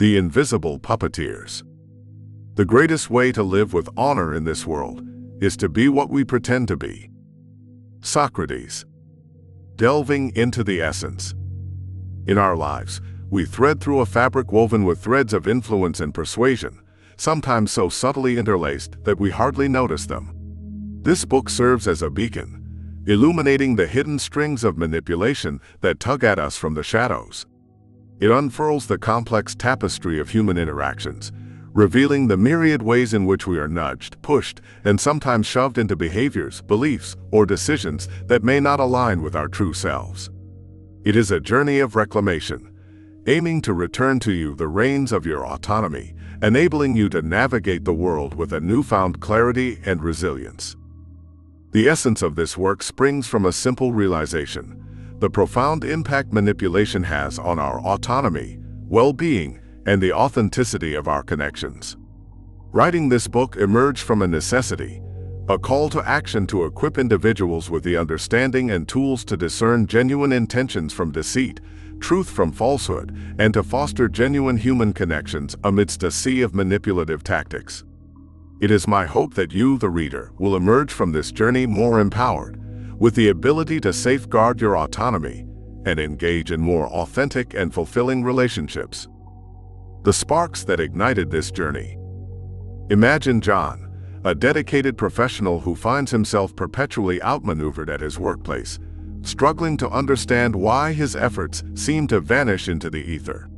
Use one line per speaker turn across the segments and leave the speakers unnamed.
The invisible puppeteers. The greatest way to live with honor in this world is to be what we pretend to be. Socrates. Delving into the essence. In our lives, we thread through a fabric woven with threads of influence and persuasion, sometimes so subtly interlaced that we hardly notice them. This book serves as a beacon, illuminating the hidden strings of manipulation that tug at us from the shadows. It unfurls the complex tapestry of human interactions, revealing the myriad ways in which we are nudged, pushed, and sometimes shoved into behaviors, beliefs, or decisions that may not align with our true selves. It is a journey of reclamation, aiming to return to you the reins of your autonomy, enabling you to navigate the world with a newfound clarity and resilience. The essence of this work springs from a simple realization: the profound impact manipulation has on our autonomy, well-being, and the authenticity of our connections. Writing this book emerged from a necessity, a call to action to equip individuals with the understanding and tools to discern genuine intentions from deceit, truth from falsehood, and to foster genuine human connections amidst a sea of manipulative tactics. It is my hope that you, the reader, will emerge from this journey more empowered, with the ability to safeguard your autonomy and engage in more authentic and fulfilling relationships. The sparks that ignited this journey. Imagine John, a dedicated professional who finds himself perpetually outmaneuvered at his workplace, struggling to understand why his efforts seem to vanish into the ether.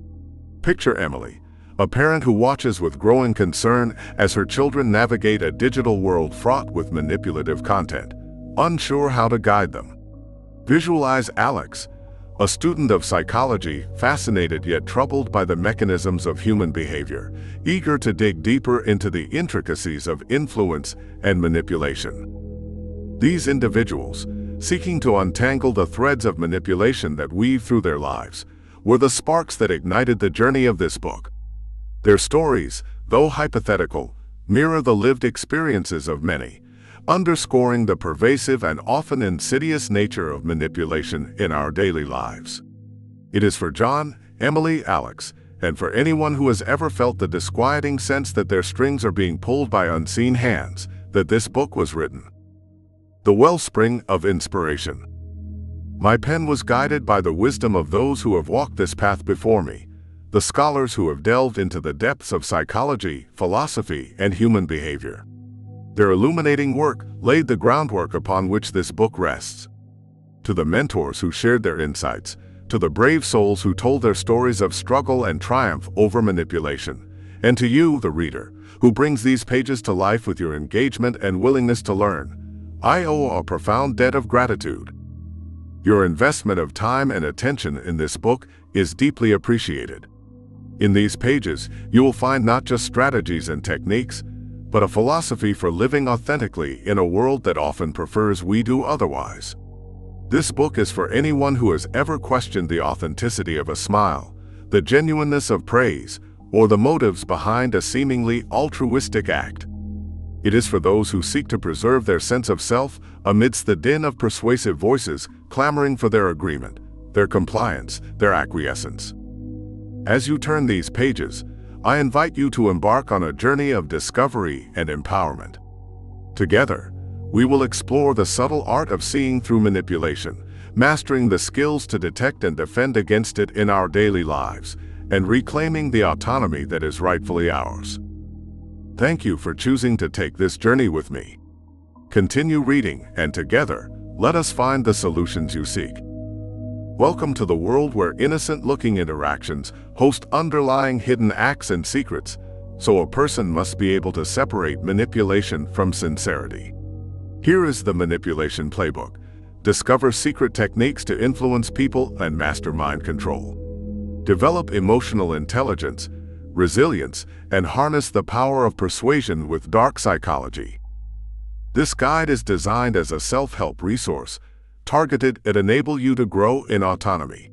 Picture Emily, a parent who watches with growing concern as her children navigate a digital world fraught with manipulative content, unsure how to guide them. Visualize Alex, a student of psychology, fascinated yet troubled by the mechanisms of human behavior, eager to dig deeper into the intricacies of influence and manipulation. These individuals, seeking to untangle the threads of manipulation that weave through their lives, were the sparks that ignited the journey of this book. Their stories, though hypothetical, mirror the lived experiences of many, underscoring the pervasive and often insidious nature of manipulation in our daily lives. It is for John, Emily, Alex, and for anyone who has ever felt the disquieting sense that their strings are being pulled by unseen hands, that this book was written. The wellspring of inspiration. My pen was guided by the wisdom of those who have walked this path before me, the scholars who have delved into the depths of psychology, philosophy, and human behavior. Their illuminating work laid the groundwork upon which this book rests. To the mentors who shared their insights, to the brave souls who told their stories of struggle and triumph over manipulation, and to you, the reader, who brings these pages to life with your engagement and willingness to learn, I owe a profound debt of gratitude. Your investment of time and attention in this book is deeply appreciated. In these pages, you will find not just strategies and techniques, but a philosophy for living authentically in a world that often prefers we do otherwise. This book is for anyone who has ever questioned the authenticity of a smile, the genuineness of praise, or the motives behind a seemingly altruistic act. It is for those who seek to preserve their sense of self amidst the din of persuasive voices clamoring for their agreement, their compliance, their acquiescence. As you turn these pages, I invite you to embark on a journey of discovery and empowerment. Together, we will explore the subtle art of seeing through manipulation, mastering the skills to detect and defend against it in our daily lives, and reclaiming the autonomy that is rightfully ours. Thank you for choosing to take this journey with me. Continue reading, and together, let us find the solutions you seek. Welcome to the world where innocent-looking interactions host underlying hidden acts and secrets, so a person must be able to separate manipulation from sincerity. Here is the Manipulation Playbook. Discover secret techniques to influence people and master mind control. Develop emotional intelligence, resilience, and harness the power of persuasion with dark psychology. This guide is designed as a self-help resource, targeted at enable you to grow in autonomy.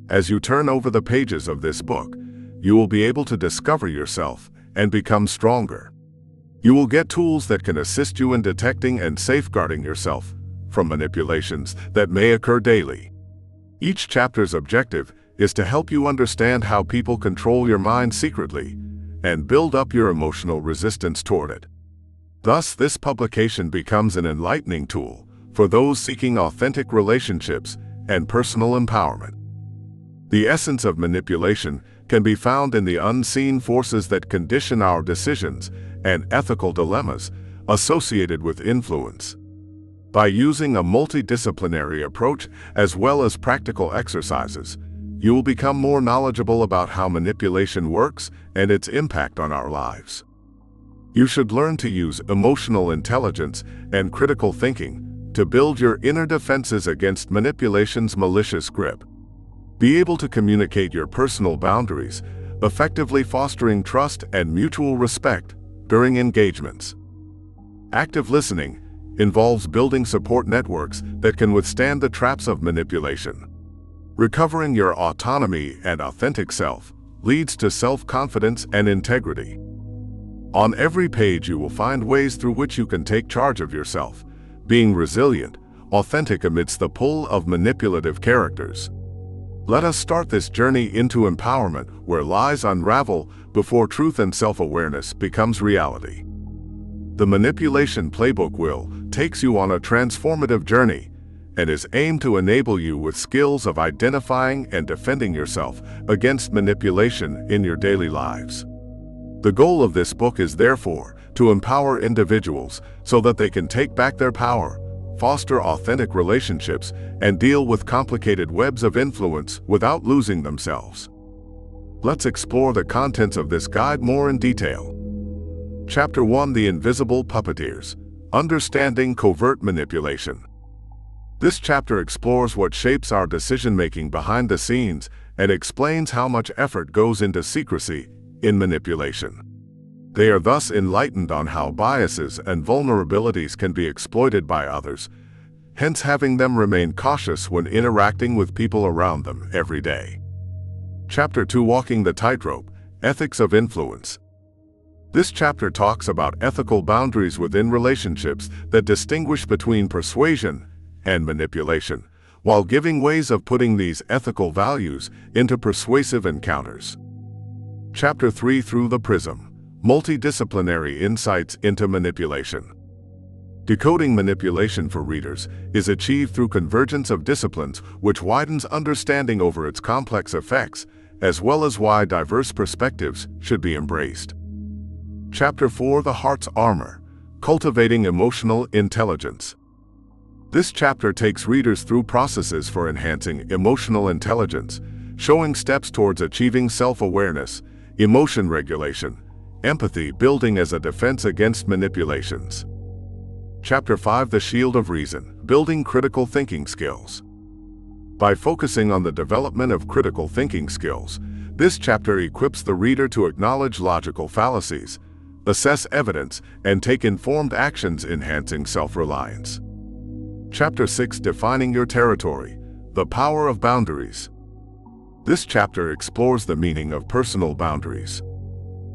As you turn over the pages of this book, you will be able to discover yourself and become stronger. You will get tools that can assist you in detecting and safeguarding yourself from manipulations that may occur daily. Each chapter's objective is to help you understand how people control your mind secretly and build up your emotional resistance toward it. Thus, this publication becomes an enlightening tool for those seeking authentic relationships and personal empowerment. The essence of manipulation can be found in the unseen forces that condition our decisions and ethical dilemmas associated with influence. By using a multidisciplinary approach as well as practical exercises, you will become more knowledgeable about how manipulation works and its impact on our lives. You should learn to use emotional intelligence and critical thinking to build your inner defenses against manipulation's malicious grip. Be able to communicate your personal boundaries, effectively fostering trust and mutual respect during engagements. Active listening involves building support networks that can withstand the traps of manipulation. Recovering your autonomy and authentic self leads to self-confidence and integrity. On every page you will find ways through which you can take charge of yourself, being resilient, authentic amidst the pull of manipulative characters. Let us start this journey into empowerment where lies unravel before truth and self-awareness becomes reality. The Manipulation Playbook will takes you on a transformative journey and is aimed to enable you with skills of identifying and defending yourself against manipulation in your daily lives. The goal of this book is therefore to empower individuals so that they can take back their power, foster authentic relationships, and deal with complicated webs of influence without losing themselves. Let's explore the contents of this guide more in detail. Chapter 1: The Invisible Puppeteers. Understanding Covert Manipulation. This chapter explores what shapes our decision-making behind the scenes and explains how much effort goes into secrecy in manipulation. They are thus enlightened on how biases and vulnerabilities can be exploited by others, hence having them remain cautious when interacting with people around them every day. Chapter 2: Walking the Tightrope, Ethics of Influence. This chapter talks about ethical boundaries within relationships that distinguish between persuasion and manipulation, while giving ways of putting these ethical values into persuasive encounters. Chapter 3: Through the Prism, Multidisciplinary Insights into Manipulation. Decoding manipulation for readers is achieved through convergence of disciplines which widens understanding over its complex effects, as well as why diverse perspectives should be embraced. Chapter 4: The Heart's Armor, Cultivating Emotional Intelligence. This chapter takes readers through processes for enhancing emotional intelligence, showing steps towards achieving self-awareness, emotion regulation, empathy building as a defense against manipulations. Chapter 5: The Shield of Reason, Building Critical Thinking Skills. By focusing on the development of critical thinking skills, this chapter equips the reader to acknowledge logical fallacies, assess evidence, and take informed actions, enhancing self-reliance. Chapter 6: Defining Your Territory, The Power of Boundaries. This chapter explores the meaning of personal boundaries.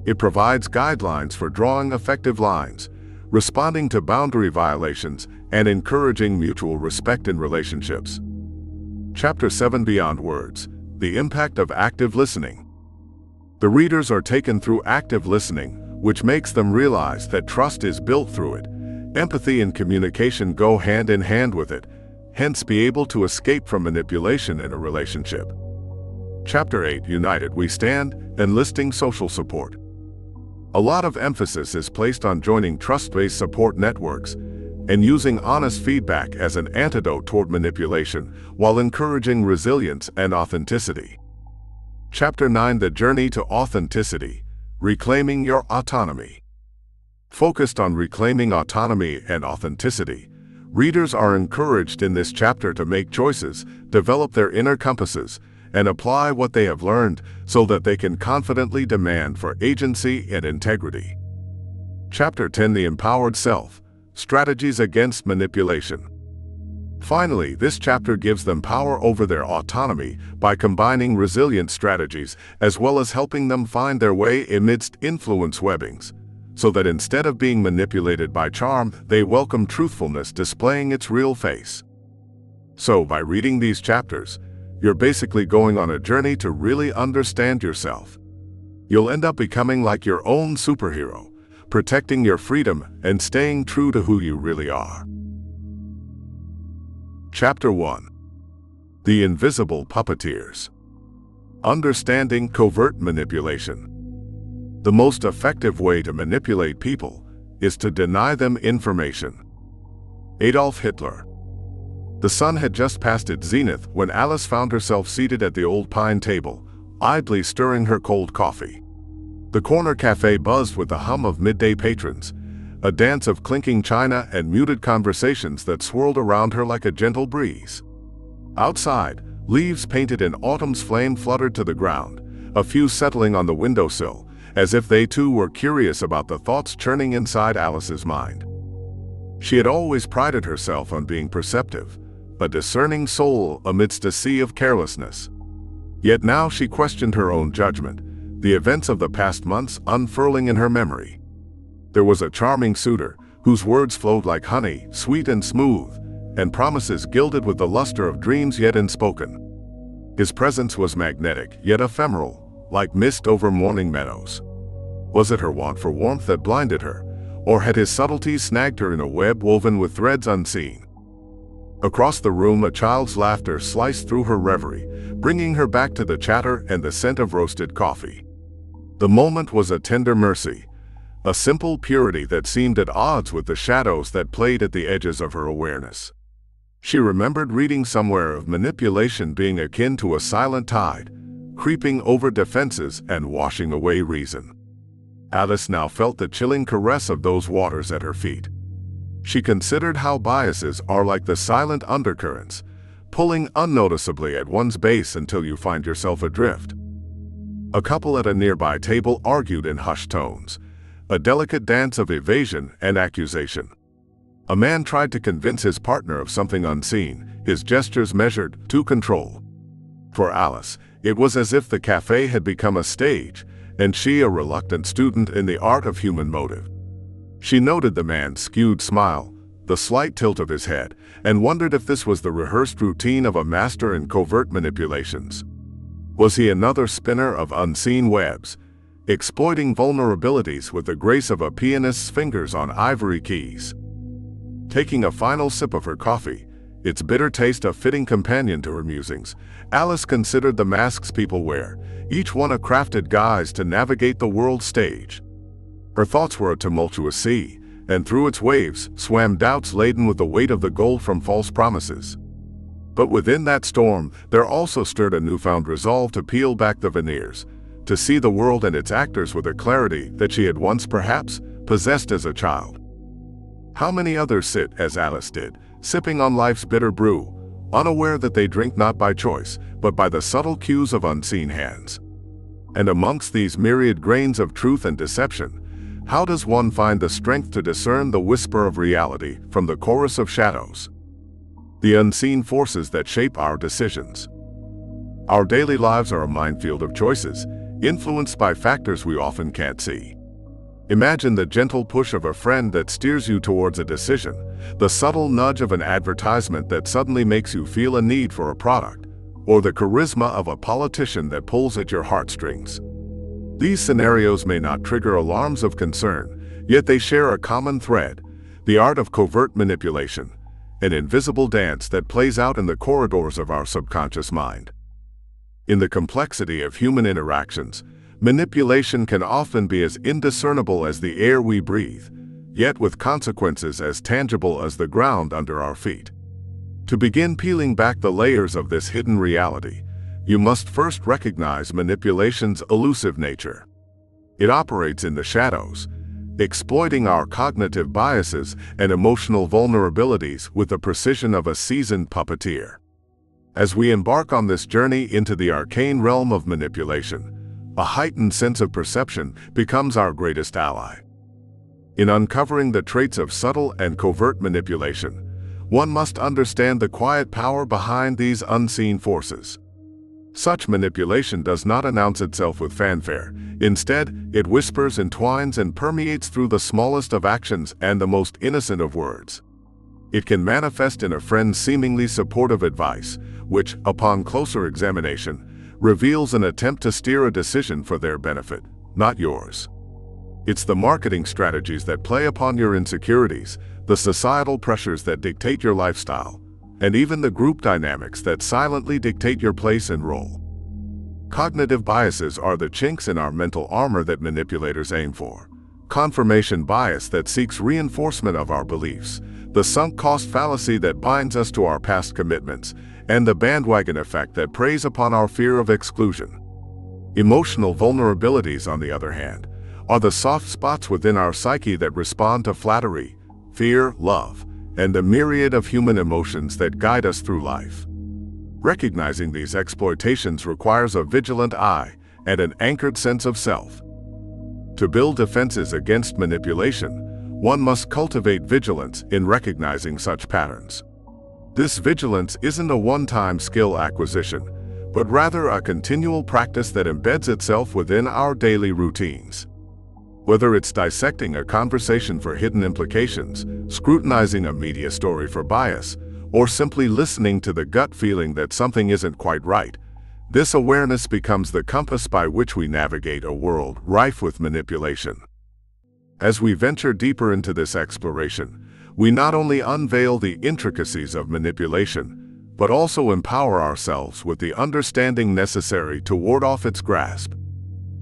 It provides guidelines for drawing effective lines, responding to boundary violations, and encouraging mutual respect in relationships. Chapter 7: Beyond Words, The Impact of Active Listening. The readers are taken through active listening, which makes them realize that trust is built through it. Empathy and communication go hand in hand with it, hence be able to escape from manipulation in a relationship. Chapter 8: United We Stand, Enlisting Social Support. A lot of emphasis is placed on joining trust-based support networks and using honest feedback as an antidote toward manipulation while encouraging resilience and authenticity. Chapter 9: The Journey to Authenticity, Reclaiming Your Autonomy. Focused on reclaiming autonomy and authenticity, readers are encouraged in this chapter to make choices, develop their inner compasses, and apply what they have learned so that they can confidently demand for agency and integrity. Chapter 10: The Empowered Self, Strategies Against Manipulation. Finally, this chapter gives them power over their autonomy by combining resilient strategies as well as helping them find their way amidst influence webbings, so that instead of being manipulated by charm, they welcome truthfulness displaying its real face. So, by reading these chapters, you're basically going on a journey to really understand yourself. You'll end up becoming like your own superhero, protecting your freedom and staying true to who you really are. Chapter 1. The Invisible Puppeteers. Understanding Covert Manipulation. The most effective way to manipulate people is to deny them information. Adolf Hitler. The sun had just passed its zenith when Alice found herself seated at the old pine table, idly stirring her cold coffee. The corner cafe buzzed with the hum of midday patrons, a dance of clinking china and muted conversations that swirled around her like a gentle breeze. Outside, leaves painted in autumn's flame fluttered to the ground, a few settling on the windowsill, as if they too were curious about the thoughts churning inside Alice's mind. She had always prided herself on being perceptive, a discerning soul amidst a sea of carelessness. Yet now she questioned her own judgment, the events of the past months unfurling in her memory. There was a charming suitor, whose words flowed like honey, sweet and smooth, and promises gilded with the luster of dreams yet unspoken. His presence was magnetic, yet ephemeral, like mist over morning meadows. Was it her want for warmth that blinded her, or had his subtleties snagged her in a web woven with threads unseen? Across the room, a child's laughter sliced through her reverie, bringing her back to the chatter and the scent of roasted coffee. The moment was a tender mercy, a simple purity that seemed at odds with the shadows that played at the edges of her awareness. She remembered reading somewhere of manipulation being akin to a silent tide, creeping over defenses and washing away reason. Alice now felt the chilling caress of those waters at her feet. She considered how biases are like the silent undercurrents, pulling unnoticeably at one's base until you find yourself adrift. A couple at a nearby table argued in hushed tones, a delicate dance of evasion and accusation. A man tried to convince his partner of something unseen, his gestures measured to control. For Alice, it was as if the cafe had become a stage, and she a reluctant student in the art of human motive. She noted the man's skewed smile, the slight tilt of his head, and wondered if this was the rehearsed routine of a master in covert manipulations. Was he another spinner of unseen webs, exploiting vulnerabilities with the grace of a pianist's fingers on ivory keys? Taking a final sip of her coffee, its bitter taste a fitting companion to her musings, Alice considered the masks people wear, each one a crafted guise to navigate the world stage. Her thoughts were a tumultuous sea, and through its waves swam doubts laden with the weight of the gold from false promises. But within that storm, there also stirred a newfound resolve to peel back the veneers, to see the world and its actors with a clarity that she had once perhaps possessed as a child. How many others sit, as Alice did, sipping on life's bitter brew, unaware that they drink not by choice, but by the subtle cues of unseen hands? And amongst these myriad grains of truth and deception, how does one find the strength to discern the whisper of reality from the chorus of shadows? The unseen forces that shape our decisions. Our daily lives are a minefield of choices, influenced by factors we often can't see. Imagine the gentle push of a friend that steers you towards a decision, the subtle nudge of an advertisement that suddenly makes you feel a need for a product, or the charisma of a politician that pulls at your heartstrings. These scenarios may not trigger alarms of concern, yet they share a common thread, the art of covert manipulation, an invisible dance that plays out in the corridors of our subconscious mind. In the complexity of human interactions, manipulation can often be as indiscernible as the air we breathe, yet with consequences as tangible as the ground under our feet. To begin peeling back the layers of this hidden reality, you must first recognize manipulation's elusive nature. It operates in the shadows, exploiting our cognitive biases and emotional vulnerabilities with the precision of a seasoned puppeteer. As we embark on this journey into the arcane realm of manipulation, a heightened sense of perception becomes our greatest ally. In uncovering the traits of subtle and covert manipulation, one must understand the quiet power behind these unseen forces. Such manipulation does not announce itself with fanfare. Instead, it whispers, entwines, and permeates through the smallest of actions and the most innocent of words. It can manifest in a friend's seemingly supportive advice, which, upon closer examination, reveals an attempt to steer a decision for their benefit, not yours. It's the marketing strategies that play upon your insecurities, the societal pressures that dictate your lifestyle, and even the group dynamics that silently dictate your place and role. Cognitive biases are the chinks in our mental armor that manipulators aim for. Confirmation bias that seeks reinforcement of our beliefs, the sunk cost fallacy that binds us to our past commitments, and the bandwagon effect that preys upon our fear of exclusion. Emotional vulnerabilities, on the other hand, are the soft spots within our psyche that respond to flattery, fear, love, and the myriad of human emotions that guide us through life. Recognizing these exploitations requires a vigilant eye and an anchored sense of self. To build defenses against manipulation, one must cultivate vigilance in recognizing such patterns. This vigilance isn't a one-time skill acquisition, but rather a continual practice that embeds itself within our daily routines. Whether it's dissecting a conversation for hidden implications, scrutinizing a media story for bias, or simply listening to the gut feeling that something isn't quite right, this awareness becomes the compass by which we navigate a world rife with manipulation. As we venture deeper into this exploration, we not only unveil the intricacies of manipulation, but also empower ourselves with the understanding necessary to ward off its grasp.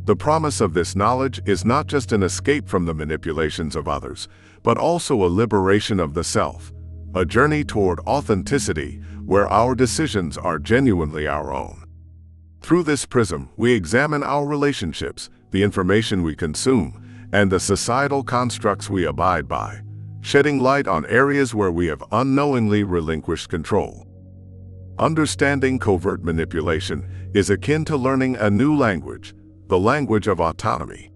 The promise of this knowledge is not just an escape from the manipulations of others, but also a liberation of the self, a journey toward authenticity where our decisions are genuinely our own. Through this prism, we examine our relationships, the information we consume, and the societal constructs we abide by, shedding light on areas where we have unknowingly relinquished control. Understanding covert manipulation is akin to learning a new language, the language of autonomy.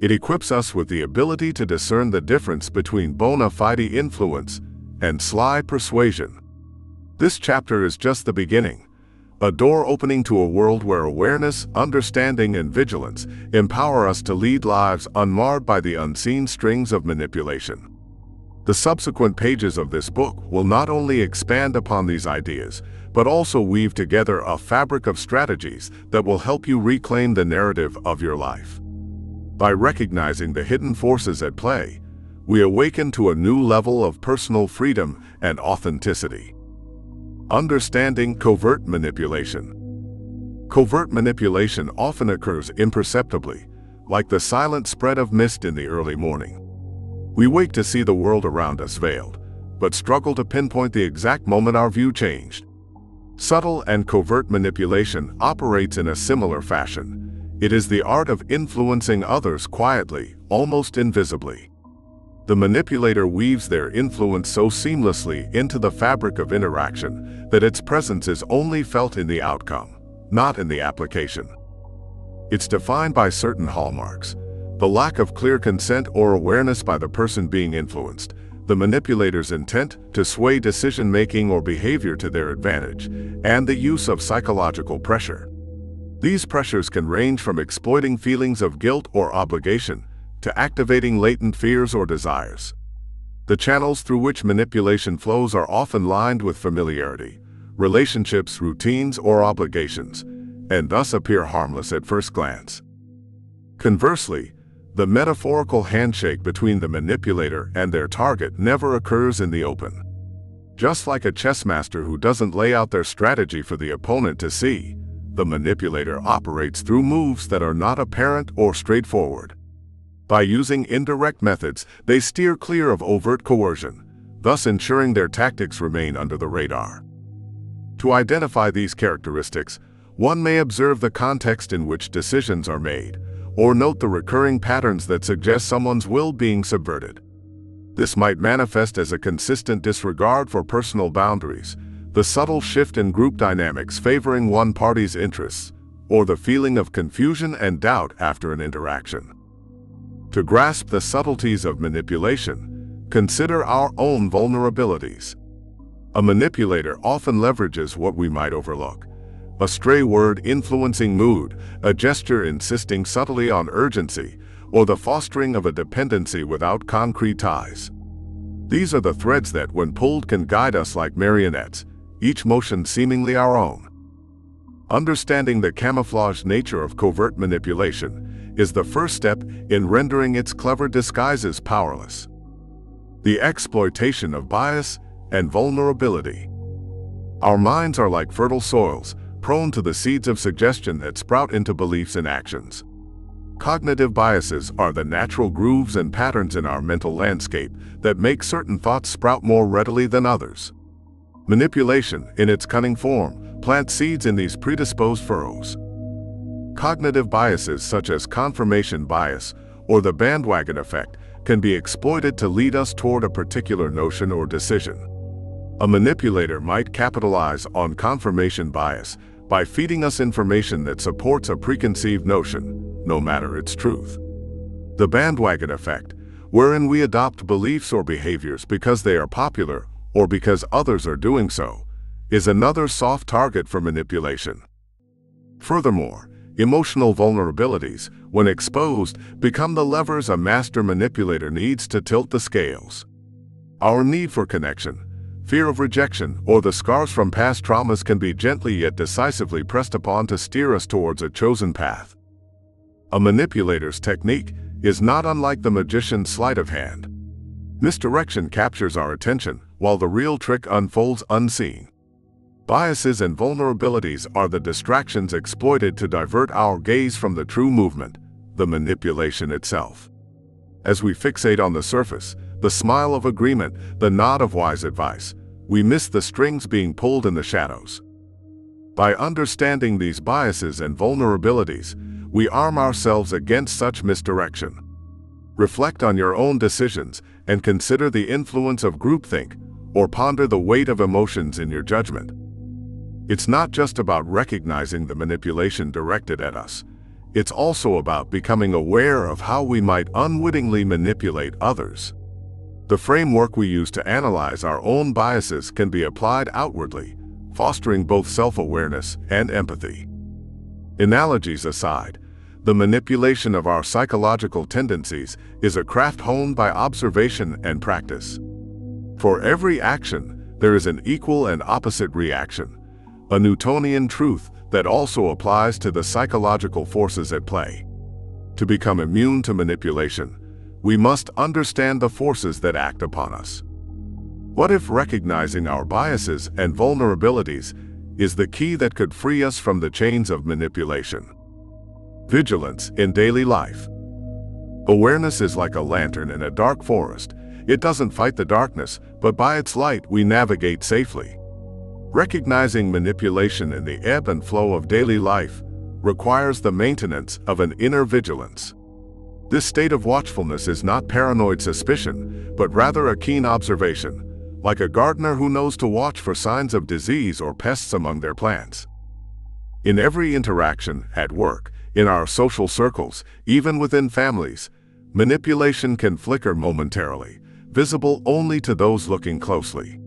It equips us with the ability to discern the difference between bona fide influence and sly persuasion. This chapter is just the beginning, a door opening to a world where awareness, understanding, and vigilance empower us to lead lives unmarred by the unseen strings of manipulation. The subsequent pages of this book will not only expand upon these ideas, but also weave together a fabric of strategies that will help you reclaim the narrative of your life. By recognizing the hidden forces at play, we awaken to a new level of personal freedom and authenticity. Understanding covert manipulation. Covert manipulation often occurs imperceptibly, like the silent spread of mist in the early morning. We wake to see the world around us veiled, but struggle to pinpoint the exact moment our view changed. Subtle and covert manipulation operates in a similar fashion. It is the art of influencing others quietly, almost invisibly. The manipulator weaves their influence so seamlessly into the fabric of interaction that its presence is only felt in the outcome, not in the application. It's defined by certain hallmarks: the lack of clear consent or awareness by the person being influenced, the manipulator's intent to sway decision-making or behavior to their advantage, and the use of psychological pressure. These pressures can range from exploiting feelings of guilt or obligation to activating latent fears or desires. The channels through which manipulation flows are often lined with familiarity, relationships, routines, or obligations, and thus appear harmless at first glance. Conversely, the metaphorical handshake between the manipulator and their target never occurs in the open. Just like a chess master who doesn't lay out their strategy for the opponent to see, the manipulator operates through moves that are not apparent or straightforward. By using indirect methods, they steer clear of overt coercion, thus ensuring their tactics remain under the radar. To identify these characteristics, one may observe the context in which decisions are made, or note the recurring patterns that suggest someone's will being subverted. This might manifest as a consistent disregard for personal boundaries, the subtle shift in group dynamics favoring one party's interests, or the feeling of confusion and doubt after an interaction. To grasp the subtleties of manipulation, consider our own vulnerabilities. A manipulator often leverages what we might overlook: a stray word influencing mood, a gesture insisting subtly on urgency, or the fostering of a dependency without concrete ties. These are the threads that, when pulled, can guide us like marionettes, each motion seemingly our own. Understanding the camouflaged nature of covert manipulation is the first step in rendering its clever disguises powerless. The exploitation of bias and vulnerability. Our minds are like fertile soils, prone to the seeds of suggestion that sprout into beliefs and actions. Cognitive biases are the natural grooves and patterns in our mental landscape that make certain thoughts sprout more readily than others. Manipulation, in its cunning form, plants seeds in these predisposed furrows. Cognitive biases such as confirmation bias or the bandwagon effect can be exploited to lead us toward a particular notion or decision. A manipulator might capitalize on confirmation bias by feeding us information that supports a preconceived notion, no matter its truth. The bandwagon effect, wherein we adopt beliefs or behaviors because they are popular or because others are doing so, is another soft target for manipulation. Furthermore, emotional vulnerabilities, when exposed, become the levers a master manipulator needs to tilt the scales. Our need for connection, fear of rejection, or the scars from past traumas can be gently yet decisively pressed upon to steer us towards a chosen path. A manipulator's technique is not unlike the magician's sleight of hand. Misdirection captures our attention, while the real trick unfolds unseen. Biases and vulnerabilities are the distractions exploited to divert our gaze from the true movement, the manipulation itself. As we fixate on the surface, the smile of agreement, the nod of wise advice, we miss the strings being pulled in the shadows. By understanding these biases and vulnerabilities, we arm ourselves against such misdirection. Reflect on your own decisions and consider the influence of groupthink, or ponder the weight of emotions in your judgment. It's not just about recognizing the manipulation directed at us. It's also about becoming aware of how we might unwittingly manipulate others. The framework we use to analyze our own biases can be applied outwardly, fostering both self-awareness and empathy. Analogies aside, the manipulation of our psychological tendencies is a craft honed by observation and practice. For every action, there is an equal and opposite reaction, a Newtonian truth that also applies to the psychological forces at play. To become immune to manipulation, we must understand the forces that act upon us. What if recognizing our biases and vulnerabilities is the key that could free us from the chains of manipulation? Vigilance in daily life. Awareness is like a lantern in a dark forest. It doesn't fight the darkness, but by its light we navigate safely. Recognizing manipulation in the ebb and flow of daily life requires the maintenance of an inner vigilance. This state of watchfulness is not paranoid suspicion, but rather a keen observation, like a gardener who knows to watch for signs of disease or pests among their plants. In every interaction, at work, in our social circles, even within families, manipulation can flicker momentarily, visible only to those looking closely.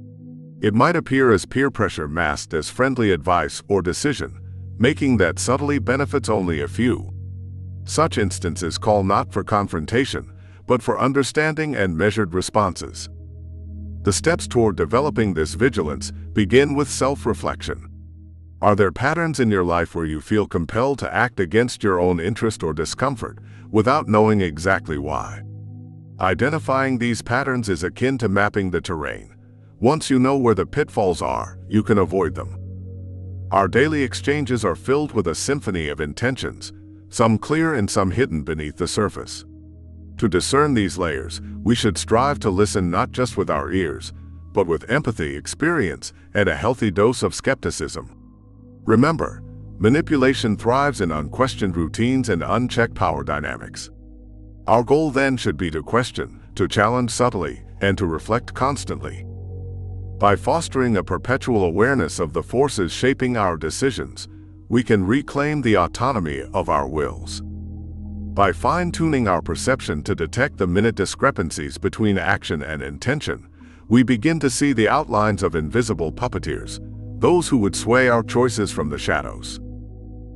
It might appear as peer pressure masked as friendly advice or decision, making that subtly benefits only a few. Such instances call not for confrontation, but for understanding and measured responses. The steps toward developing this vigilance begin with self-reflection. Are there patterns in your life where you feel compelled to act against your own interest or discomfort, without knowing exactly why? Identifying these patterns is akin to mapping the terrain. Once you know where the pitfalls are, you can avoid them. Our daily exchanges are filled with a symphony of intentions, some clear and some hidden beneath the surface. To discern these layers, we should strive to listen not just with our ears, but with empathy, experience, and a healthy dose of skepticism. Remember, manipulation thrives in unquestioned routines and unchecked power dynamics. Our goal then should be to question, to challenge subtly, and to reflect constantly. By fostering a perpetual awareness of the forces shaping our decisions, we can reclaim the autonomy of our wills. By fine-tuning our perception to detect the minute discrepancies between action and intention, we begin to see the outlines of invisible puppeteers, those who would sway our choices from the shadows.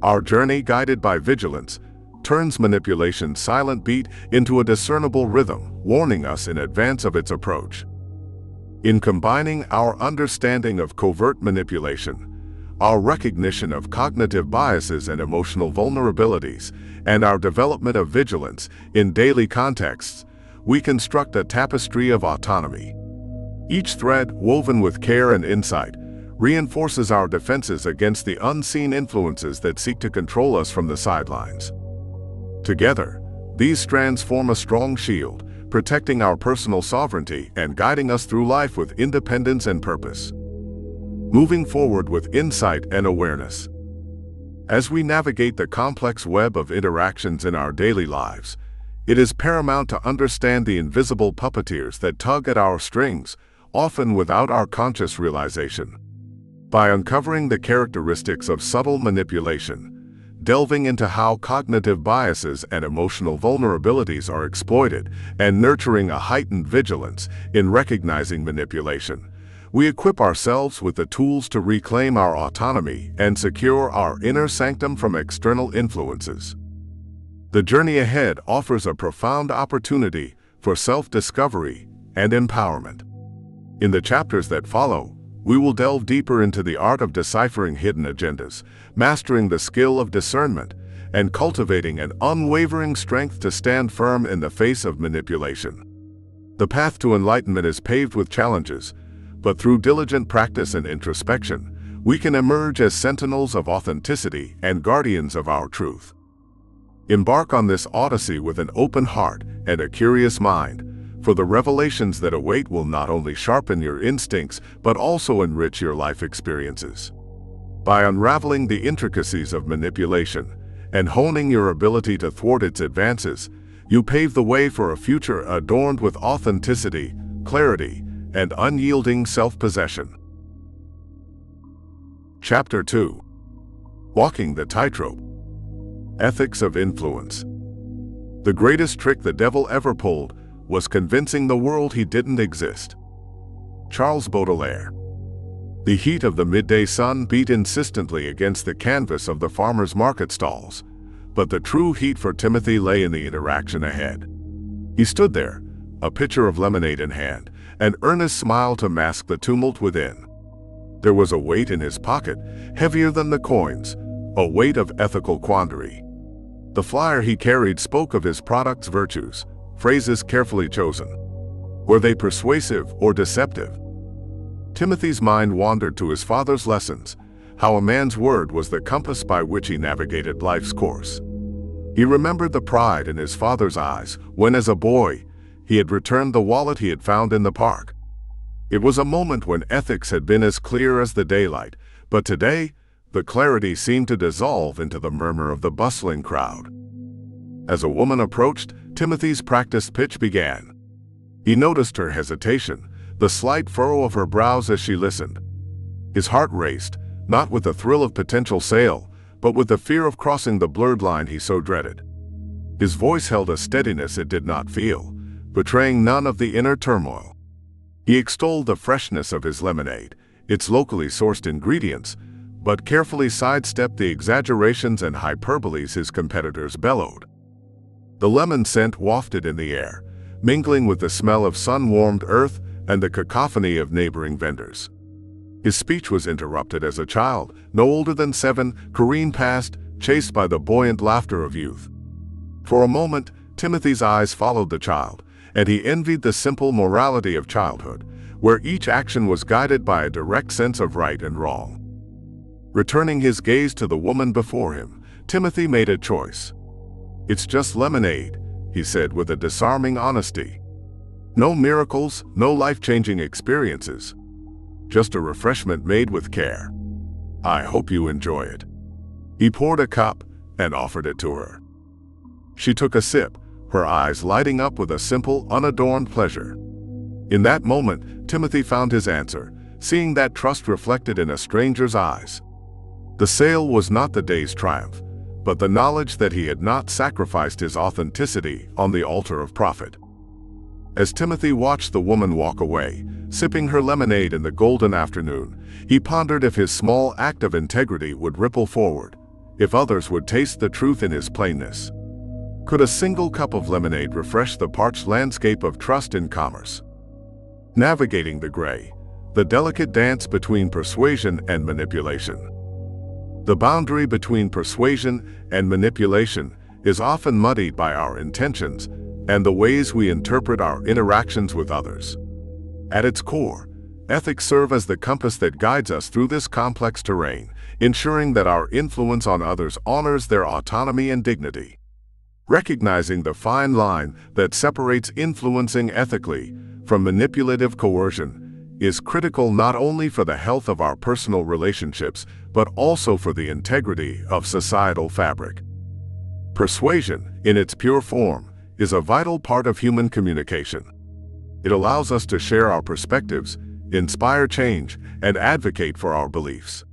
Our journey, guided by vigilance, turns manipulation's silent beat into a discernible rhythm, warning us in advance of its approach. In combining our understanding of covert manipulation, our recognition of cognitive biases and emotional vulnerabilities, and our development of vigilance in daily contexts, we construct a tapestry of autonomy. Each thread, woven with care and insight, reinforces our defenses against the unseen influences that seek to control us from the sidelines. Together, these strands form a strong shield, protecting our personal sovereignty and guiding us through life with independence and purpose. Moving forward with insight and awareness. As we navigate the complex web of interactions in our daily lives, it is paramount to understand the invisible puppeteers that tug at our strings, often without our conscious realization. By uncovering the characteristics of subtle manipulation, delving into how cognitive biases and emotional vulnerabilities are exploited, and nurturing a heightened vigilance in recognizing manipulation, we equip ourselves with the tools to reclaim our autonomy and secure our inner sanctum from external influences. The journey ahead offers a profound opportunity for self-discovery and empowerment. In the chapters that follow, we will delve deeper into the art of deciphering hidden agendas, mastering the skill of discernment, and cultivating an unwavering strength to stand firm in the face of manipulation. The path to enlightenment is paved with challenges, but through diligent practice and introspection, we can emerge as sentinels of authenticity and guardians of our truth. Embark on this odyssey with an open heart and a curious mind, for the revelations that await will not only sharpen your instincts, but also enrich your life experiences. By unraveling the intricacies of manipulation and honing your ability to thwart its advances, you pave the way for a future adorned with authenticity, clarity, and unyielding self-possession. Chapter 2. Walking the Tightrope. Ethics of Influence. The greatest trick the devil ever pulled was convincing the world he didn't exist. Charles Baudelaire. The heat of the midday sun beat insistently against the canvas of the farmer's market stalls, but the true heat for Timothy lay in the interaction ahead. He stood there, a pitcher of lemonade in hand, an earnest smile to mask the tumult within. There was a weight in his pocket, heavier than the coins, a weight of ethical quandary. The flyer he carried spoke of his product's virtues, phrases carefully chosen. Were they persuasive or deceptive? Timothy's mind wandered to his father's lessons, how a man's word was the compass by which he navigated life's course. He remembered the pride in his father's eyes when, as a boy, he had returned the wallet he had found in the park. It was a moment when ethics had been as clear as the daylight, but today, the clarity seemed to dissolve into the murmur of the bustling crowd. As a woman approached, Timothy's practiced pitch began. He noticed her hesitation, the slight furrow of her brows as she listened. His heart raced, not with the thrill of potential sale, but with the fear of crossing the blurred line he so dreaded. His voice held a steadiness it did not feel, betraying none of the inner turmoil. He extolled the freshness of his lemonade, its locally sourced ingredients, but carefully sidestepped the exaggerations and hyperboles his competitors bellowed. The lemon scent wafted in the air, mingling with the smell of sun-warmed earth and the cacophony of neighboring vendors. His speech was interrupted as a child, no older than 7, careened past, chased by the buoyant laughter of youth. For a moment, Timothy's eyes followed the child, and he envied the simple morality of childhood, where each action was guided by a direct sense of right and wrong. Returning his gaze to the woman before him, Timothy made a choice. "It's just lemonade," he said with a disarming honesty. "No miracles, no life-changing experiences. Just a refreshment made with care. I hope you enjoy it." He poured a cup and offered it to her. She took a sip, her eyes lighting up with a simple, unadorned pleasure. In that moment, Timothy found his answer, seeing that trust reflected in a stranger's eyes. The sale was not the day's triumph, but the knowledge that he had not sacrificed his authenticity on the altar of profit. As Timothy watched the woman walk away, sipping her lemonade in the golden afternoon, he pondered if his small act of integrity would ripple forward, if others would taste the truth in his plainness. Could a single cup of lemonade refresh the parched landscape of trust in commerce? Navigating the gray, the delicate dance between persuasion and manipulation. The boundary between persuasion and manipulation is often muddied by our intentions and the ways we interpret our interactions with others. At its core, ethics serve as the compass that guides us through this complex terrain, ensuring that our influence on others honors their autonomy and dignity. Recognizing the fine line that separates influencing ethically from manipulative coercion is critical not only for the health of our personal relationships, but also for the integrity of societal fabric. Persuasion, in its pure form, is a vital part of human communication. It allows us to share our perspectives, inspire change, and advocate for our beliefs.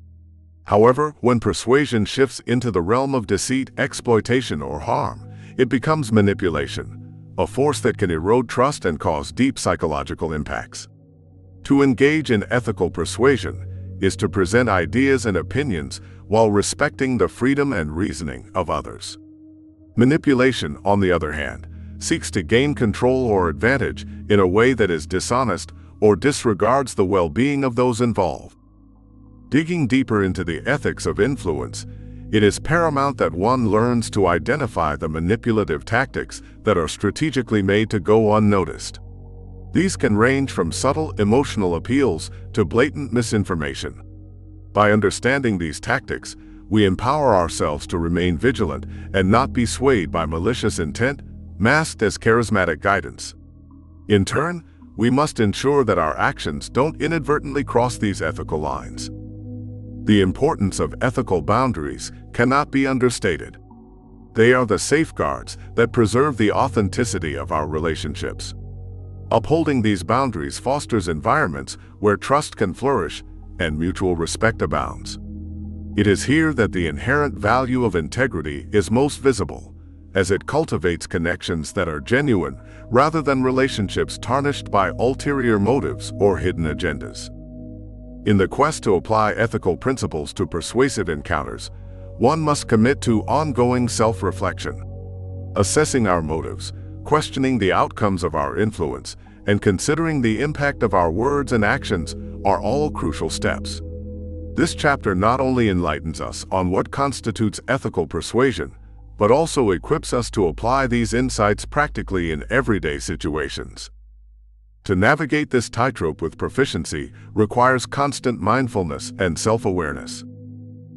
However, when persuasion shifts into the realm of deceit, exploitation, or harm, it becomes manipulation, a force that can erode trust and cause deep psychological impacts. To engage in ethical persuasion is to present ideas and opinions while respecting the freedom and reasoning of others. Manipulation, on the other hand, seeks to gain control or advantage in a way that is dishonest or disregards the well-being of those involved. Digging deeper into the ethics of influence, it is paramount that one learns to identify the manipulative tactics that are strategically made to go unnoticed. These can range from subtle emotional appeals to blatant misinformation. By understanding these tactics, we empower ourselves to remain vigilant and not be swayed by malicious intent, masked as charismatic guidance. In turn, we must ensure that our actions don't inadvertently cross these ethical lines. The importance of ethical boundaries cannot be understated. They are the safeguards that preserve the authenticity of our relationships. Upholding these boundaries fosters environments where trust can flourish and mutual respect abounds. It is here that the inherent value of integrity is most visible, as it cultivates connections that are genuine rather than relationships tarnished by ulterior motives or hidden agendas. In the quest to apply ethical principles to persuasive encounters, one must commit to ongoing self-reflection. Assessing our motives, questioning the outcomes of our influence, and considering the impact of our words and actions are all crucial steps. This chapter not only enlightens us on what constitutes ethical persuasion, but also equips us to apply these insights practically in everyday situations. To navigate this tightrope with proficiency requires constant mindfulness and self-awareness.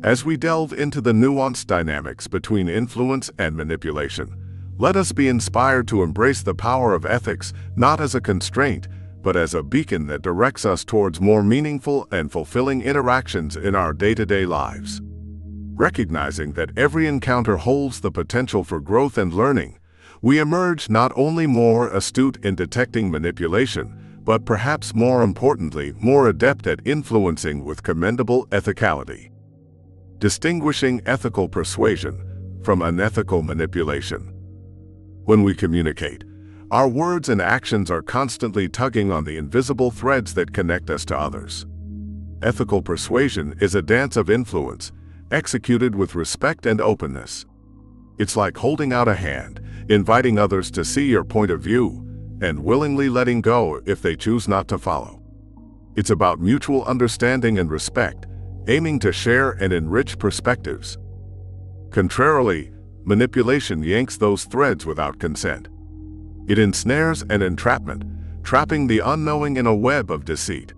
As we delve into the nuanced dynamics between influence and manipulation, let us be inspired to embrace the power of ethics not as a constraint, but as a beacon that directs us towards more meaningful and fulfilling interactions in our day-to-day lives. Recognizing that every encounter holds the potential for growth and learning, we emerge not only more astute in detecting manipulation, but perhaps more importantly, more adept at influencing with commendable ethicality. Distinguishing ethical persuasion from unethical manipulation. When we communicate, our words and actions are constantly tugging on the invisible threads that connect us to others. Ethical persuasion is a dance of influence, executed with respect and openness. It's like holding out a hand, inviting others to see your point of view, and willingly letting go if they choose not to follow. It's about mutual understanding and respect, aiming to share and enrich perspectives. Contrarily, manipulation yanks those threads without consent. It ensnares an entrapment, trapping the unknowing in a web of deceit.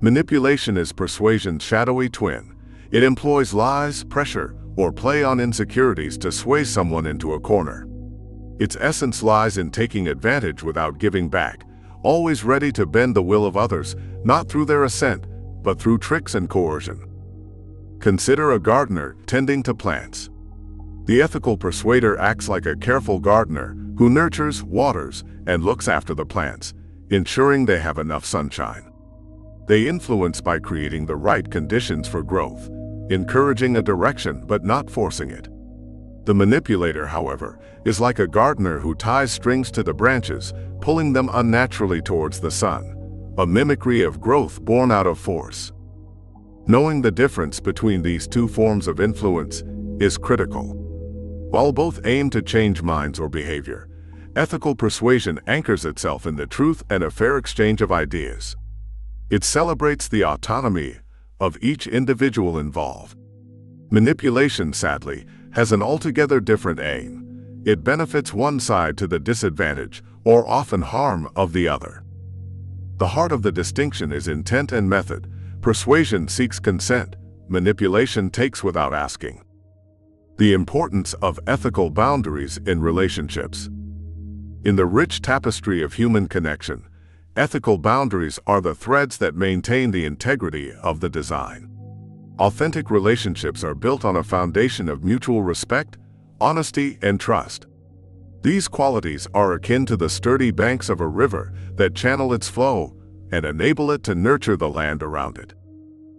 Manipulation is persuasion's shadowy twin. It employs lies, pressure, or play on insecurities to sway someone into a corner. Its essence lies in taking advantage without giving back, always ready to bend the will of others, not through their assent, but through tricks and coercion. Consider a gardener tending to plants. The ethical persuader acts like a careful gardener who nurtures, waters, and looks after the plants, ensuring they have enough sunshine. They influence by creating the right conditions for growth, encouraging a direction but not forcing it. The manipulator, however, is like a gardener who ties strings to the branches, pulling them unnaturally towards the sun, a mimicry of growth born out of force. Knowing the difference between these two forms of influence is critical. While both aim to change minds or behavior, Ethical persuasion anchors itself in the truth and a fair exchange of ideas. It celebrates the autonomy of each individual involved. Manipulation, sadly, has an altogether different aim. It benefits one side to the disadvantage, or often harm, of the other. The heart of the distinction is intent and method. Persuasion seeks consent. Manipulation takes without asking. The importance of ethical boundaries in relationships. In the rich tapestry of human connection, ethical boundaries are the threads that maintain the integrity of the design. Authentic relationships are built on a foundation of mutual respect, honesty, and trust. These qualities are akin to the sturdy banks of a river that channel its flow and enable it to nurture the land around it.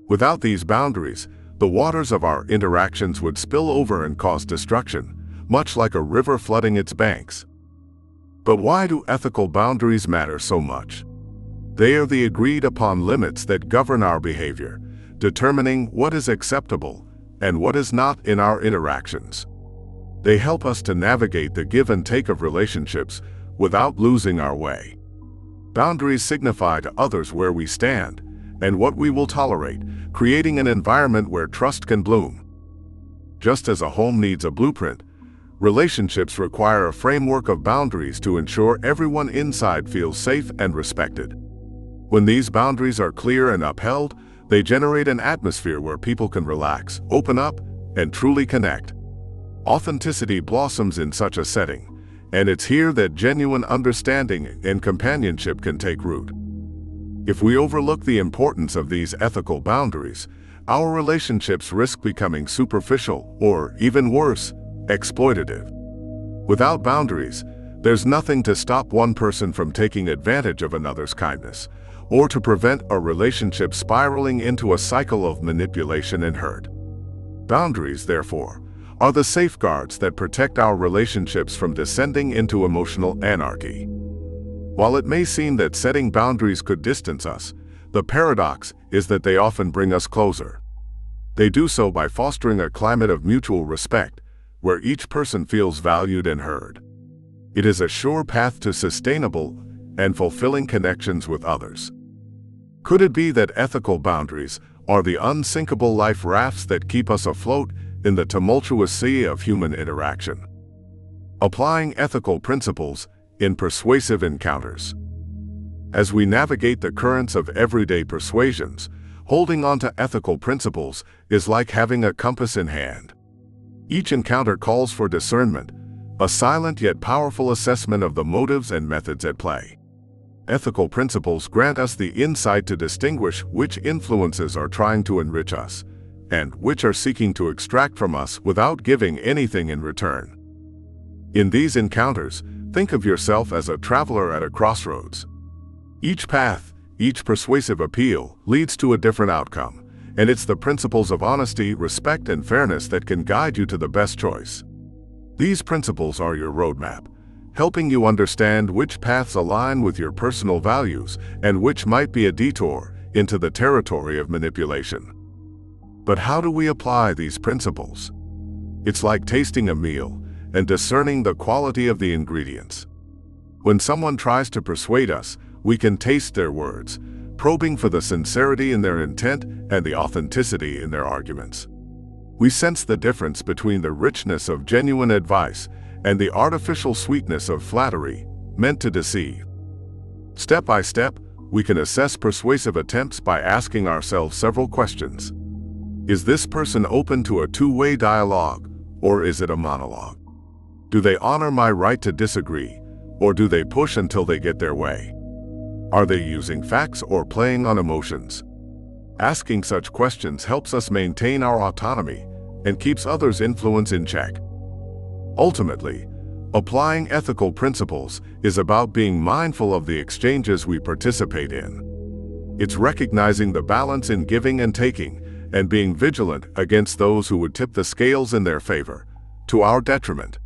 Without these boundaries, the waters of our interactions would spill over and cause destruction, much like a river flooding its banks. But why do ethical boundaries matter so much? They are the agreed-upon limits that govern our behavior, determining what is acceptable and what is not in our interactions. They help us to navigate the give and take of relationships without losing our way. Boundaries signify to others where we stand and what we will tolerate, creating an environment where trust can bloom. Just as a home needs a blueprint, relationships require a framework of boundaries to ensure everyone inside feels safe and respected. When these boundaries are clear and upheld, they generate an atmosphere where people can relax, open up, and truly connect. Authenticity blossoms in such a setting, and it's here that genuine understanding and companionship can take root. If we overlook the importance of these ethical boundaries, our relationships risk becoming superficial or, even worse, exploitative. Without boundaries, there's nothing to stop one person from taking advantage of another's kindness, or to prevent a relationship spiraling into a cycle of manipulation and hurt. Boundaries, therefore, are the safeguards that protect our relationships from descending into emotional anarchy. While it may seem that setting boundaries could distance us, the paradox is that they often bring us closer. They do so by fostering a climate of mutual respect, where each person feels valued and heard. It is a sure path to sustainable and fulfilling connections with others. Could it be that ethical boundaries are the unsinkable life rafts that keep us afloat in the tumultuous sea of human interaction? Applying ethical principles in persuasive encounters. As we navigate the currents of everyday persuasions, holding on to ethical principles is like having a compass in hand. Each encounter calls for discernment, a silent yet powerful assessment of the motives and methods at play. Ethical principles grant us the insight to distinguish which influences are trying to enrich us, and which are seeking to extract from us without giving anything in return. In these encounters, think of yourself as a traveler at a crossroads. Each path, each persuasive appeal, leads to a different outcome, and it's the principles of honesty, respect, and fairness that can guide you to the best choice. These principles are your roadmap, helping you understand which paths align with your personal values and which might be a detour into the territory of manipulation. But how do we apply these principles? It's like tasting a meal and discerning the quality of the ingredients. When someone tries to persuade us, we can taste their words, probing for the sincerity in their intent and the authenticity in their arguments. We sense the difference between the richness of genuine advice and the artificial sweetness of flattery, meant to deceive. Step by step, we can assess persuasive attempts by asking ourselves several questions. Is this person open to a two-way dialogue, or is it a monologue? Do they honor my right to disagree, or do they push until they get their way? Are they using facts or playing on emotions? Asking such questions helps us maintain our autonomy and keeps others' influence in check. Ultimately, applying ethical principles is about being mindful of the exchanges we participate in. It's recognizing the balance in giving and taking, and being vigilant against those who would tip the scales in their favor, to our detriment.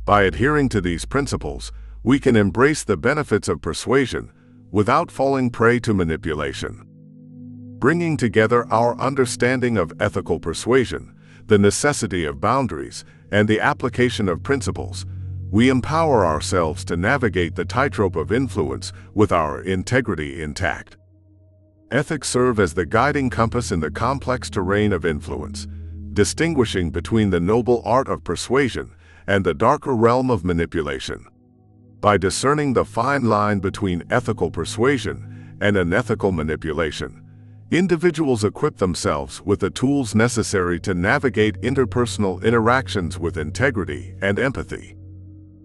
By adhering to these principles, we can embrace the benefits of persuasion without falling prey to manipulation. Bringing together our understanding of ethical persuasion, the necessity of boundaries, and the application of principles, We empower ourselves to navigate the tightrope of influence with our integrity intact. Ethics serve as the guiding compass in the complex terrain of influence, distinguishing between the noble art of persuasion and the darker realm of manipulation. By discerning the fine line between ethical persuasion and unethical manipulation, individuals equip themselves with the tools necessary to navigate interpersonal interactions with integrity and empathy.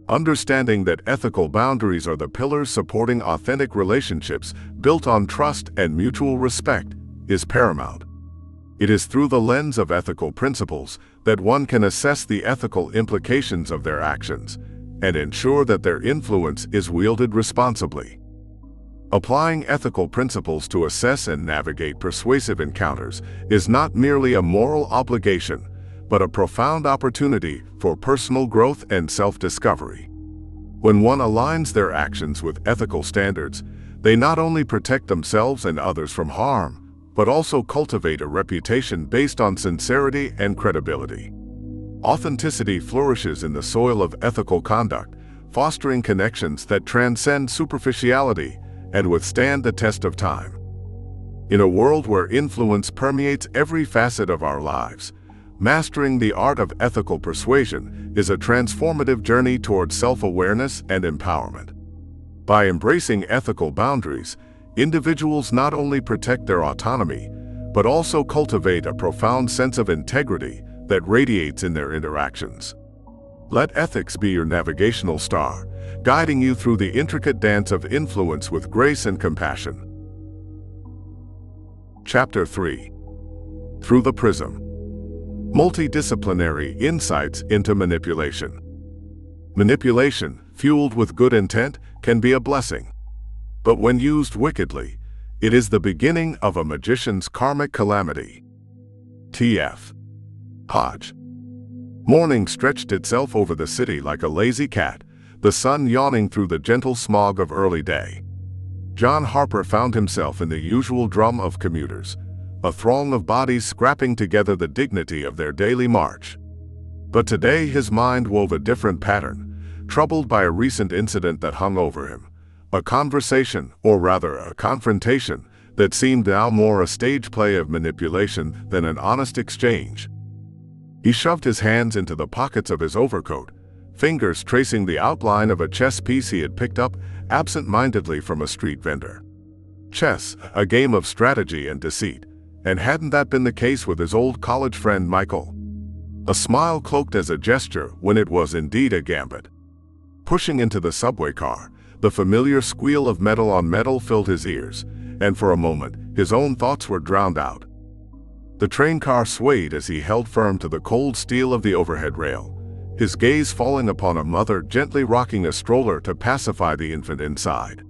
Understanding that ethical boundaries are the pillars supporting authentic relationships built on trust and mutual respect is paramount. It is through the lens of ethical principles that one can assess the ethical implications of their actions and ensure that their influence is wielded responsibly. Applying ethical principles to assess and navigate persuasive encounters is not merely a moral obligation, but a profound opportunity for personal growth and self-discovery. When one aligns their actions with ethical standards, they not only protect themselves and others from harm, but also cultivate a reputation based on sincerity and credibility. Authenticity flourishes in the soil of ethical conduct, fostering connections that transcend superficiality and withstand the test of time. In a world where influence permeates every facet of our lives, mastering the art of ethical persuasion is a transformative journey toward self-awareness and empowerment. By embracing ethical boundaries, individuals not only protect their autonomy, but also cultivate a profound sense of integrity that radiates in their interactions. Let ethics be your navigational star, guiding you through the intricate dance of influence with grace and compassion. Chapter 3. Through the Prism. Multidisciplinary insights into manipulation. Manipulation, fueled with good intent, can be a blessing. But when used wickedly, it is the beginning of a magician's karmic calamity. T.F. Hodge. Morning stretched itself over the city like a lazy cat, the sun yawning through the gentle smog of early day. John Harper found himself in the usual drum of commuters, a throng of bodies scrapping together the dignity of their daily march. But today his mind wove a different pattern, troubled by a recent incident that hung over him, a conversation, or rather a confrontation, that seemed now more a stage play of manipulation than an honest exchange. He shoved his hands into the pockets of his overcoat, fingers tracing the outline of a chess piece he had picked up absent-mindedly from a street vendor. Chess, a game of strategy and deceit, and hadn't that been the case with his old college friend Michael? A smile cloaked as a gesture when it was indeed a gambit. Pushing into the subway car, the familiar squeal of metal on metal filled his ears, and for a moment, his own thoughts were drowned out. The train car swayed as he held firm to the cold steel of the overhead rail, his gaze falling upon a mother gently rocking a stroller to pacify the infant inside.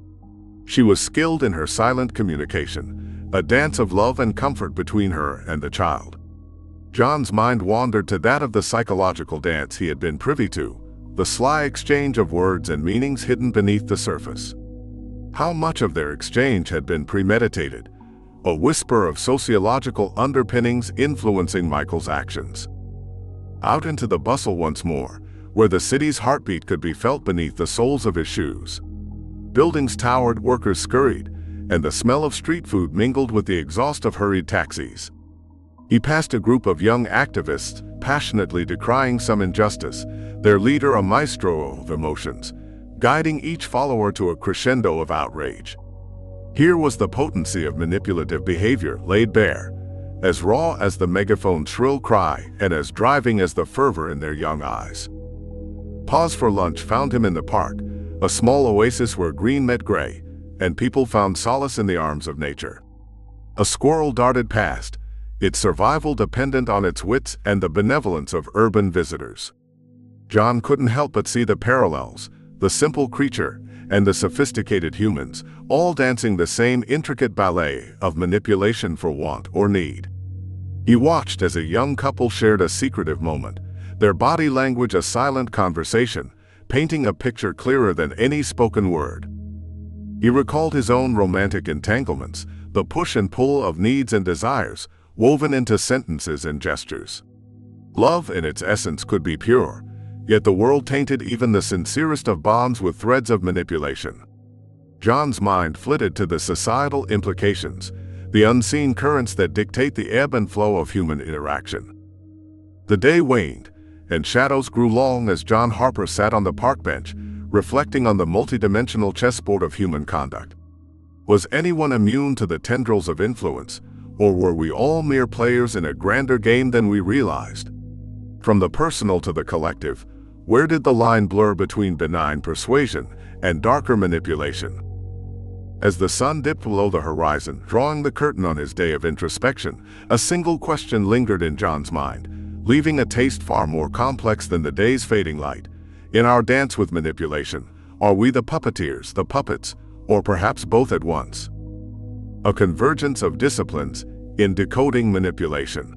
She was skilled in her silent communication, a dance of love and comfort between her and the child. John's mind wandered to that of the psychological dance he had been privy to, the sly exchange of words and meanings hidden beneath the surface. How much of their exchange had been premeditated, a whisper of sociological underpinnings influencing Michael's actions. Out into the bustle once more, where the city's heartbeat could be felt beneath the soles of his shoes. Buildings towered, workers scurried, and the smell of street food mingled with the exhaust of hurried taxis. He passed a group of young activists, passionately decrying some injustice, their leader a maestro of emotions, guiding each follower to a crescendo of outrage. Here was the potency of manipulative behavior laid bare, as raw as the megaphone's shrill cry and as driving as the fervor in their young eyes. Pause for lunch found him in the park, a small oasis where green met gray, and people found solace in the arms of nature. A squirrel darted past, its survival dependent on its wits and the benevolence of urban visitors. John couldn't help but see the parallels, the simple creature and the sophisticated humans, all dancing the same intricate ballet of manipulation for want or need. He watched as a young couple shared a secretive moment, their body language a silent conversation, painting a picture clearer than any spoken word. He recalled his own romantic entanglements, the push and pull of needs and desires, woven into sentences and gestures. Love in its essence could be pure, Yet the world tainted even the sincerest of bonds with threads of manipulation. John's mind flitted to the societal implications, the unseen currents that dictate the ebb and flow of human interaction. The day waned, and shadows grew long as John Harper sat on the park bench, reflecting on the multidimensional chessboard of human conduct. Was anyone immune to the tendrils of influence, or were we all mere players in a grander game than we realized? From the personal to the collective, where did the line blur between benign persuasion and darker manipulation? As the sun dipped below the horizon, drawing the curtain on his day of introspection, a single question lingered in John's mind, leaving a taste far more complex than the day's fading light. In our dance with manipulation, are we the puppeteers, the puppets, or perhaps both at once? A convergence of disciplines in decoding manipulation.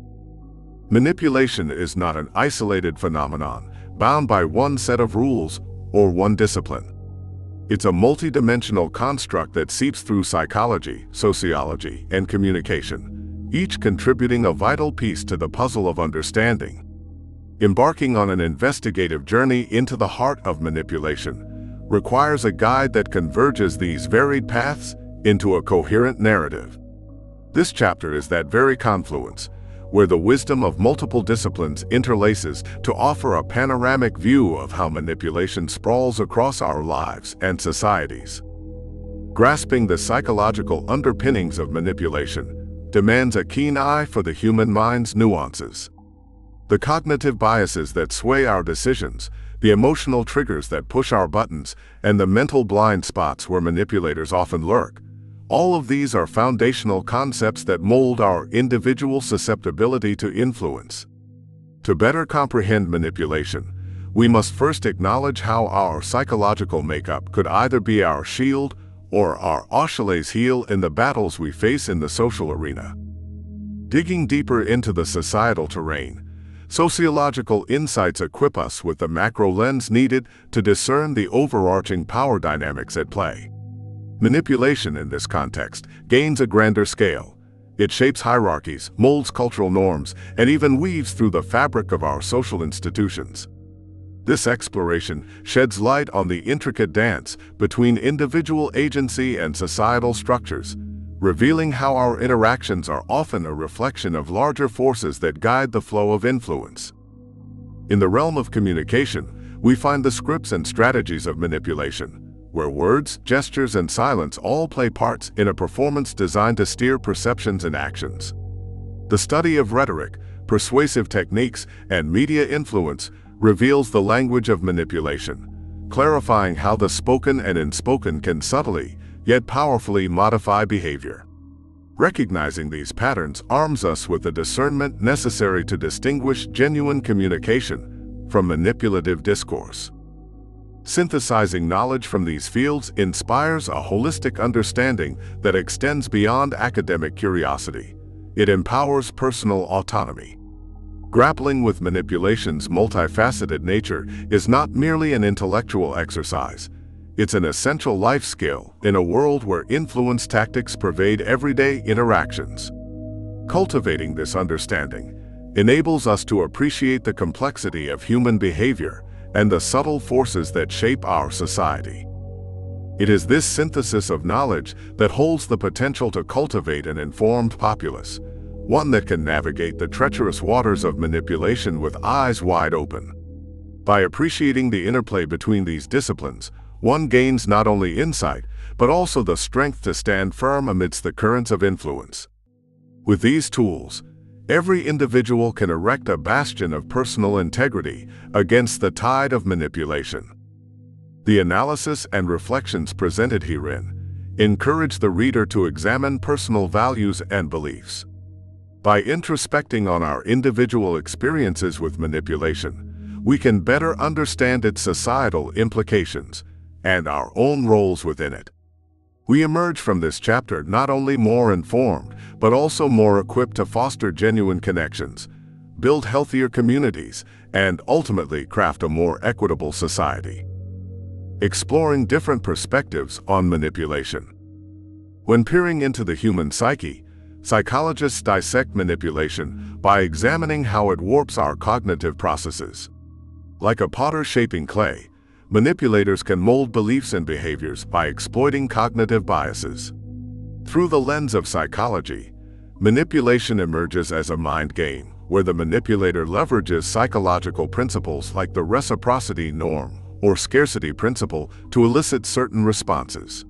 Manipulation is not an isolated phenomenon, bound by one set of rules or one discipline. It's a multidimensional construct that seeps through psychology, sociology, and communication, each contributing a vital piece to the puzzle of understanding. Embarking on an investigative journey into the heart of manipulation requires a guide that converges these varied paths into a coherent narrative. This chapter is that very confluence, where the wisdom of multiple disciplines interlaces to offer a panoramic view of how manipulation sprawls across our lives and societies. Grasping the psychological underpinnings of manipulation demands a keen eye for the human mind's nuances. The cognitive biases that sway our decisions, the emotional triggers that push our buttons, and the mental blind spots where manipulators often lurk. All of these are foundational concepts that mold our individual susceptibility to influence. To better comprehend manipulation, we must first acknowledge how our psychological makeup could either be our shield or our Achilles heel in the battles we face in the social arena. Digging deeper into the societal terrain, sociological insights equip us with the macro lens needed to discern the overarching power dynamics at play. Manipulation in this context gains a grander scale. It shapes hierarchies, molds cultural norms, and even weaves through the fabric of our social institutions. This exploration sheds light on the intricate dance between individual agency and societal structures, revealing how our interactions are often a reflection of larger forces that guide the flow of influence. In the realm of communication, we find the scripts and strategies of manipulation, where words, gestures, and silence all play parts in a performance designed to steer perceptions and actions. The study of rhetoric, persuasive techniques, and media influence reveals the language of manipulation, clarifying how the spoken and unspoken can subtly, yet powerfully modify behavior. Recognizing these patterns arms us with the discernment necessary to distinguish genuine communication from manipulative discourse. Synthesizing knowledge from these fields inspires a holistic understanding that extends beyond academic curiosity. It empowers personal autonomy. Grappling with manipulation's multifaceted nature is not merely an intellectual exercise. It's an essential life skill in a world where influence tactics pervade everyday interactions. Cultivating this understanding enables us to appreciate the complexity of human behavior and the subtle forces that shape our society. It is this synthesis of knowledge that holds the potential to cultivate an informed populace, one that can navigate the treacherous waters of manipulation with eyes wide open. By appreciating the interplay between these disciplines, one gains not only insight, but also the strength to stand firm amidst the currents of influence. With these tools, every individual can erect a bastion of personal integrity against the tide of manipulation. The analysis and reflections presented herein encourage the reader to examine personal values and beliefs. By introspecting on our individual experiences with manipulation, we can better understand its societal implications and our own roles within it. We emerge from this chapter not only more informed, but also more equipped to foster genuine connections, build healthier communities, and ultimately craft a more equitable society. Exploring different perspectives on manipulation. When peering into the human psyche, psychologists dissect manipulation by examining how it warps our cognitive processes. Like a potter shaping clay, manipulators can mold beliefs and behaviors by exploiting cognitive biases. Through the lens of psychology, manipulation emerges as a mind game, where the manipulator leverages psychological principles like the reciprocity norm or scarcity principle to elicit certain responses.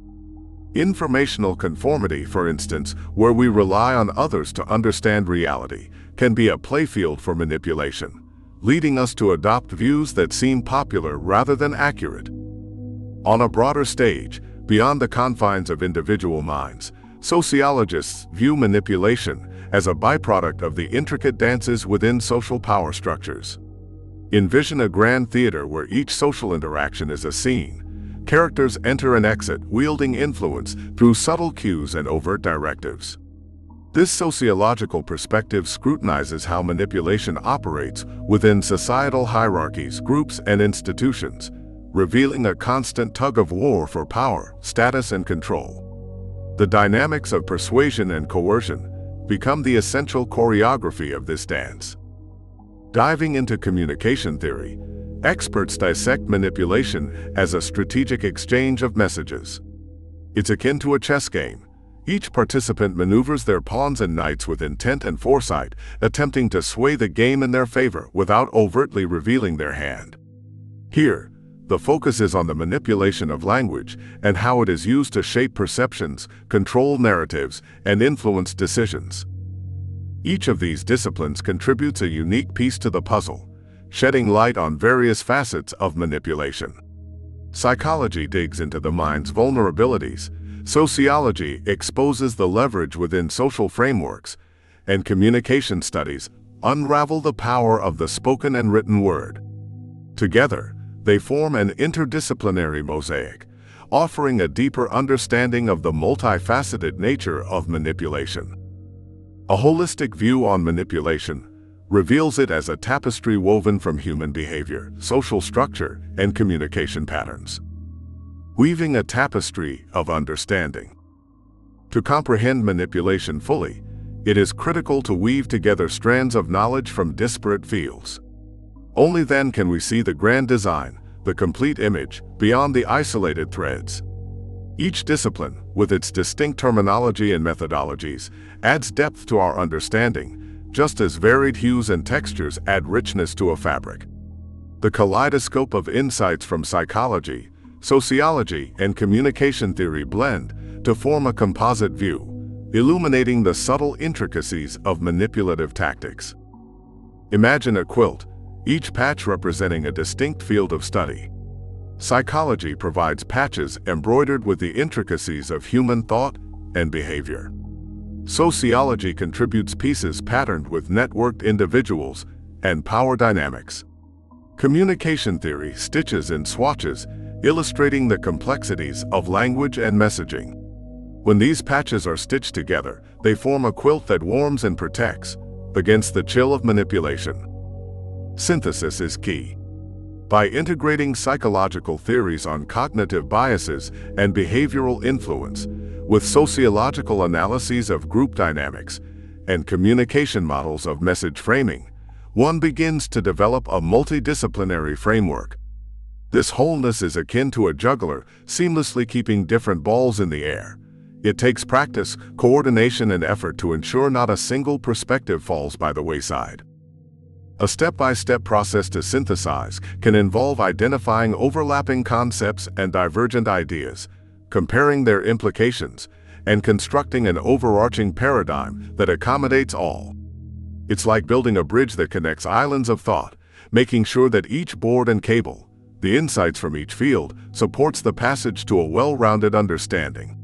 Informational conformity, for instance, where we rely on others to understand reality, can be a playfield for manipulation, leading us to adopt views that seem popular rather than accurate. On a broader stage, beyond the confines of individual minds, sociologists view manipulation as a byproduct of the intricate dances within social power structures. Envision a grand theater where each social interaction is a scene. Characters enter and exit, wielding influence through subtle cues and overt directives. This sociological perspective scrutinizes how manipulation operates within societal hierarchies, groups, and institutions, revealing a constant tug-of-war for power, status, and control. The dynamics of persuasion and coercion become the essential choreography of this dance. Diving into communication theory, experts dissect manipulation as a strategic exchange of messages. It's akin to a chess game. Each participant maneuvers their pawns and knights with intent and foresight, attempting to sway the game in their favor without overtly revealing their hand. Here, the focus is on the manipulation of language and how it is used to shape perceptions, control narratives, and influence decisions. Each of these disciplines contributes a unique piece to the puzzle, shedding light on various facets of manipulation. Psychology digs into the mind's vulnerabilities, sociology exposes the leverage within social frameworks, and communication studies unravel the power of the spoken and written word. Together, they form an interdisciplinary mosaic, offering a deeper understanding of the multifaceted nature of manipulation. A holistic view on manipulation reveals it as a tapestry woven from human behavior, social structure, and communication patterns. Weaving a tapestry of understanding. To comprehend manipulation fully, it is critical to weave together strands of knowledge from disparate fields. Only then can we see the grand design, the complete image, beyond the isolated threads. Each discipline, with its distinct terminology and methodologies, adds depth to our understanding, just as varied hues and textures add richness to a fabric. The kaleidoscope of insights from psychology, sociology, and communication theory blend to form a composite view, illuminating the subtle intricacies of manipulative tactics. Imagine a quilt, each patch representing a distinct field of study. Psychology provides patches embroidered with the intricacies of human thought and behavior. Sociology contributes pieces patterned with networked individuals and power dynamics. Communication theory stitches and swatches, illustrating the complexities of language and messaging. When these patches are stitched together, they form a quilt that warms and protects against the chill of manipulation. Synthesis is key. By integrating psychological theories on cognitive biases and behavioral influence, with sociological analyses of group dynamics, and communication models of message framing, one begins to develop a multidisciplinary framework. This wholeness is akin to a juggler seamlessly keeping different balls in the air. It takes practice, coordination, and effort to ensure not a single perspective falls by the wayside. A step-by-step process to synthesize can involve identifying overlapping concepts and divergent ideas, comparing their implications, and constructing an overarching paradigm that accommodates all. It's like building a bridge that connects islands of thought, making sure that each board and cable, the insights from each field, supports the passage to a well-rounded understanding.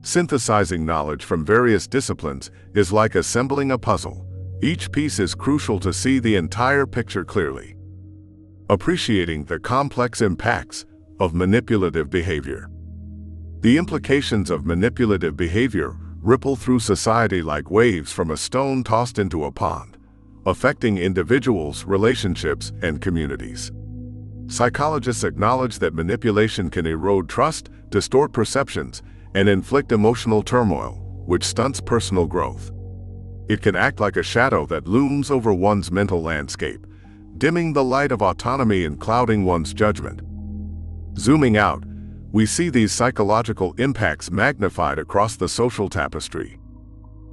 Synthesizing knowledge from various disciplines is like assembling a puzzle. Each piece is crucial to see the entire picture clearly. Appreciating the complex impacts of manipulative behavior. The implications of manipulative behavior ripple through society like waves from a stone tossed into a pond, affecting individuals, relationships, and communities. Psychologists acknowledge that manipulation can erode trust, distort perceptions, and inflict emotional turmoil, which stunts personal growth. It can act like a shadow that looms over one's mental landscape, dimming the light of autonomy and clouding one's judgment. Zooming out, we see these psychological impacts magnified across the social tapestry.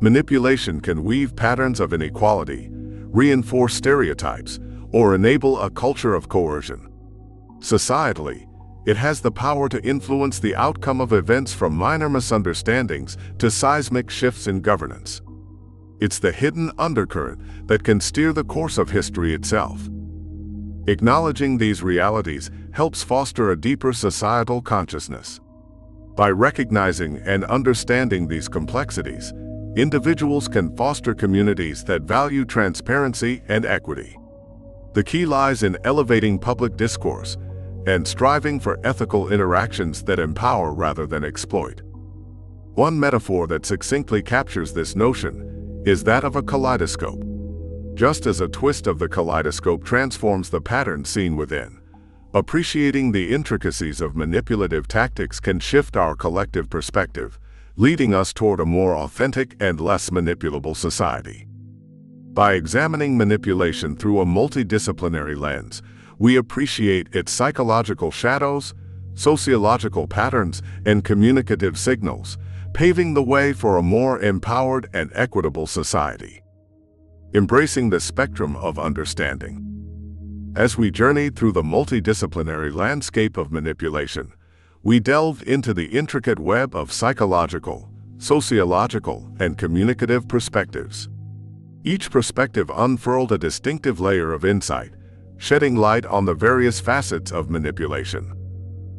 Manipulation can weave patterns of inequality, reinforce stereotypes, or enable a culture of coercion. Societally, it has the power to influence the outcome of events from minor misunderstandings to seismic shifts in governance. It's the hidden undercurrent that can steer the course of history itself. Acknowledging these realities helps foster a deeper societal consciousness. By recognizing and understanding these complexities, individuals can foster communities that value transparency and equity. The key lies in elevating public discourse and striving for ethical interactions that empower rather than exploit. One metaphor that succinctly captures this notion is that of a kaleidoscope. Just as a twist of the kaleidoscope transforms the pattern seen within, appreciating the intricacies of manipulative tactics can shift our collective perspective, leading us toward a more authentic and less manipulable society. By examining manipulation through a multidisciplinary lens, we appreciate its psychological shadows, sociological patterns, and communicative signals, paving the way for a more empowered and equitable society. Embracing the spectrum of understanding. As we journeyed through the multidisciplinary landscape of manipulation, we delved into the intricate web of psychological, sociological, and communicative perspectives. Each perspective unfurled a distinctive layer of insight, shedding light on the various facets of manipulation.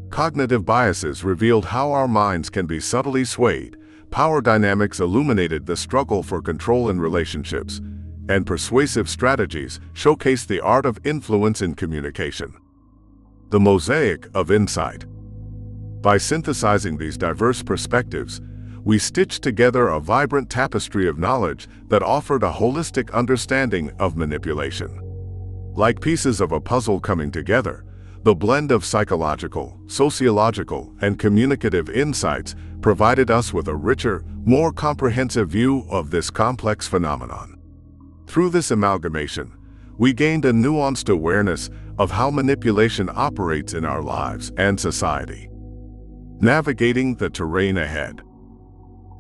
Cognitive biases revealed how our minds can be subtly swayed, power dynamics illuminated the struggle for control in relationships, and persuasive strategies showcased the art of influence in communication. The mosaic of insight. By synthesizing these diverse perspectives, we stitched together a vibrant tapestry of knowledge that offered a holistic understanding of manipulation. Like pieces of a puzzle coming together, the blend of psychological, sociological, and communicative insights provided us with a richer, more comprehensive view of this complex phenomenon. Through this amalgamation, we gained a nuanced awareness of how manipulation operates in our lives and society. Navigating the terrain ahead.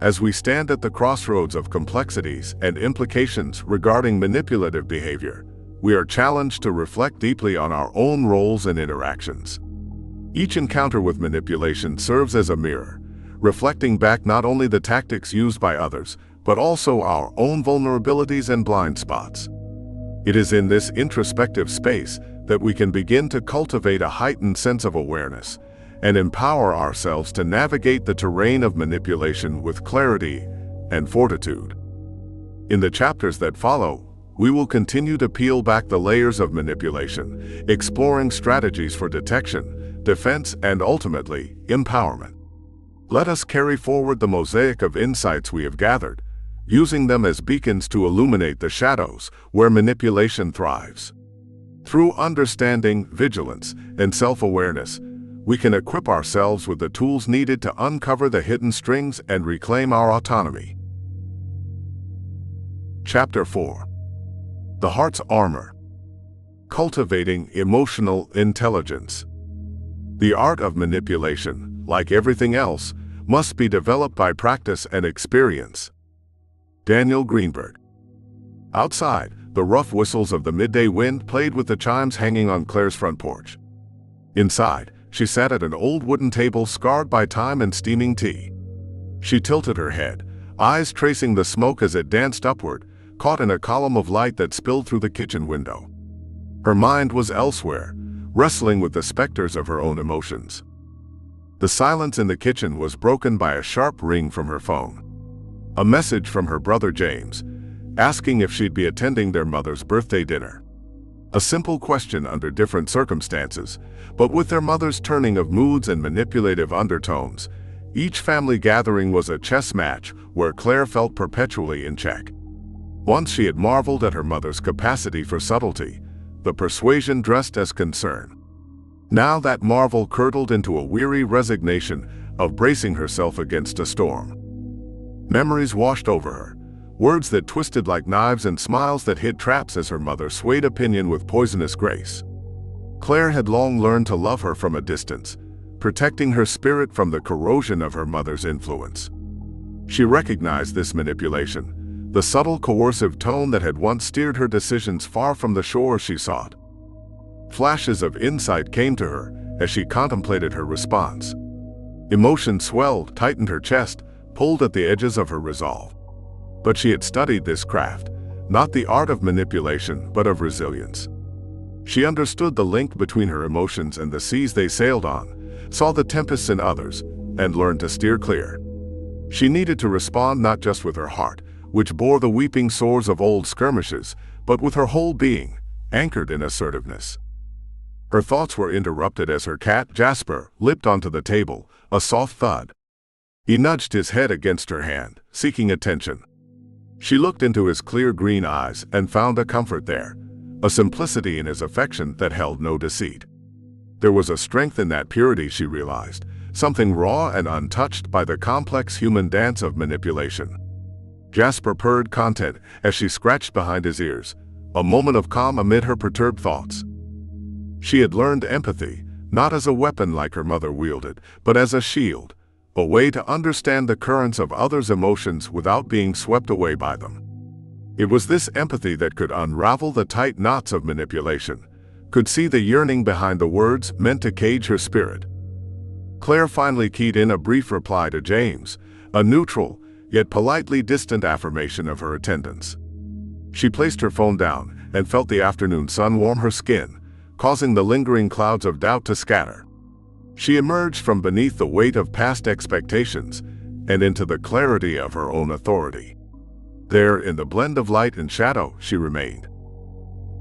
As we stand at the crossroads of complexities and implications regarding manipulative behavior, we are challenged to reflect deeply on our own roles and interactions. Each encounter with manipulation serves as a mirror, reflecting back not only the tactics used by others, but also our own vulnerabilities and blind spots. It is in this introspective space that we can begin to cultivate a heightened sense of awareness and empower ourselves to navigate the terrain of manipulation with clarity and fortitude. In the chapters that follow, we will continue to peel back the layers of manipulation, exploring strategies for detection, defense, and ultimately, empowerment. Let us carry forward the mosaic of insights we have gathered, using them as beacons to illuminate the shadows where manipulation thrives. Through understanding, vigilance, and self-awareness, we can equip ourselves with the tools needed to uncover the hidden strings and reclaim our autonomy. Chapter 4. The Heart's Armor. Cultivating Emotional Intelligence. The art of manipulation, like everything else, must be developed by practice and experience. Daniel Greenberg. Outside, the rough whistles of the midday wind played with the chimes hanging on Claire's front porch. Inside, she sat at an old wooden table scarred by time and steaming tea. She tilted her head, eyes tracing the smoke as it danced upward, caught in a column of light that spilled through the kitchen window. Her mind was elsewhere, wrestling with the specters of her own emotions. The silence in the kitchen was broken by a sharp ring from her phone. A message from her brother James, asking if she'd be attending their mother's birthday dinner. A simple question under different circumstances, but with their mother's turning of moods and manipulative undertones, each family gathering was a chess match where Claire felt perpetually in check. Once she had marveled at her mother's capacity for subtlety, the persuasion dressed as concern. Now that marvel curdled into a weary resignation of bracing herself against a storm. Memories washed over her, words that twisted like knives and smiles that hid traps as her mother swayed opinion with poisonous grace. Claire had long learned to love her from a distance, protecting her spirit from the corrosion of her mother's influence. She recognized this manipulation, the subtle coercive tone that had once steered her decisions far from the shore she sought. Flashes of insight came to her as she contemplated her response. Emotion swelled, tightened her chest, pulled at the edges of her resolve. But she had studied this craft, not the art of manipulation, but of resilience. She understood the link between her emotions and the seas they sailed on, saw the tempests in others, and learned to steer clear. She needed to respond not just with her heart, which bore the weeping sores of old skirmishes, but with her whole being, anchored in assertiveness. Her thoughts were interrupted as her cat, Jasper, leaped onto the table, a soft thud. He nudged his head against her hand, seeking attention. She looked into his clear green eyes and found a comfort there, a simplicity in his affection that held no deceit. There was a strength in that purity, she realized, something raw and untouched by the complex human dance of manipulation. Jasper purred content as she scratched behind his ears, a moment of calm amid her perturbed thoughts. She had learned empathy, not as a weapon like her mother wielded, but as a shield, a way to understand the currents of others' emotions without being swept away by them. It was this empathy that could unravel the tight knots of manipulation, could see the yearning behind the words meant to cage her spirit. Claire finally keyed in a brief reply to James, a neutral, yet politely distant affirmation of her attendance. She placed her phone down and felt the afternoon sun warm her skin, causing the lingering clouds of doubt to scatter. She emerged from beneath the weight of past expectations and into the clarity of her own authority. There, in the blend of light and shadow, she remained.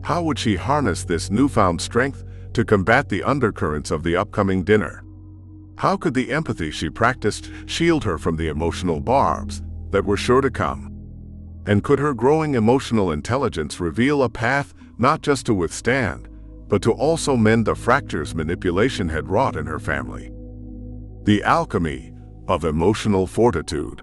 How would she harness this newfound strength to combat the undercurrents of the upcoming dinner? How could the empathy she practiced shield her from the emotional barbs that were sure to come? And could her growing emotional intelligence reveal a path not just to withstand, but to also mend the fractures manipulation had wrought in her family? The alchemy of emotional fortitude.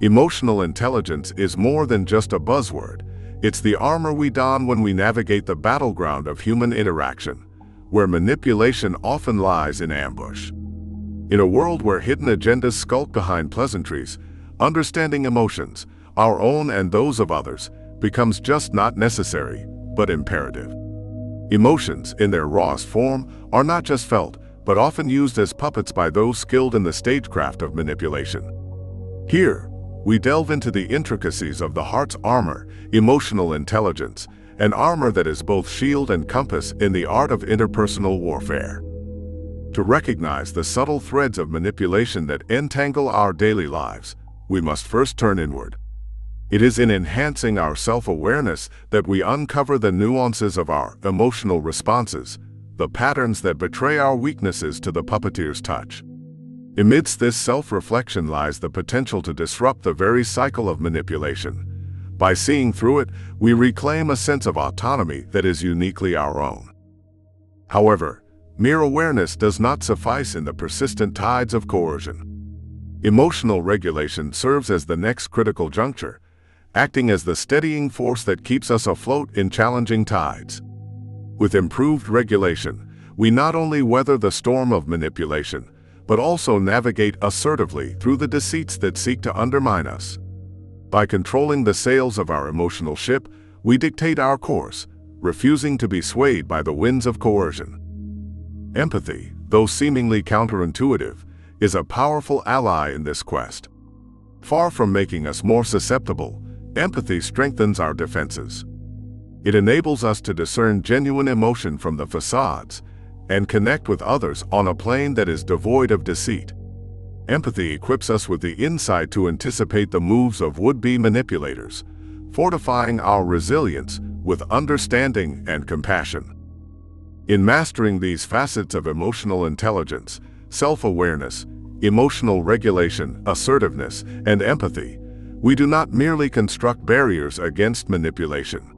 Emotional intelligence is more than just a buzzword. It's the armor we don when we navigate the battleground of human interaction, where manipulation often lies in ambush. In a world where hidden agendas skulk behind pleasantries, understanding emotions, our own and those of others, becomes just not necessary, but imperative. Emotions, in their rawest form, are not just felt, but often used as puppets by those skilled in the stagecraft of manipulation. Here, we delve into the intricacies of the heart's armor, emotional intelligence, an armor that is both shield and compass in the art of interpersonal warfare. To recognize the subtle threads of manipulation that entangle our daily lives, we must first turn inward. It is in enhancing our self-awareness that we uncover the nuances of our emotional responses, the patterns that betray our weaknesses to the puppeteer's touch. Amidst this self-reflection lies the potential to disrupt the very cycle of manipulation. By seeing through it, we reclaim a sense of autonomy that is uniquely our own. However, mere awareness does not suffice in the persistent tides of coercion. Emotional regulation serves as the next critical juncture, acting as the steadying force that keeps us afloat in challenging tides. With improved regulation, we not only weather the storm of manipulation, but also navigate assertively through the deceits that seek to undermine us. By controlling the sails of our emotional ship, we dictate our course, refusing to be swayed by the winds of coercion. Empathy, though seemingly counterintuitive, is a powerful ally in this quest. Far from making us more susceptible, empathy strengthens our defenses. It enables us to discern genuine emotion from the facades and connect with others on a plane that is devoid of deceit. Empathy equips us with the insight to anticipate the moves of would-be manipulators, fortifying our resilience with understanding and compassion. In mastering these facets of emotional intelligence, self-awareness, emotional regulation, assertiveness, and empathy, we do not merely construct barriers against manipulation.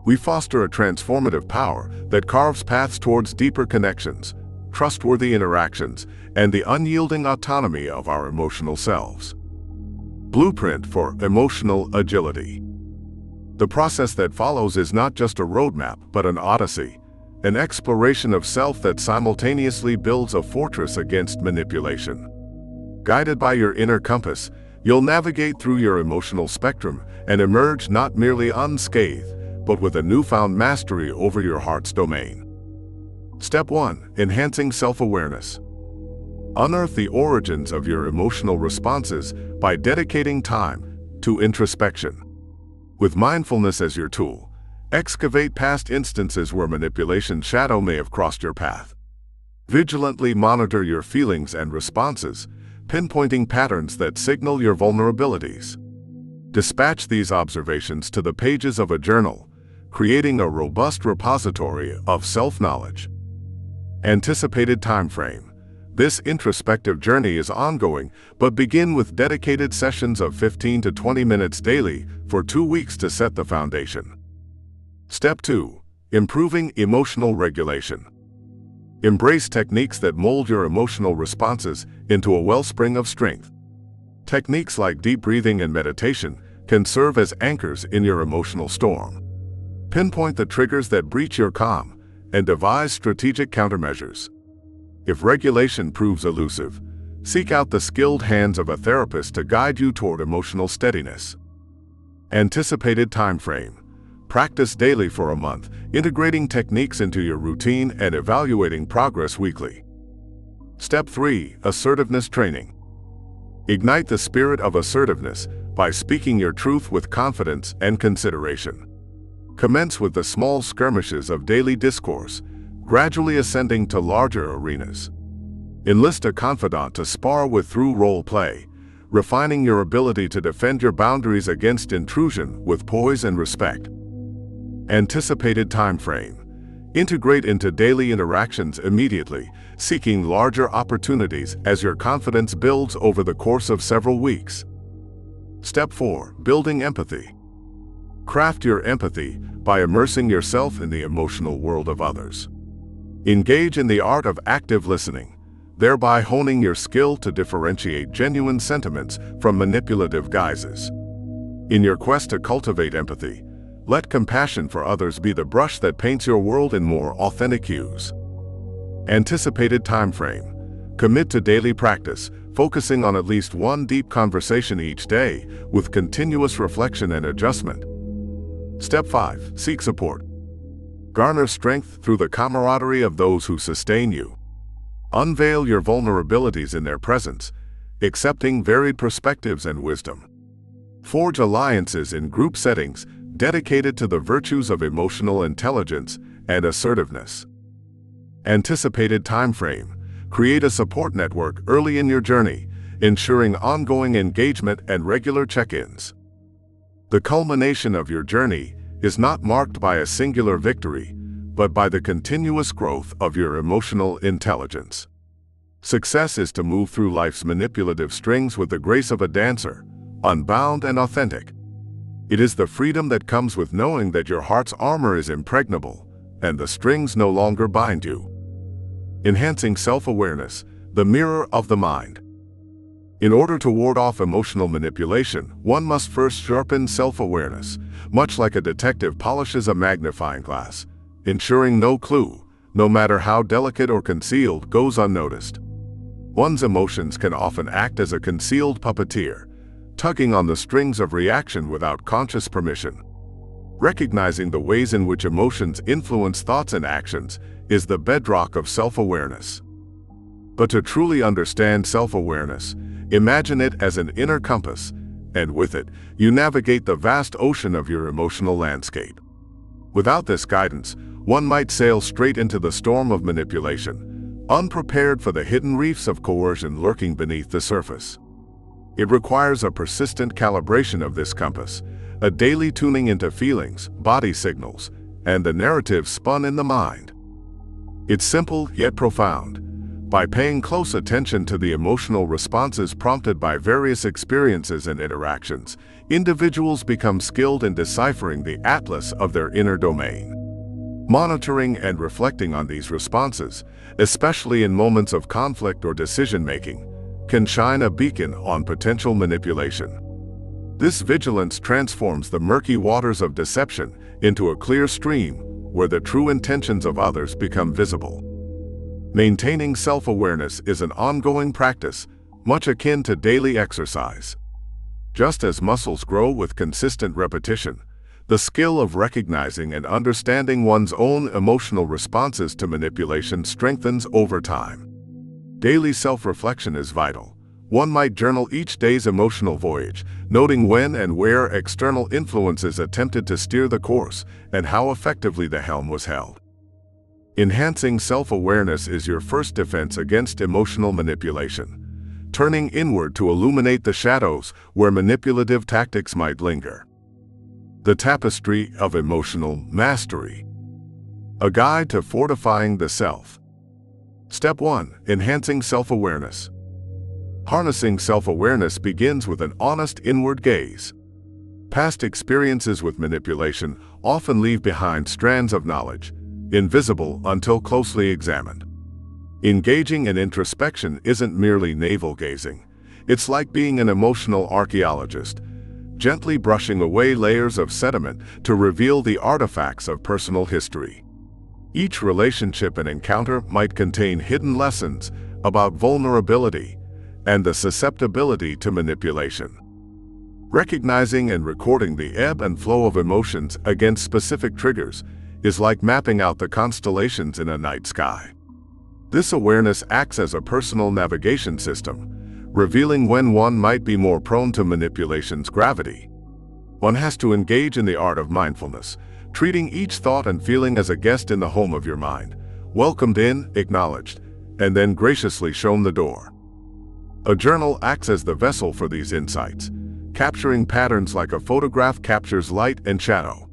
We foster a transformative power that carves paths towards deeper connections, trustworthy interactions, and the unyielding autonomy of our emotional selves. blueprint for emotional agility. The process that follows is not just a roadmap, but an odyssey, an exploration of self that simultaneously builds a fortress against manipulation. Guided by your inner compass, you'll navigate through your emotional spectrum and emerge not merely unscathed, but with a newfound mastery over your heart's domain. Step 1. Enhancing self-awareness. Unearth the origins of your emotional responses by dedicating time to introspection. With mindfulness as your tool, excavate past instances where manipulation's shadow may have crossed your path. Vigilantly monitor your feelings and responses, pinpointing patterns that signal your vulnerabilities. Dispatch these observations to the pages of a journal, creating a robust repository of self-knowledge. Anticipated time frame. This introspective journey is ongoing, but begin with dedicated sessions of 15 to 20 minutes daily for 2 weeks to set the foundation. Step 2. Improving emotional regulation. Embrace techniques that mold your emotional responses into a wellspring of strength. Techniques like deep breathing and meditation can serve as anchors in your emotional storm. Pinpoint the triggers that breach your calm and devise strategic countermeasures. If regulation proves elusive, seek out the skilled hands of a therapist to guide you toward emotional steadiness. Anticipated time frame. Practice daily for a month, integrating techniques into your routine and evaluating progress weekly. Step 3. Assertiveness training. Ignite the spirit of assertiveness by speaking your truth with confidence and consideration. Commence with the small skirmishes of daily discourse, gradually ascending to larger arenas. Enlist a confidant to spar with through role play, refining your ability to defend your boundaries against intrusion with poise and respect. Anticipated time frame. Integrate into daily interactions immediately, seeking larger opportunities as your confidence builds over the course of several weeks. Step 4. Building empathy. Craft your empathy by immersing yourself in the emotional world of others. Engage in the art of active listening, thereby honing your skill to differentiate genuine sentiments from manipulative guises. In your quest to cultivate empathy, let compassion for others be the brush that paints your world in more authentic hues. Anticipated time frame. Commit to daily practice, focusing on at least one deep conversation each day, with continuous reflection and adjustment. Step 5. Seek support. Garner strength through the camaraderie of those who sustain you. Unveil your vulnerabilities in their presence, accepting varied perspectives and wisdom. Forge alliances in group settings dedicated to the virtues of emotional intelligence and assertiveness. Anticipated time frame. Create a support network early in your journey, ensuring ongoing engagement and regular check-ins. The culmination of your journey is not marked by a singular victory, but by the continuous growth of your emotional intelligence. Success is to move through life's manipulative strings with the grace of a dancer, unbound and authentic. It is the freedom that comes with knowing that your heart's armor is impregnable, and the strings no longer bind you. Enhancing self-awareness, the mirror of the mind. In order to ward off emotional manipulation, one must first sharpen self-awareness, much like a detective polishes a magnifying glass, ensuring no clue, no matter how delicate or concealed, goes unnoticed. One's emotions can often act as a concealed puppeteer, tugging on the strings of reaction without conscious permission. Recognizing the ways in which emotions influence thoughts and actions is the bedrock of self-awareness. But to truly understand self-awareness, imagine it as an inner compass, and with it, you navigate the vast ocean of your emotional landscape. Without this guidance, one might sail straight into the storm of manipulation, unprepared for the hidden reefs of coercion lurking beneath the surface. It requires a persistent calibration of this compass, a daily tuning into feelings, body signals, and the narrative spun in the mind. It's simple yet profound. By paying close attention to the emotional responses prompted by various experiences and interactions, individuals become skilled in deciphering the atlas of their inner domain. Monitoring and reflecting on these responses, especially in moments of conflict or decision-making, can shine a beacon on potential manipulation. This vigilance transforms the murky waters of deception into a clear stream where the true intentions of others become visible. Maintaining self-awareness is an ongoing practice, much akin to daily exercise. Just as muscles grow with consistent repetition, the skill of recognizing and understanding one's own emotional responses to manipulation strengthens over time. Daily self-reflection is vital. One might journal each day's emotional voyage, noting when and where external influences attempted to steer the course and how effectively the helm was held. Enhancing self-awareness is your first defense against emotional manipulation, turning inward to illuminate the shadows where manipulative tactics might linger. The Tapestry of Emotional Mastery. A guide to fortifying the self. Step 1. Enhancing self-awareness. Harnessing self-awareness begins with an honest inward gaze. Past experiences with manipulation often leave behind strands of knowledge, invisible until closely examined. Engaging in introspection isn't merely navel-gazing. It's like being an emotional archaeologist, gently brushing away layers of sediment to reveal the artifacts of personal history. Each relationship and encounter might contain hidden lessons about vulnerability and the susceptibility to manipulation. Recognizing and recording the ebb and flow of emotions against specific triggers is like mapping out the constellations in a night sky. This awareness acts as a personal navigation system, revealing when one might be more prone to manipulation's gravity. One has to engage in the art of mindfulness, treating each thought and feeling as a guest in the home of your mind, welcomed in, acknowledged, and then graciously shown the door. A journal acts as the vessel for these insights, capturing patterns like a photograph captures light and shadow.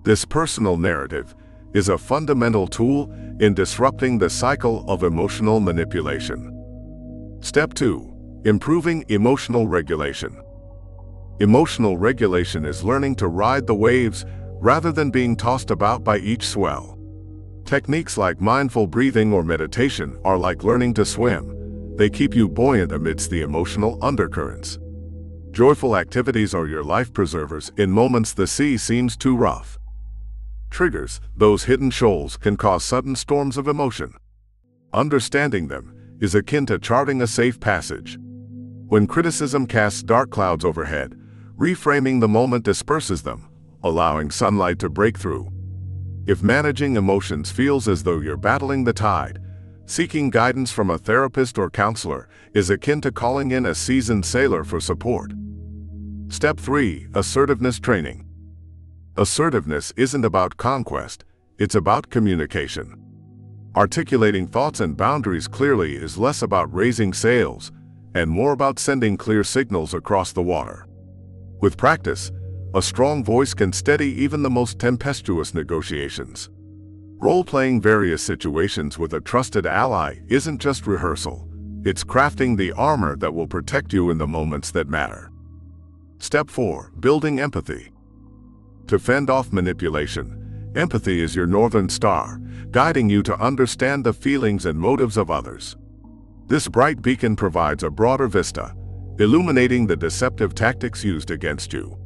This personal narrative is a fundamental tool in disrupting the cycle of emotional manipulation. Step 2. Improving emotional regulation. Emotional regulation is learning to ride the waves rather than being tossed about by each swell. Techniques like mindful breathing or meditation are like learning to swim. They keep you buoyant amidst the emotional undercurrents. Joyful activities are your life preservers in moments the sea seems too rough. Triggers, those hidden shoals, can cause sudden storms of emotion. Understanding them is akin to charting a safe passage. When criticism casts dark clouds overhead, reframing the moment disperses them, allowing sunlight to break through. If managing emotions feels as though you're battling the tide, seeking guidance from a therapist or counselor is akin to calling in a seasoned sailor for support. Step 3. Assertiveness training. Assertiveness isn't about conquest, it's about communication. Articulating thoughts and boundaries clearly is less about raising sails and more about sending clear signals across the water. With practice, a strong voice can steady even the most tempestuous negotiations. Role-playing various situations with a trusted ally isn't just rehearsal, it's crafting the armor that will protect you in the moments that matter. Step 4. Building empathy. To fend off manipulation, empathy is your northern star, guiding you to understand the feelings and motives of others. This bright beacon provides a broader vista, illuminating the deceptive tactics used against you.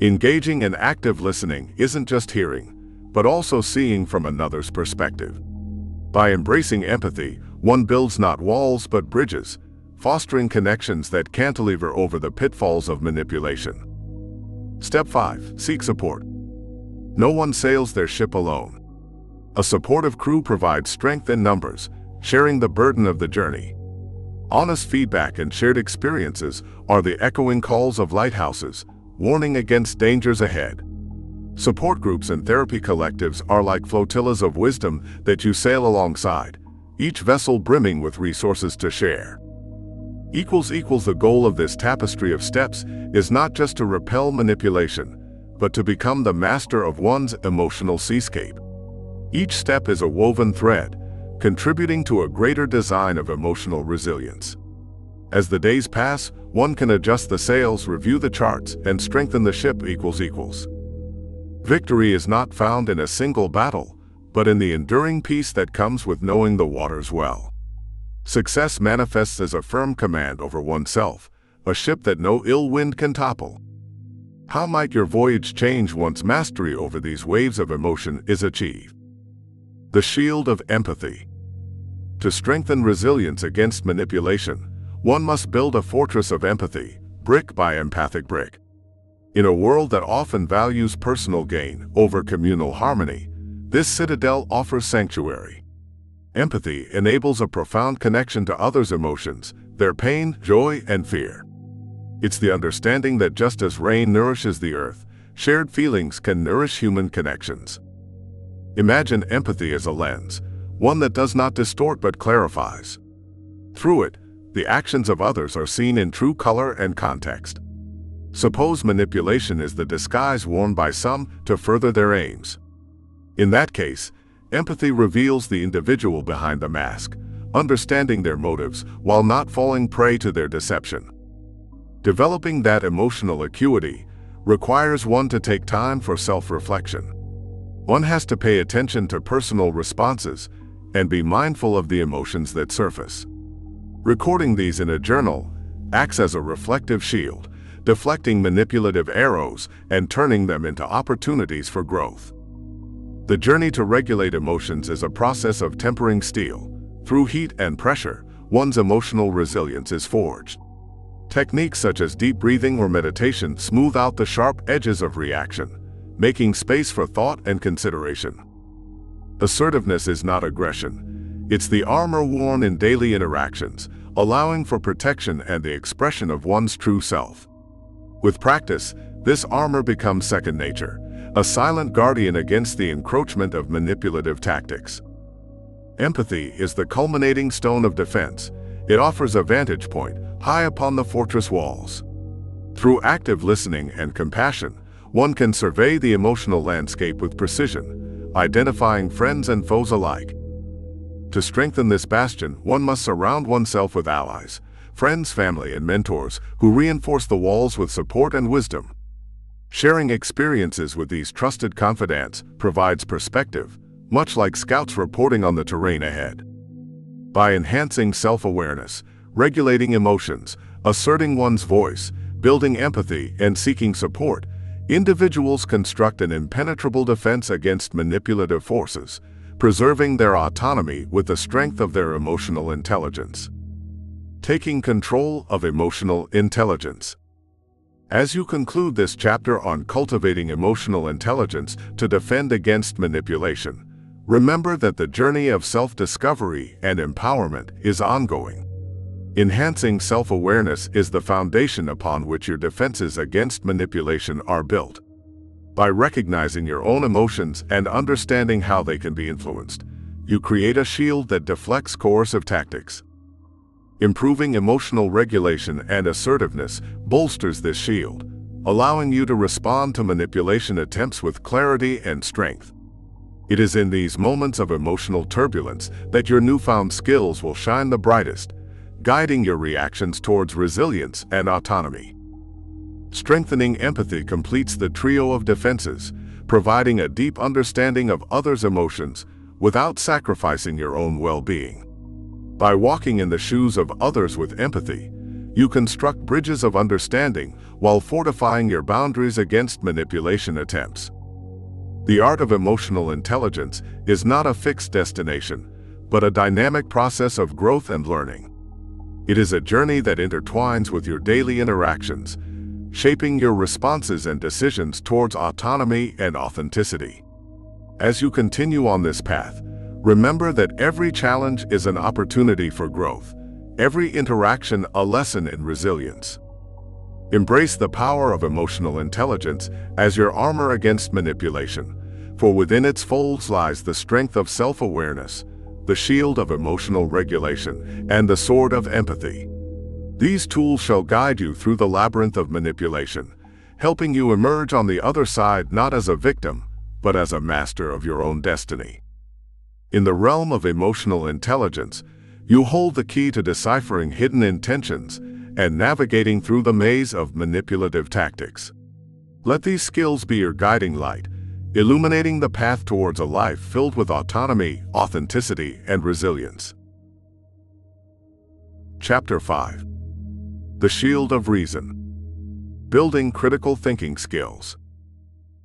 Engaging in active listening isn't just hearing, but also seeing from another's perspective. By embracing empathy, one builds not walls but bridges, fostering connections that cantilever over the pitfalls of manipulation. Step 5. Seek support. No one sails their ship alone. A supportive crew provides strength in numbers, sharing the burden of the journey. Honest feedback and shared experiences are the echoing calls of lighthouses, warning against dangers ahead. Support groups and therapy collectives are like flotillas of wisdom that you sail alongside, each vessel brimming with resources to share. The goal of this tapestry of steps is not just to repel manipulation, but to become the master of one's emotional seascape. Each step is a woven thread, contributing to a greater design of emotional resilience. As the days pass, one can adjust the sails, review the charts, and strengthen the ship. Victory is not found in a single battle, but in the enduring peace that comes with knowing the waters well. Success manifests as a firm command over oneself, a ship that no ill wind can topple. How might your voyage change once mastery over these waves of emotion is achieved? The shield of empathy. To strengthen resilience against manipulation, one must build a fortress of empathy, brick by empathic brick. In a world that often values personal gain over communal harmony, this citadel offers sanctuary. Empathy enables a profound connection to others' emotions, their pain, joy, and fear. It's the understanding that just as rain nourishes the earth, shared feelings can nourish human connections. Imagine empathy as a lens, one that does not distort but clarifies. Through it, the actions of others are seen in true color and context. Suppose manipulation is the disguise worn by some to further their aims. In that case, empathy reveals the individual behind the mask, understanding their motives while not falling prey to their deception. Developing that emotional acuity requires one to take time for self-reflection. One has to pay attention to personal responses and be mindful of the emotions that surface. Recording these in a journal acts as a reflective shield, deflecting manipulative arrows and turning them into opportunities for growth. The journey to regulate emotions is a process of tempering steel. Through heat and pressure, one's emotional resilience is forged. Techniques such as deep breathing or meditation smooth out the sharp edges of reaction, making space for thought and consideration. Assertiveness is not aggression. It's the armor worn in daily interactions, allowing for protection and the expression of one's true self. With practice, this armor becomes second nature, a silent guardian against the encroachment of manipulative tactics. Empathy is the culminating stone of defense. It offers a vantage point high upon the fortress walls. Through active listening and compassion, one can survey the emotional landscape with precision, identifying friends and foes alike. To strengthen this bastion, one must surround oneself with allies, friends, family, and mentors who reinforce the walls with support and wisdom. Sharing experiences with these trusted confidants provides perspective, much like scouts reporting on the terrain ahead. By enhancing self-awareness, regulating emotions, asserting one's voice, building empathy, and seeking support, individuals construct an impenetrable defense against manipulative forces, preserving their autonomy with the strength of their emotional intelligence. Taking control of emotional intelligence. As you conclude this chapter on cultivating emotional intelligence to defend against manipulation, remember that the journey of self-discovery and empowerment is ongoing. Enhancing self-awareness is the foundation upon which your defenses against manipulation are built. By recognizing your own emotions and understanding how they can be influenced, you create a shield that deflects coercive tactics. Improving emotional regulation and assertiveness bolsters this shield, allowing you to respond to manipulation attempts with clarity and strength. It is in these moments of emotional turbulence that your newfound skills will shine the brightest, guiding your reactions towards resilience and autonomy. Strengthening empathy completes the trio of defenses, providing a deep understanding of others' emotions without sacrificing your own well-being. By walking in the shoes of others with empathy, you construct bridges of understanding while fortifying your boundaries against manipulation attempts. The art of emotional intelligence is not a fixed destination, but a dynamic process of growth and learning. It is a journey that intertwines with your daily interactions, shaping your responses and decisions towards autonomy and authenticity. As you continue on this path, remember that every challenge is an opportunity for growth, every interaction a lesson in resilience. Embrace the power of emotional intelligence as your armor against manipulation, for within its folds lies the strength of self-awareness, the shield of emotional regulation, and the sword of empathy. These tools shall guide you through the labyrinth of manipulation, helping you emerge on the other side not as a victim, but as a master of your own destiny. In the realm of emotional intelligence, you hold the key to deciphering hidden intentions and navigating through the maze of manipulative tactics. Let these skills be your guiding light, illuminating the path towards a life filled with autonomy, authenticity, and resilience. Chapter 5. The Shield of Reason. Building critical thinking skills.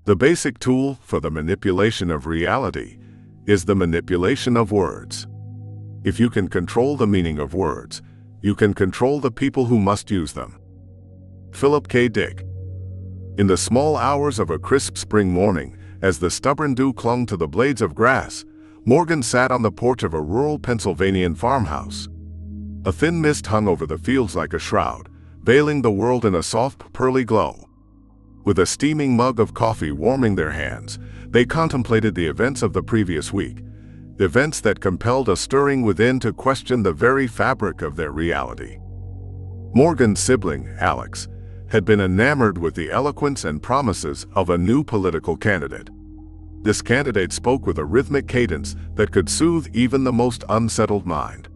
The basic tool for the manipulation of reality is the manipulation of words. If you can control the meaning of words, you can control the people who must use them. Philip K. Dick. In the small hours of a crisp spring morning, as the stubborn dew clung to the blades of grass, Morgan sat on the porch of a rural Pennsylvanian farmhouse. A thin mist hung over the fields like a shroud, veiling the world in a soft, pearly glow. With a steaming mug of coffee warming their hands, they contemplated the events of the previous week, events that compelled a stirring within to question the very fabric of their reality. Morgan's sibling, Alex, had been enamored with the eloquence and promises of a new political candidate. This candidate spoke with a rhythmic cadence that could soothe even the most unsettled mind.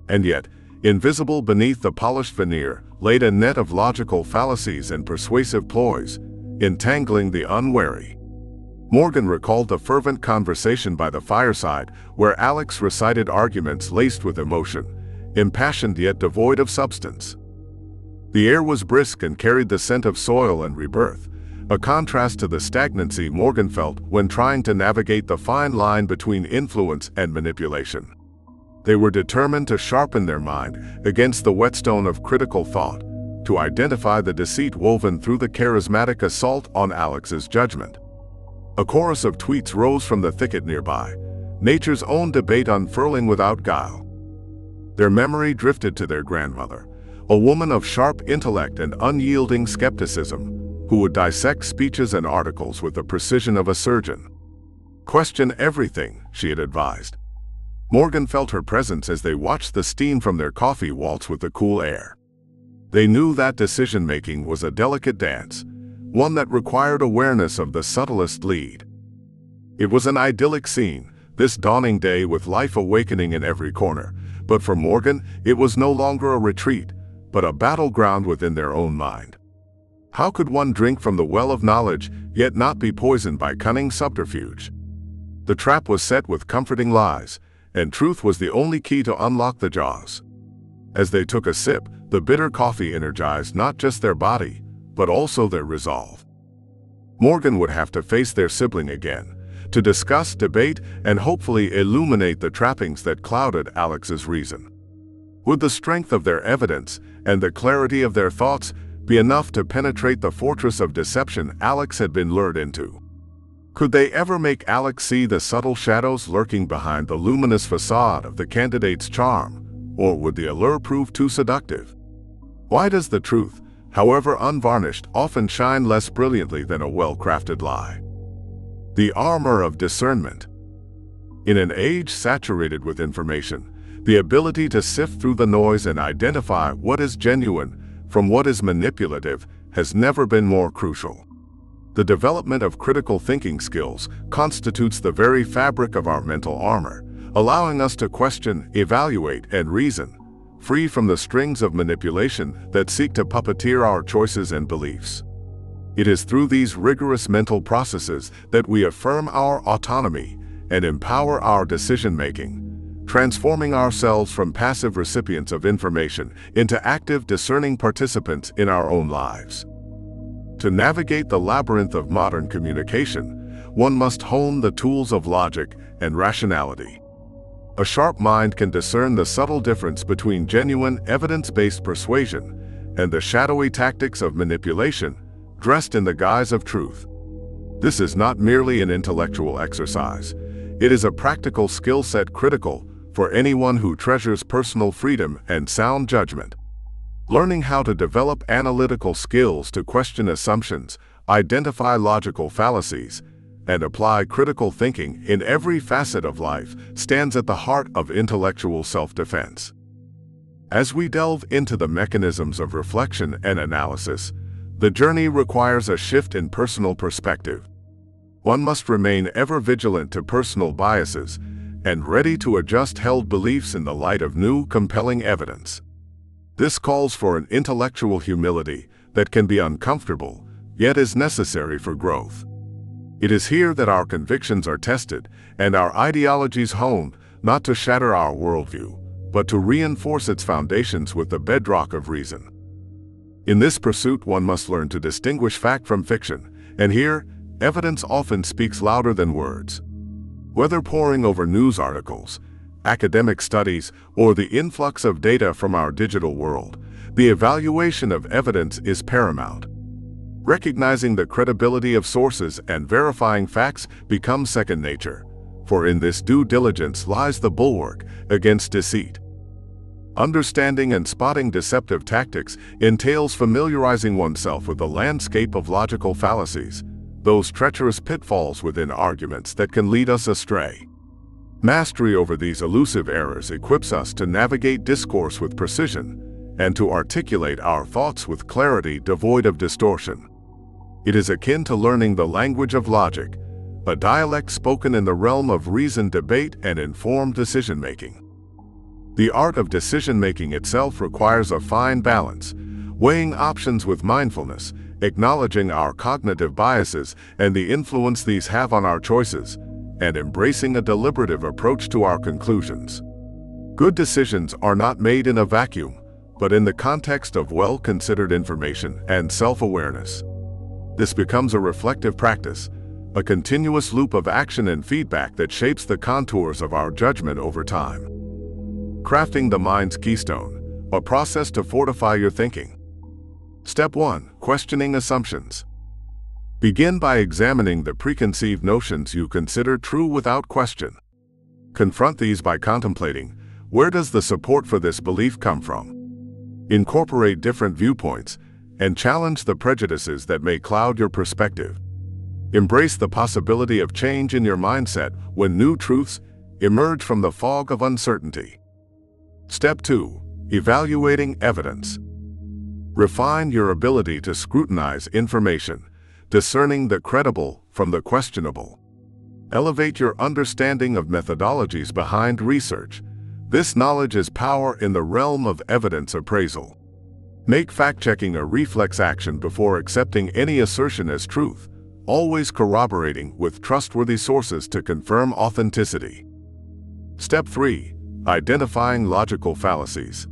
And yet, invisible beneath the polished veneer laid a net of logical fallacies and persuasive ploys, entangling the unwary. Morgan recalled the fervent conversation by the fireside where Alex recited arguments laced with emotion, impassioned yet devoid of substance. The air was brisk and carried the scent of soil and rebirth, a contrast to the stagnancy Morgan felt when trying to navigate the fine line between influence and manipulation. They were determined to sharpen their mind against the whetstone of critical thought, to identify the deceit woven through the charismatic assault on Alex's judgment. A chorus of tweets rose from the thicket nearby, nature's own debate unfurling without guile. Their memory drifted to their grandmother, a woman of sharp intellect and unyielding skepticism, who would dissect speeches and articles with the precision of a surgeon. Question everything, she had advised. Morgan felt her presence as they watched the steam from their coffee waltz with the cool air. They knew that decision-making was a delicate dance, one that required awareness of the subtlest lead. It was an idyllic scene, this dawning day with life awakening in every corner, but for Morgan, it was no longer a retreat, but a battleground within their own mind. How could one drink from the well of knowledge, yet not be poisoned by cunning subterfuge? The trap was set with comforting lies, and truth was the only key to unlock the jaws. As they took a sip, the bitter coffee energized not just their body, but also their resolve. Morgan would have to face their sibling again, to discuss, debate, and hopefully illuminate the trappings that clouded Alex's reason. Would the strength of their evidence and the clarity of their thoughts be enough to penetrate the fortress of deception Alex had been lured into? Could they ever make Alex see the subtle shadows lurking behind the luminous facade of the candidate's charm, or would the allure prove too seductive? Why does the truth, however unvarnished, often shine less brilliantly than a well-crafted lie? The armor of discernment. In an age saturated with information, the ability to sift through the noise and identify what is genuine from what is manipulative has never been more crucial. The development of critical thinking skills constitutes the very fabric of our mental armor, allowing us to question, evaluate, and reason, free from the strings of manipulation that seek to puppeteer our choices and beliefs. It is through these rigorous mental processes that we affirm our autonomy and empower our decision-making, transforming ourselves from passive recipients of information into active, discerning participants in our own lives. To navigate the labyrinth of modern communication, one must hone the tools of logic and rationality. A sharp mind can discern the subtle difference between genuine, evidence-based persuasion and the shadowy tactics of manipulation, dressed in the guise of truth. This is not merely an intellectual exercise. It is a practical skill set critical for anyone who treasures personal freedom and sound judgment. Learning how to develop analytical skills to question assumptions, identify logical fallacies, and apply critical thinking in every facet of life stands at the heart of intellectual self-defense. As we delve into the mechanisms of reflection and analysis, the journey requires a shift in personal perspective. One must remain ever vigilant to personal biases and ready to adjust held beliefs in the light of new, compelling evidence. This calls for an intellectual humility that can be uncomfortable, yet is necessary for growth. It is here that our convictions are tested and our ideologies honed, not to shatter our worldview, but to reinforce its foundations with the bedrock of reason. In this pursuit, one must learn to distinguish fact from fiction, and here, evidence often speaks louder than words. Whether poring over news articles, academic studies, or the influx of data from our digital world, the evaluation of evidence is paramount. Recognizing the credibility of sources and verifying facts becomes second nature, for in this due diligence lies the bulwark against deceit. Understanding and spotting deceptive tactics entails familiarizing oneself with the landscape of logical fallacies, those treacherous pitfalls within arguments that can lead us astray. Mastery over these elusive errors equips us to navigate discourse with precision and to articulate our thoughts with clarity devoid of distortion. It is akin to learning the language of logic, a dialect spoken in the realm of reasoned debate and informed decision-making. The art of decision-making itself requires a fine balance, weighing options with mindfulness, acknowledging our cognitive biases and the influence these have on our choices, and embracing a deliberative approach to our conclusions. Good decisions are not made in a vacuum, but in the context of well-considered information and self-awareness. This becomes a reflective practice, a continuous loop of action and feedback that shapes the contours of our judgment over time. Crafting the mind's keystone, a process to fortify your thinking. Step 1. Questioning assumptions. Begin by examining the preconceived notions you consider true without question. Confront these by contemplating, where does the support for this belief come from? Incorporate different viewpoints, and challenge the prejudices that may cloud your perspective. Embrace the possibility of change in your mindset when new truths emerge from the fog of uncertainty. Step 2. Evaluating evidence. Refine your ability to scrutinize information, discerning the credible from the questionable. Elevate your understanding of methodologies behind research. This knowledge is power in the realm of evidence appraisal. Make fact-checking a reflex action before accepting any assertion as truth, always corroborating with trustworthy sources to confirm authenticity. Step 3. Identifying logical fallacies.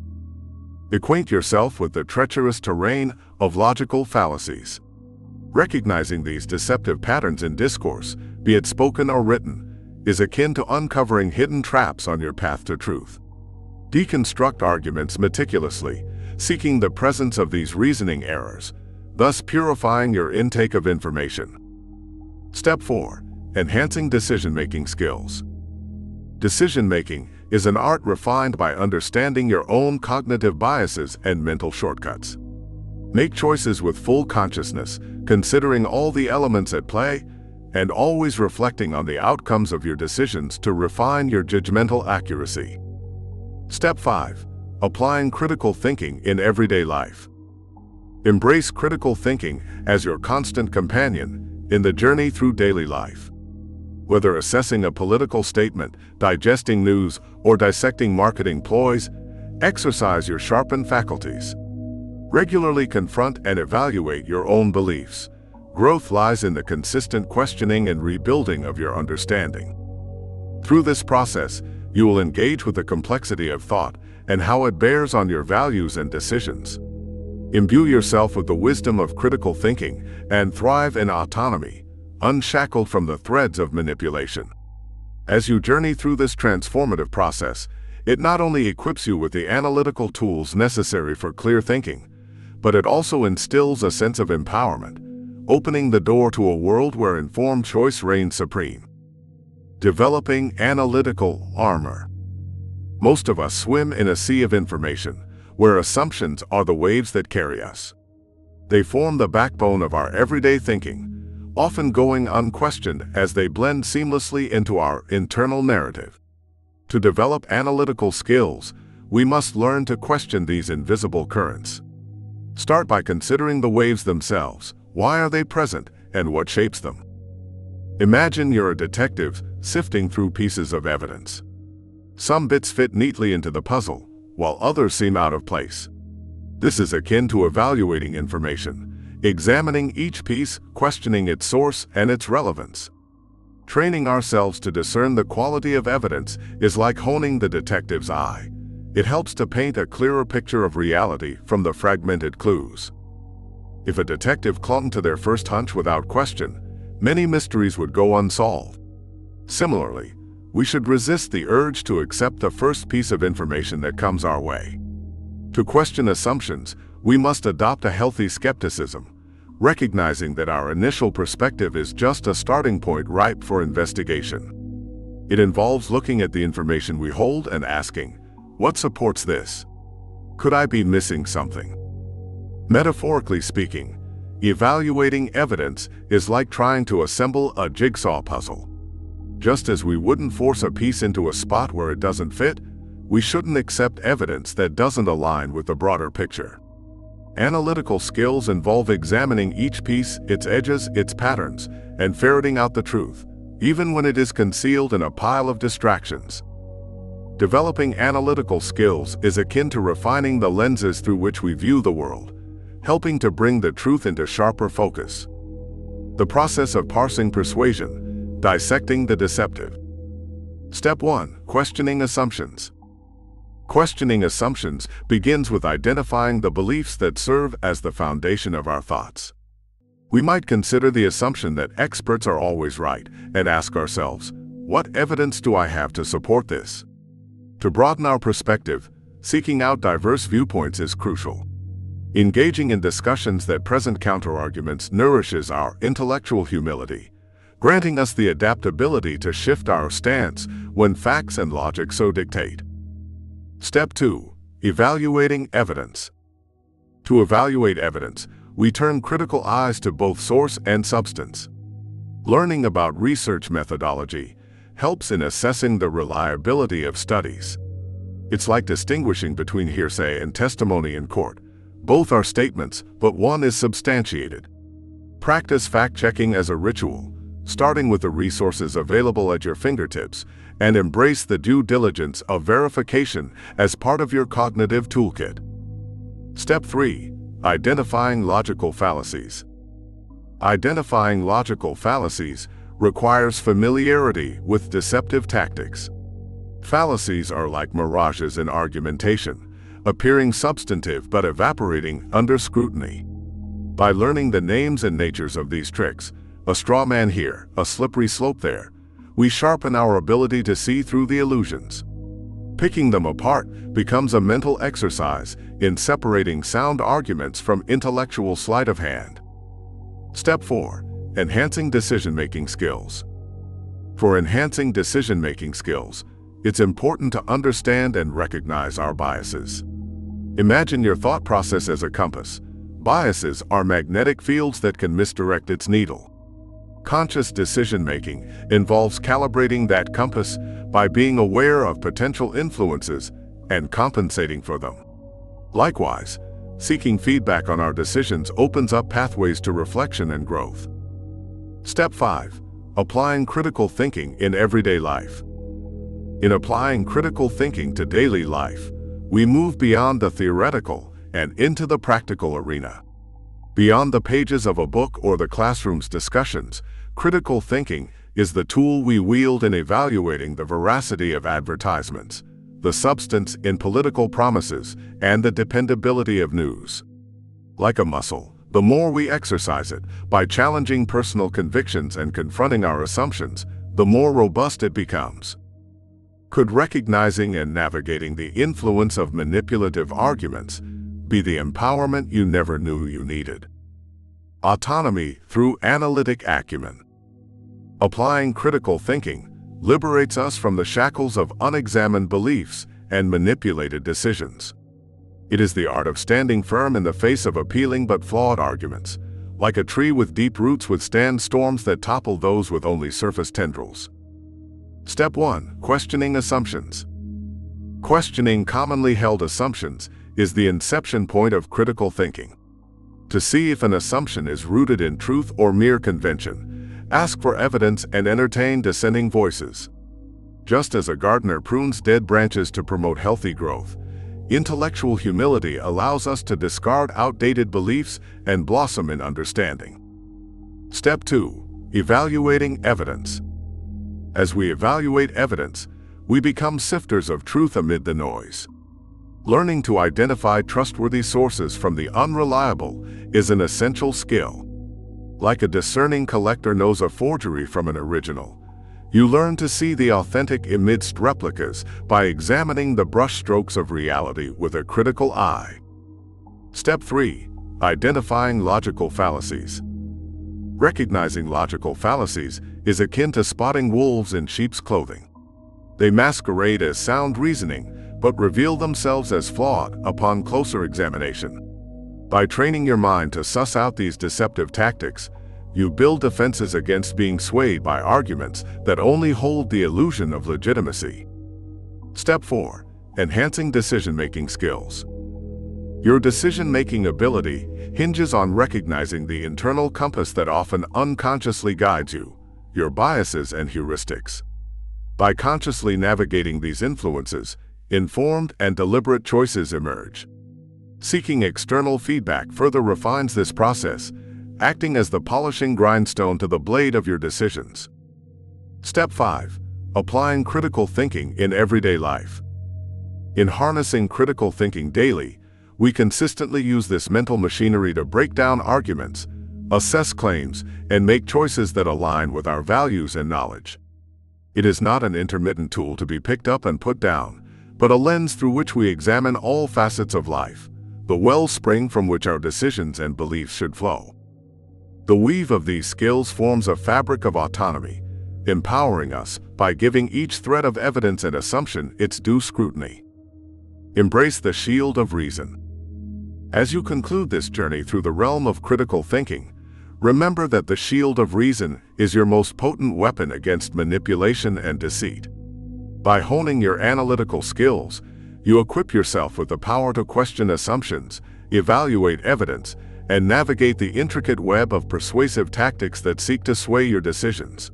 Acquaint yourself with the treacherous terrain of logical fallacies. Recognizing these deceptive patterns in discourse, be it spoken or written, is akin to uncovering hidden traps on your path to truth. Deconstruct arguments meticulously, seeking the presence of these reasoning errors, thus purifying your intake of information. Step 4. Enhancing decision-making skills. Decision-making is an art refined by understanding your own cognitive biases and mental shortcuts. Make choices with full consciousness, considering all the elements at play, and always reflecting on the outcomes of your decisions to refine your judgmental accuracy. Step 5. Applying critical thinking in everyday life. Embrace critical thinking as your constant companion in the journey through daily life. Whether assessing a political statement, digesting news, or dissecting marketing ploys, exercise your sharpened faculties. Regularly confront and evaluate your own beliefs. Growth lies in the consistent questioning and rebuilding of your understanding. Through this process, you will engage with the complexity of thought and how it bears on your values and decisions. Imbue yourself with the wisdom of critical thinking and thrive in autonomy, unshackled from the threads of manipulation. As you journey through this transformative process, it not only equips you with the analytical tools necessary for clear thinking, but it also instills a sense of empowerment, opening the door to a world where informed choice reigns supreme. Developing analytical armor. Most of us swim in a sea of information, where assumptions are the waves that carry us. They form the backbone of our everyday thinking, often going unquestioned as they blend seamlessly into our internal narrative. To develop analytical skills, we must learn to question these invisible currents. Start by considering the waves themselves. Why are they present, and what shapes them? Imagine you're a detective sifting through pieces of evidence. Some bits fit neatly into the puzzle, while others seem out of place. This is akin to evaluating information, examining each piece, questioning its source and its relevance. Training ourselves to discern the quality of evidence is like honing the detective's eye. It helps to paint a clearer picture of reality from the fragmented clues. If a detective clung to their first hunch without question, many mysteries would go unsolved. Similarly, we should resist the urge to accept the first piece of information that comes our way. To question assumptions, we must adopt a healthy skepticism, recognizing that our initial perspective is just a starting point ripe for investigation. It involves looking at the information we hold and asking, what supports this? Could I be missing something? Metaphorically speaking, evaluating evidence is like trying to assemble a jigsaw puzzle. Just as we wouldn't force a piece into a spot where it doesn't fit, we shouldn't accept evidence that doesn't align with the broader picture. Analytical skills involve examining each piece, its edges, its patterns, and ferreting out the truth, even when it is concealed in a pile of distractions. Developing analytical skills is akin to refining the lenses through which we view the world, helping to bring the truth into sharper focus. The process of parsing persuasion, dissecting the deceptive. Step 1. Questioning assumptions. Questioning assumptions begins with identifying the beliefs that serve as the foundation of our thoughts. We might consider the assumption that experts are always right and ask ourselves, what evidence do I have to support this? To broaden our perspective, seeking out diverse viewpoints is crucial. Engaging in discussions that present counterarguments nourishes our intellectual humility, granting us the adaptability to shift our stance when facts and logic so dictate. Step 2. Evaluating evidence. To evaluate evidence, we turn critical eyes to both source and substance. Learning about research methodology helps in assessing the reliability of studies. It's like distinguishing between hearsay and testimony in court. Both are statements, but one is substantiated. Practice fact-checking as a ritual, starting with the resources available at your fingertips, and embrace the due diligence of verification as part of your cognitive toolkit. Step 3. Identifying logical fallacies. Identifying logical fallacies requires familiarity with deceptive tactics. Fallacies are like mirages in argumentation, appearing substantive but evaporating under scrutiny. By learning the names and natures of these tricks, a straw man here, a slippery slope there, we sharpen our ability to see through the illusions. Picking them apart becomes a mental exercise in separating sound arguments from intellectual sleight of hand. Step 4. Enhancing decision-making skills. For enhancing decision-making skills, it's important to understand and recognize our biases. Imagine your thought process as a compass. Biases are magnetic fields that can misdirect its needle. Conscious decision-making involves calibrating that compass by being aware of potential influences and compensating for them. Likewise, seeking feedback on our decisions opens up pathways to reflection and growth. Step 5. Applying critical thinking in everyday life. In applying critical thinking to daily life, we move beyond the theoretical and into the practical arena. Beyond the pages of a book or the classroom's discussions, critical thinking is the tool we wield in evaluating the veracity of advertisements, the substance in political promises, and the dependability of news. Like a muscle, the more we exercise it, by challenging personal convictions and confronting our assumptions, the more robust it becomes. Could recognizing and navigating the influence of manipulative arguments be the empowerment you never knew you needed? Autonomy through analytic acumen. Applying critical thinking liberates us from the shackles of unexamined beliefs and manipulated decisions. It is the art of standing firm in the face of appealing but flawed arguments, like a tree with deep roots withstand storms that topple those with only surface tendrils. Step 1. Questioning assumptions. Questioning commonly held assumptions is the inception point of critical thinking. To see if an assumption is rooted in truth or mere convention, ask for evidence and entertain dissenting voices. Just as a gardener prunes dead branches to promote healthy growth, intellectual humility allows us to discard outdated beliefs and blossom in understanding. Step 2. Evaluating evidence. As we evaluate evidence, we become sifters of truth amid the noise. Learning to identify trustworthy sources from the unreliable is an essential skill. Like a discerning collector knows a forgery from an original, you learn to see the authentic amidst replicas by examining the brushstrokes of reality with a critical eye. Step 3. Identifying logical fallacies. Recognizing logical fallacies is akin to spotting wolves in sheep's clothing. They masquerade as sound reasoning, but reveal themselves as flawed upon closer examination. By training your mind to suss out these deceptive tactics, you build defenses against being swayed by arguments that only hold the illusion of legitimacy. Step 4. Enhancing decision-making skills. Your decision-making ability hinges on recognizing the internal compass that often unconsciously guides you, your biases and heuristics. By consciously navigating these influences, informed and deliberate choices emerge. Seeking external feedback further refines this process, acting as the polishing grindstone to the blade of your decisions. Step 5. Applying critical thinking in everyday life. In harnessing critical thinking daily, we consistently use this mental machinery to break down arguments, assess claims, and make choices that align with our values and knowledge. It is not an intermittent tool to be picked up and put down, but a lens through which we examine all facets of life, the wellspring from which our decisions and beliefs should flow. The weave of these skills forms a fabric of autonomy, empowering us by giving each thread of evidence and assumption its due scrutiny. Embrace the shield of reason. As you conclude this journey through the realm of critical thinking, remember that the shield of reason is your most potent weapon against manipulation and deceit. By honing your analytical skills, you equip yourself with the power to question assumptions, evaluate evidence, and navigate the intricate web of persuasive tactics that seek to sway your decisions.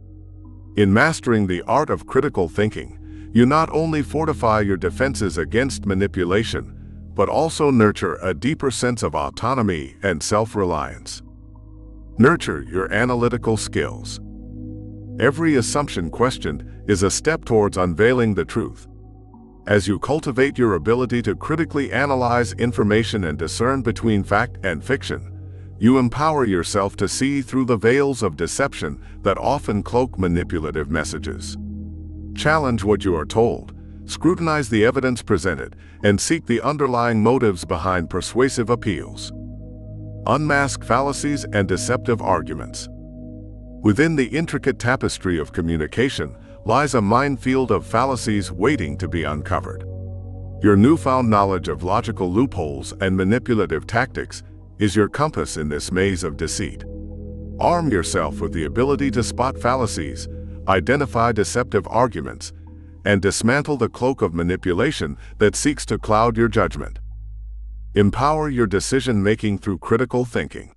In mastering the art of critical thinking, you not only fortify your defenses against manipulation, but also nurture a deeper sense of autonomy and self-reliance. Nurture your analytical skills. Every assumption questioned is a step towards unveiling the truth. As you cultivate your ability to critically analyze information and discern between fact and fiction, you empower yourself to see through the veils of deception that often cloak manipulative messages. Challenge what you are told, scrutinize the evidence presented, and seek the underlying motives behind persuasive appeals. Unmask fallacies and deceptive arguments. Within the intricate tapestry of communication lies a minefield of fallacies waiting to be uncovered. Your newfound knowledge of logical loopholes and manipulative tactics is your compass in this maze of deceit. Arm yourself with the ability to spot fallacies, identify deceptive arguments, and dismantle the cloak of manipulation that seeks to cloud your judgment. Empower your decision-making through critical thinking.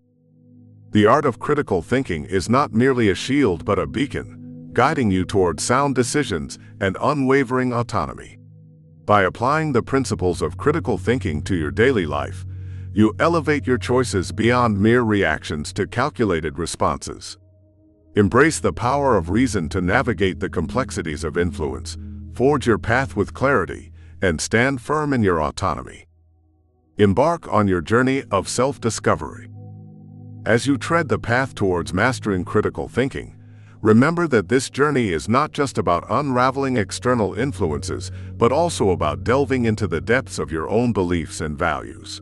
The art of critical thinking is not merely a shield but a beacon, guiding you toward sound decisions and unwavering autonomy. By applying the principles of critical thinking to your daily life, you elevate your choices beyond mere reactions to calculated responses. Embrace the power of reason to navigate the complexities of influence, forge your path with clarity, and stand firm in your autonomy. Embark on your journey of self-discovery. As you tread the path towards mastering critical thinking, remember that this journey is not just about unraveling external influences, but also about delving into the depths of your own beliefs and values.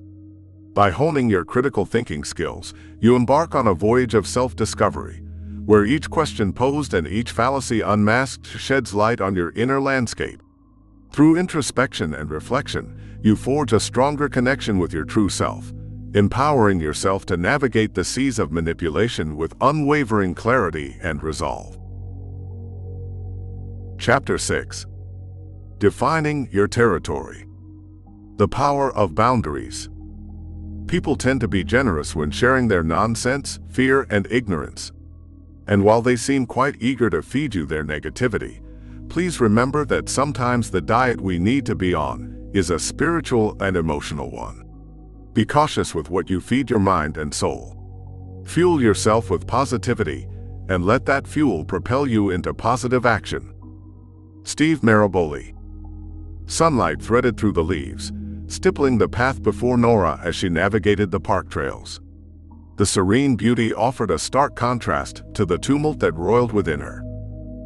By honing your critical thinking skills, you embark on a voyage of self-discovery, where each question posed and each fallacy unmasked sheds light on your inner landscape. Through introspection and reflection, you forge a stronger connection with your true self, empowering yourself to navigate the seas of manipulation with unwavering clarity and resolve. Chapter 6. Defining your territory. The power of boundaries. People tend to be generous when sharing their nonsense, fear, and ignorance. And while they seem quite eager to feed you their negativity, please remember that sometimes the diet we need to be on is a spiritual and emotional one. Be cautious with what you feed your mind and soul. Fuel yourself with positivity, and let that fuel propel you into positive action. Steve Maraboli. Sunlight threaded through the leaves, stippling the path before Nora as she navigated the park trails. The serene beauty offered a stark contrast to the tumult that roiled within her.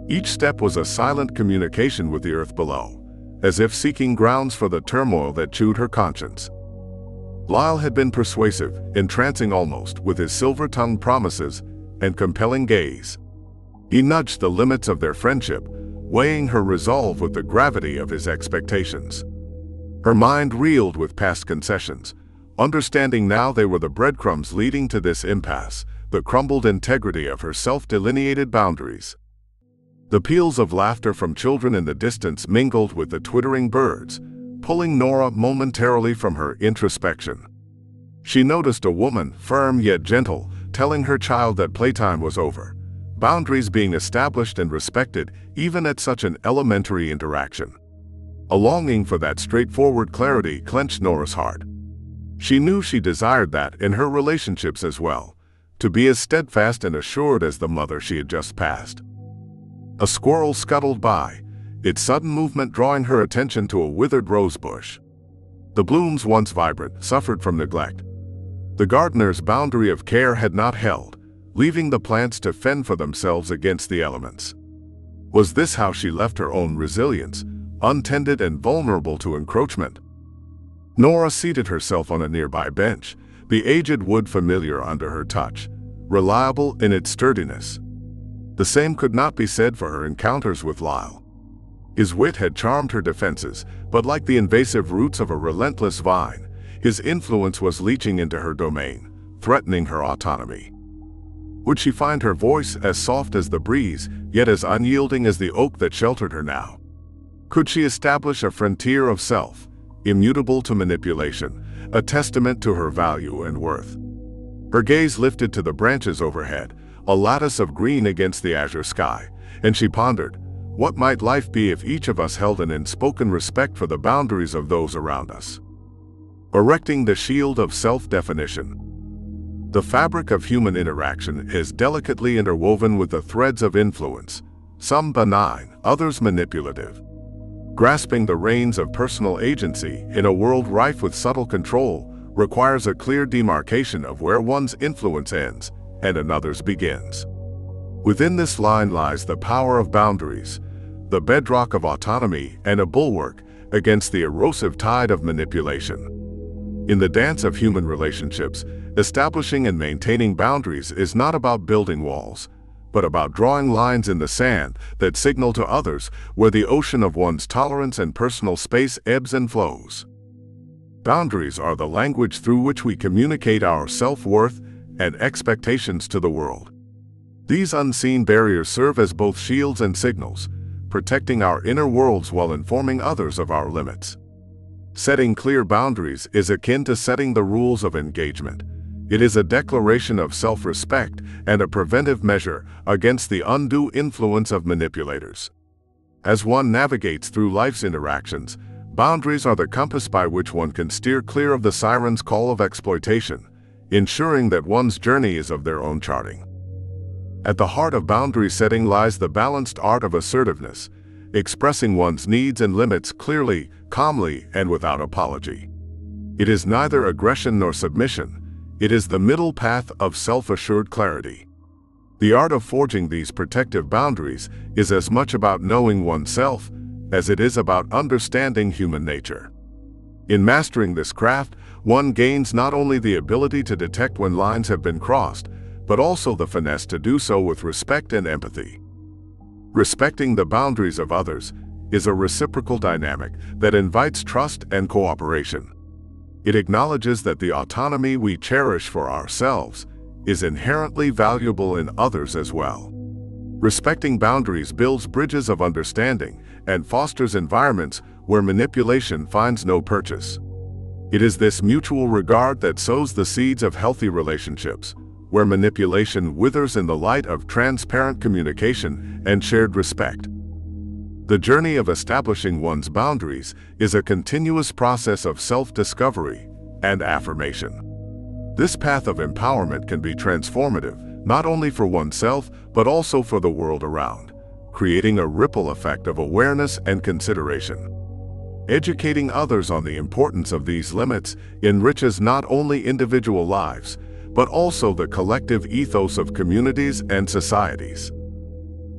Each step was a silent communication with the earth below, as if seeking grounds for the turmoil that chewed her conscience. Lyle had been persuasive, entrancing almost, with his silver-tongued promises and compelling gaze. He nudged the limits of their friendship, weighing her resolve with the gravity of his expectations. Her mind reeled with past concessions, understanding now they were the breadcrumbs leading to this impasse, the crumbled integrity of her self-delineated boundaries. The peals of laughter from children in the distance mingled with the twittering birds, pulling Nora momentarily from her introspection. She noticed a woman, firm yet gentle, telling her child that playtime was over, boundaries being established and respected even at such an elementary interaction. A longing for that straightforward clarity clenched Nora's heart. She knew she desired that in her relationships as well, to be as steadfast and assured as the mother she had just passed. A squirrel scuttled by, its sudden movement drawing her attention to a withered rose bush. The blooms, once vibrant, suffered from neglect. The gardener's boundary of care had not held, leaving the plants to fend for themselves against the elements. Was this how she left her own resilience, untended and vulnerable to encroachment? Nora seated herself on a nearby bench, the aged wood familiar under her touch, reliable in its sturdiness. The same could not be said for her encounters with Lyle. His wit had charmed her defenses, but like the invasive roots of a relentless vine, his influence was leaching into her domain, threatening her autonomy. Would she find her voice as soft as the breeze, yet as unyielding as the oak that sheltered her now? Could she establish a frontier of self, immutable to manipulation, a testament to her value and worth? Her gaze lifted to the branches overhead, a lattice of green against the azure sky, and she pondered, what might life be if each of us held an unspoken respect for the boundaries of those around us? Erecting the shield of self-definition. The fabric of human interaction is delicately interwoven with the threads of influence, some benign, others manipulative. Grasping the reins of personal agency in a world rife with subtle control requires a clear demarcation of where one's influence ends and another's begins. Within this line lies the power of boundaries, the bedrock of autonomy and a bulwark against the erosive tide of manipulation. In the dance of human relationships, establishing and maintaining boundaries is not about building walls, but about drawing lines in the sand that signal to others where the ocean of one's tolerance and personal space ebbs and flows. Boundaries are the language through which we communicate our self-worth and expectations to the world. These unseen barriers serve as both shields and signals, protecting our inner worlds while informing others of our limits. Setting clear boundaries is akin to setting the rules of engagement. It is a declaration of self-respect and a preventive measure against the undue influence of manipulators. As one navigates through life's interactions, boundaries are the compass by which one can steer clear of the siren's call of exploitation, ensuring that one's journey is of their own charting. At the heart of boundary setting lies the balanced art of assertiveness, expressing one's needs and limits clearly, calmly, and without apology. It is neither aggression nor submission. It is the middle path of self-assured clarity. The art of forging these protective boundaries is as much about knowing oneself as it is about understanding human nature. In mastering this craft, one gains not only the ability to detect when lines have been crossed, but also the finesse to do so with respect and empathy. Respecting the boundaries of others is a reciprocal dynamic that invites trust and cooperation. It acknowledges that the autonomy we cherish for ourselves is inherently valuable in others as well. Respecting boundaries builds bridges of understanding and fosters environments where manipulation finds no purchase. It is this mutual regard that sows the seeds of healthy relationships, where manipulation withers in the light of transparent communication and shared respect. The journey of establishing one's boundaries is a continuous process of self-discovery and affirmation. This path of empowerment can be transformative, not only for oneself, but also for the world around, creating a ripple effect of awareness and consideration. Educating others on the importance of these limits enriches not only individual lives, but also the collective ethos of communities and societies.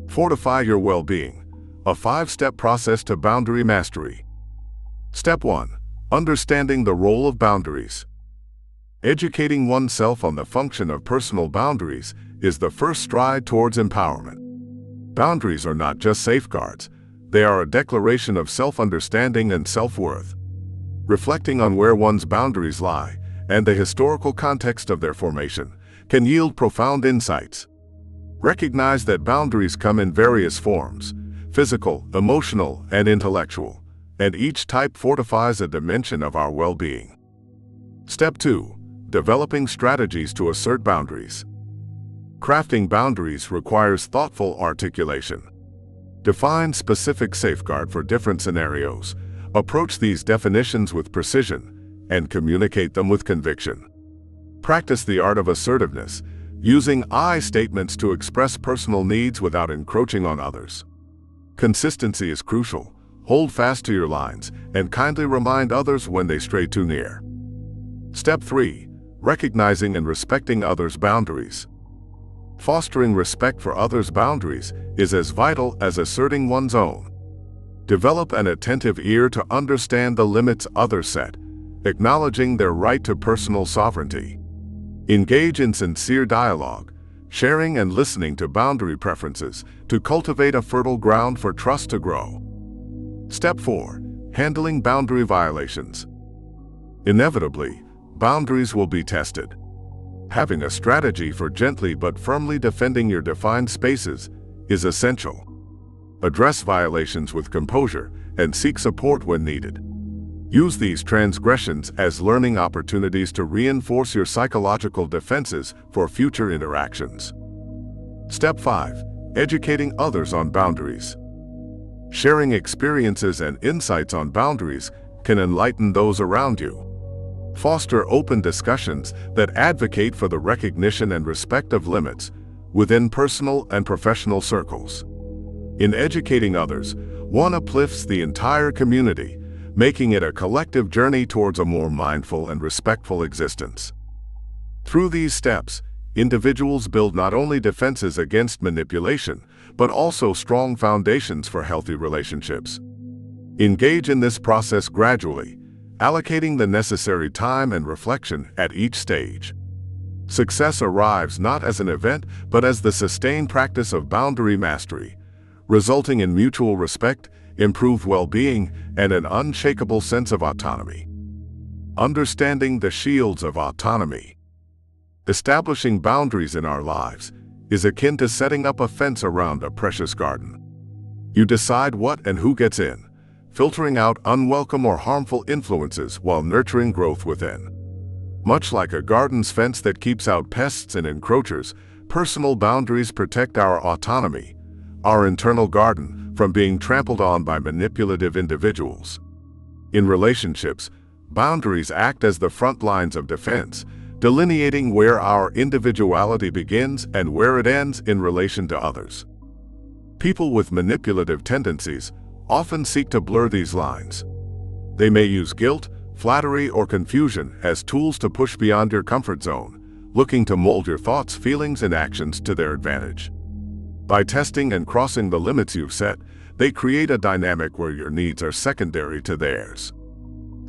Fortify your well-being, a 5-step process to boundary mastery. Step 1. Understanding the role of boundaries. Educating oneself on the function of personal boundaries is the first stride towards empowerment. Boundaries are not just safeguards, they are a declaration of self-understanding and self-worth. Reflecting on where one's boundaries lie and the historical context of their formation can yield profound insights. Recognize that boundaries come in various forms: physical, emotional, and intellectual, and each type fortifies a dimension of our well-being. Step 2. Developing strategies to assert boundaries. Crafting boundaries requires thoughtful articulation. Define specific safeguard for different scenarios, approach these definitions with precision, and communicate them with conviction. Practice the art of assertiveness, using I statements to express personal needs without encroaching on others. Consistency is crucial. Hold fast to your lines and kindly remind others when they stray too near. Step 3. Recognizing and respecting others' boundaries. Fostering respect for others' boundaries is as vital as asserting one's own. Develop an attentive ear to understand the limits others set, acknowledging their right to personal sovereignty. Engage in sincere dialogue, sharing and listening to boundary preferences to cultivate a fertile ground for trust to grow. Step 4. Handling boundary violations. Inevitably, boundaries will be tested. Having a strategy for gently but firmly defending your defined spaces is essential. Address violations with composure and seek support when needed. Use these transgressions as learning opportunities to reinforce your psychological defenses for future interactions. Step 5. Educating others on boundaries. Sharing experiences and insights on boundaries can enlighten those around you. Foster open discussions that advocate for the recognition and respect of limits within personal and professional circles. In educating others, one uplifts the entire community, making it a collective journey towards a more mindful and respectful existence. Through these steps, individuals build not only defenses against manipulation, but also strong foundations for healthy relationships. Engage in this process gradually, allocating the necessary time and reflection at each stage. Success arrives not as an event, but as the sustained practice of boundary mastery, resulting in mutual respect, improved well-being, and an unshakable sense of autonomy. Understanding the shields of autonomy. Establishing boundaries in our lives is akin to setting up a fence around a precious garden. You decide what and who gets in, filtering out unwelcome or harmful influences while nurturing growth within. Much like a garden's fence that keeps out pests and encroachers, personal boundaries protect our autonomy, our internal garden, from being trampled on by manipulative individuals. In relationships, boundaries act as the front lines of defense, delineating where our individuality begins and where it ends in relation to others. People with manipulative tendencies often seek to blur these lines. They may use guilt, flattery, or confusion as tools to push beyond your comfort zone, looking to mold your thoughts, feelings, and actions to their advantage. By testing and crossing the limits you've set, they create a dynamic where your needs are secondary to theirs.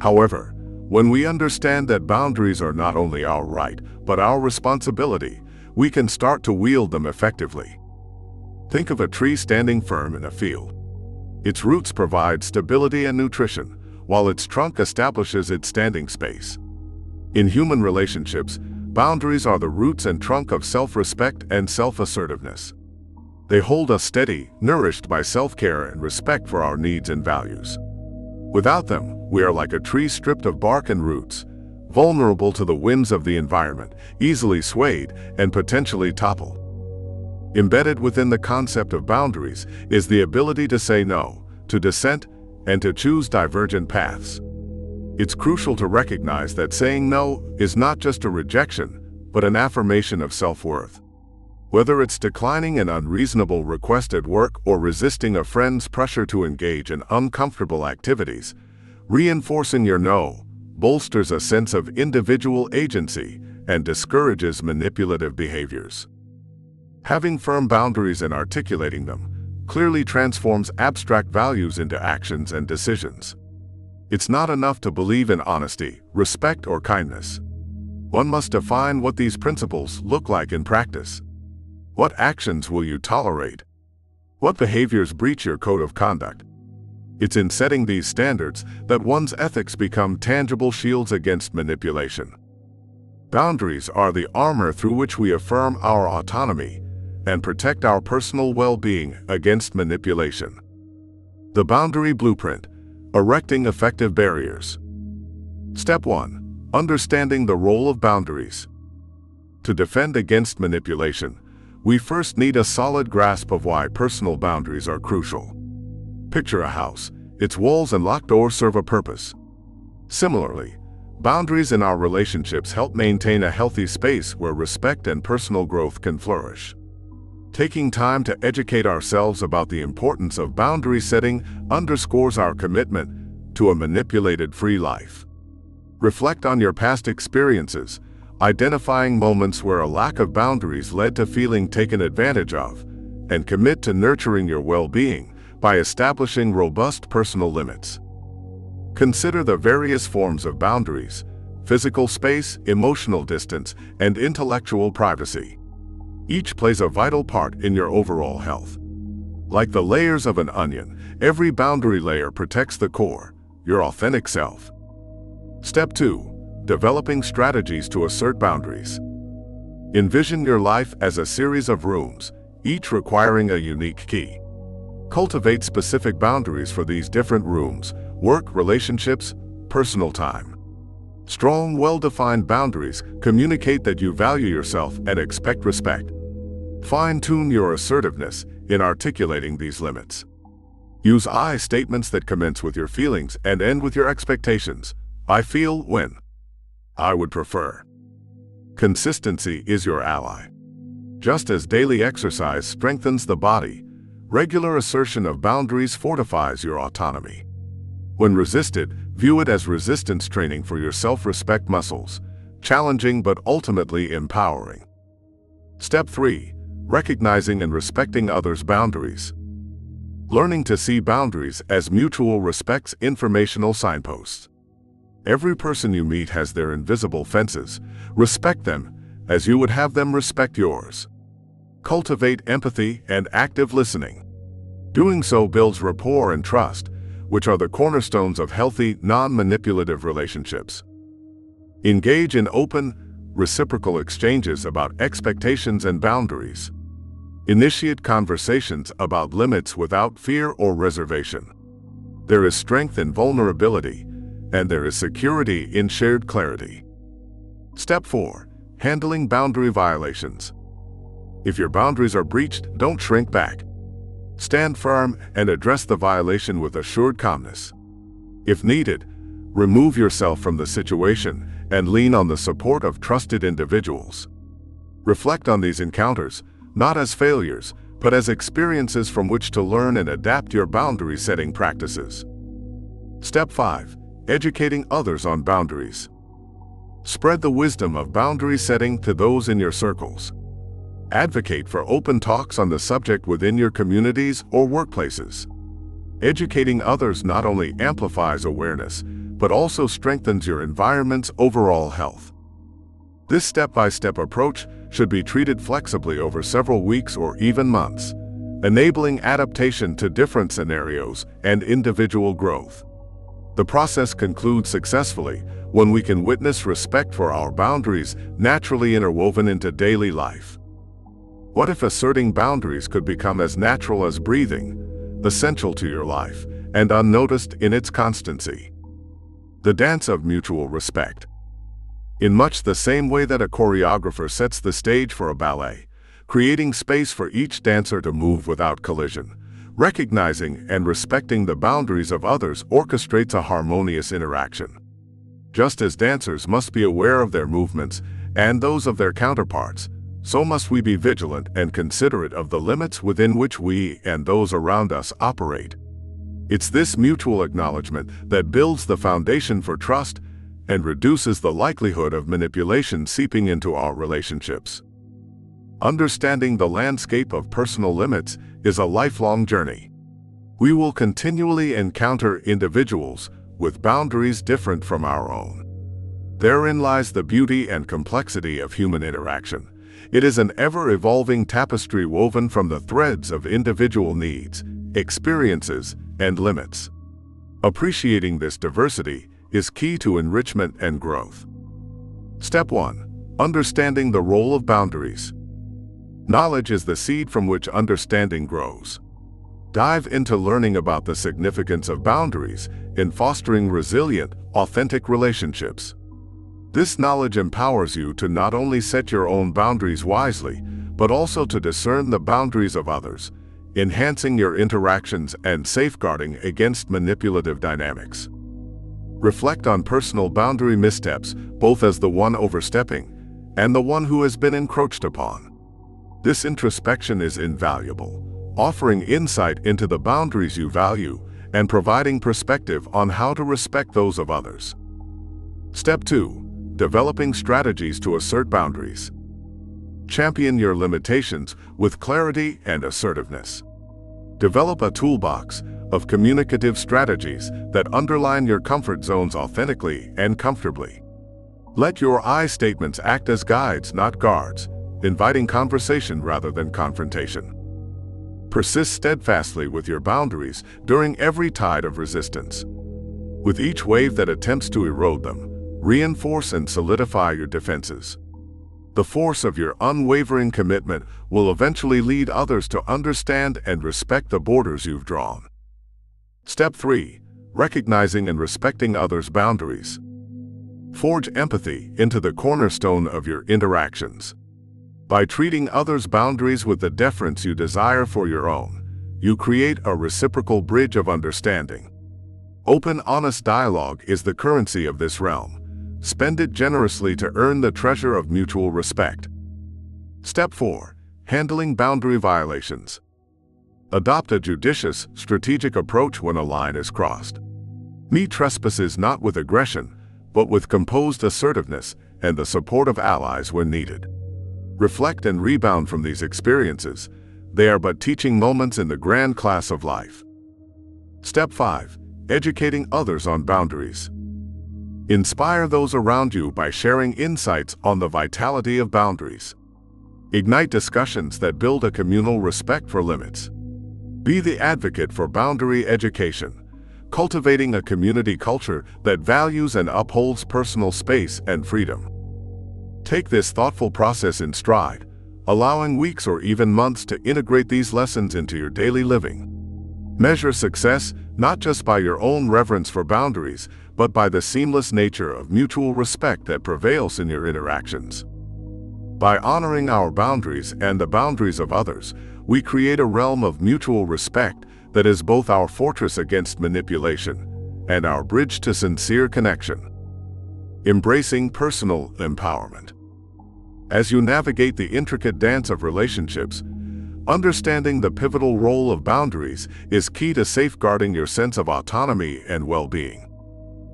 However, when we understand that boundaries are not only our right, but our responsibility, we can start to wield them effectively. Think of a tree standing firm in a field. Its roots provide stability and nutrition, while its trunk establishes its standing space. In human relationships, boundaries are the roots and trunk of self-respect and self-assertiveness. They hold us steady, nourished by self-care and respect for our needs and values. Without them, we are like a tree stripped of bark and roots, vulnerable to the winds of the environment, easily swayed and potentially topple. Embedded within the concept of boundaries is the ability to say no, to dissent, and to choose divergent paths. It's crucial to recognize that saying no is not just a rejection, but an affirmation of self-worth. Whether it's declining an unreasonable request at work or resisting a friend's pressure to engage in uncomfortable activities, Reinforcing your no bolsters a sense of individual agency and discourages manipulative behaviors. Having firm boundaries and articulating them clearly transforms abstract values into actions and decisions. It's not enough to believe in honesty, respect, or kindness. One must define what these principles look like in practice. What actions will you tolerate? What behaviors breach your code of conduct? It's in setting these standards that one's ethics become tangible shields against manipulation. Boundaries are the armor through which we affirm our autonomy and protect our personal well-being against manipulation. The Boundary Blueprint: Erecting Effective Barriers. Step 1. Understanding the role of boundaries. To defend against manipulation, we first need a solid grasp of why personal boundaries are crucial. Picture a house. Its walls and locked doors serve a purpose. Similarly, boundaries in our relationships help maintain a healthy space where respect and personal growth can flourish. Taking time to educate ourselves about the importance of boundary setting underscores our commitment to a manipulated-free life. Reflect on your past experiences, identifying moments where a lack of boundaries led to feeling taken advantage of, and commit to nurturing your well-being by establishing robust personal limits. Consider the various forms of boundaries: physical space, emotional distance, and intellectual privacy. Each plays a vital part in your overall health. Like the layers of an onion, every boundary layer protects the core, your authentic self. Step 2. Developing strategies to assert boundaries. Envision your life as a series of rooms, each requiring a unique key. Cultivate specific boundaries for these different rooms: work, relationships, personal time. Strong, well-defined boundaries communicate that you value yourself and expect respect. Fine-tune your assertiveness in articulating these limits. Use I statements that commence with your feelings and end with your expectations. I feel when. I would prefer. Consistency is your ally. Just as daily exercise strengthens the body, regular assertion of boundaries fortifies your autonomy. When resisted, view it as resistance training for your self-respect muscles, challenging but ultimately empowering. Step 3. Recognizing and respecting others' boundaries. Learning to see boundaries as mutual respect's informational signposts. Every person you meet has their invisible fences. Respect them as you would have them respect yours. Cultivate empathy and active listening. Doing so builds rapport and trust, which are the cornerstones of healthy, non-manipulative relationships. Engage in open, reciprocal exchanges about expectations and boundaries. Initiate conversations about limits without fear or reservation. There is strength in vulnerability, and there is security in shared clarity. Step 4. Handling boundary violations. If your boundaries are breached, don't shrink back. Stand firm and address the violation with assured calmness. If needed, remove yourself from the situation and lean on the support of trusted individuals. Reflect on these encounters, not as failures, but as experiences from which to learn and adapt your boundary setting practices. Step 5. Educating others on boundaries. Spread the wisdom of boundary setting to those in your circles. Advocate for open talks on the subject within your communities or workplaces. Educating others not only amplifies awareness, but also strengthens your environment's overall health. This step-by-step approach should be treated flexibly over several weeks or even months, enabling adaptation to different scenarios and individual growth. The process concludes successfully when we can witness respect for our boundaries naturally interwoven into daily life. What if asserting boundaries could become as natural as breathing, essential to your life, and unnoticed in its constancy? The dance of mutual respect. In much the same way that a choreographer sets the stage for a ballet, creating space for each dancer to move without collision, recognizing and respecting the boundaries of others orchestrates a harmonious interaction. Just as dancers must be aware of their movements and those of their counterparts, so must we be vigilant and considerate of the limits within which we and those around us operate. It's this mutual acknowledgement that builds the foundation for trust and reduces the likelihood of manipulation seeping into our relationships. Understanding the landscape of personal limits is a lifelong journey. We will continually encounter individuals with boundaries different from our own. Therein lies the beauty and complexity of human interaction. It is an ever-evolving tapestry woven from the threads of individual needs, experiences, and limits. Appreciating this diversity is key to enrichment and growth. Step 1. Understanding the role of boundaries. Knowledge is the seed from which understanding grows. Dive into learning about the significance of boundaries in fostering resilient, authentic relationships. This knowledge empowers you to not only set your own boundaries wisely, but also to discern the boundaries of others, enhancing your interactions and safeguarding against manipulative dynamics. Reflect on personal boundary missteps, both as the one overstepping and the one who has been encroached upon. This introspection is invaluable, offering insight into the boundaries you value and providing perspective on how to respect those of others. Step 2. Developing strategies to assert boundaries. Champion your limitations with clarity and assertiveness. Develop a toolbox of communicative strategies that underline your comfort zones authentically and comfortably. Let your I statements act as guides, not guards, inviting conversation rather than confrontation. Persist steadfastly with your boundaries during every tide of resistance. With each wave that attempts to erode them, reinforce and solidify your defenses. The force of your unwavering commitment will eventually lead others to understand and respect the borders you've drawn. Step 3. Recognizing and respecting others' boundaries. Forge empathy into the cornerstone of your interactions. By treating others' boundaries with the deference you desire for your own, you create a reciprocal bridge of understanding. Open, honest dialogue is the currency of this realm. Spend it generously to earn the treasure of mutual respect. Step 4. Handling boundary violations. Adopt a judicious, strategic approach when a line is crossed. Meet trespasses not with aggression, but with composed assertiveness and the support of allies when needed. Reflect and rebound from these experiences. They are but teaching moments in the grand class of life. Step 5. Educating others on boundaries. Inspire those around you by sharing insights on the vitality of boundaries. Ignite discussions that build a communal respect for limits. Be the advocate for boundary education, cultivating a community culture that values and upholds personal space and freedom. Take this thoughtful process in stride, allowing weeks or even months to integrate these lessons into your daily living. Measure success not just by your own reverence for boundaries, but by the seamless nature of mutual respect that prevails in your interactions. By honoring our boundaries and the boundaries of others, we create a realm of mutual respect that is both our fortress against manipulation and our bridge to sincere connection. Embracing personal empowerment. As you navigate the intricate dance of relationships, understanding the pivotal role of boundaries is key to safeguarding your sense of autonomy and well-being.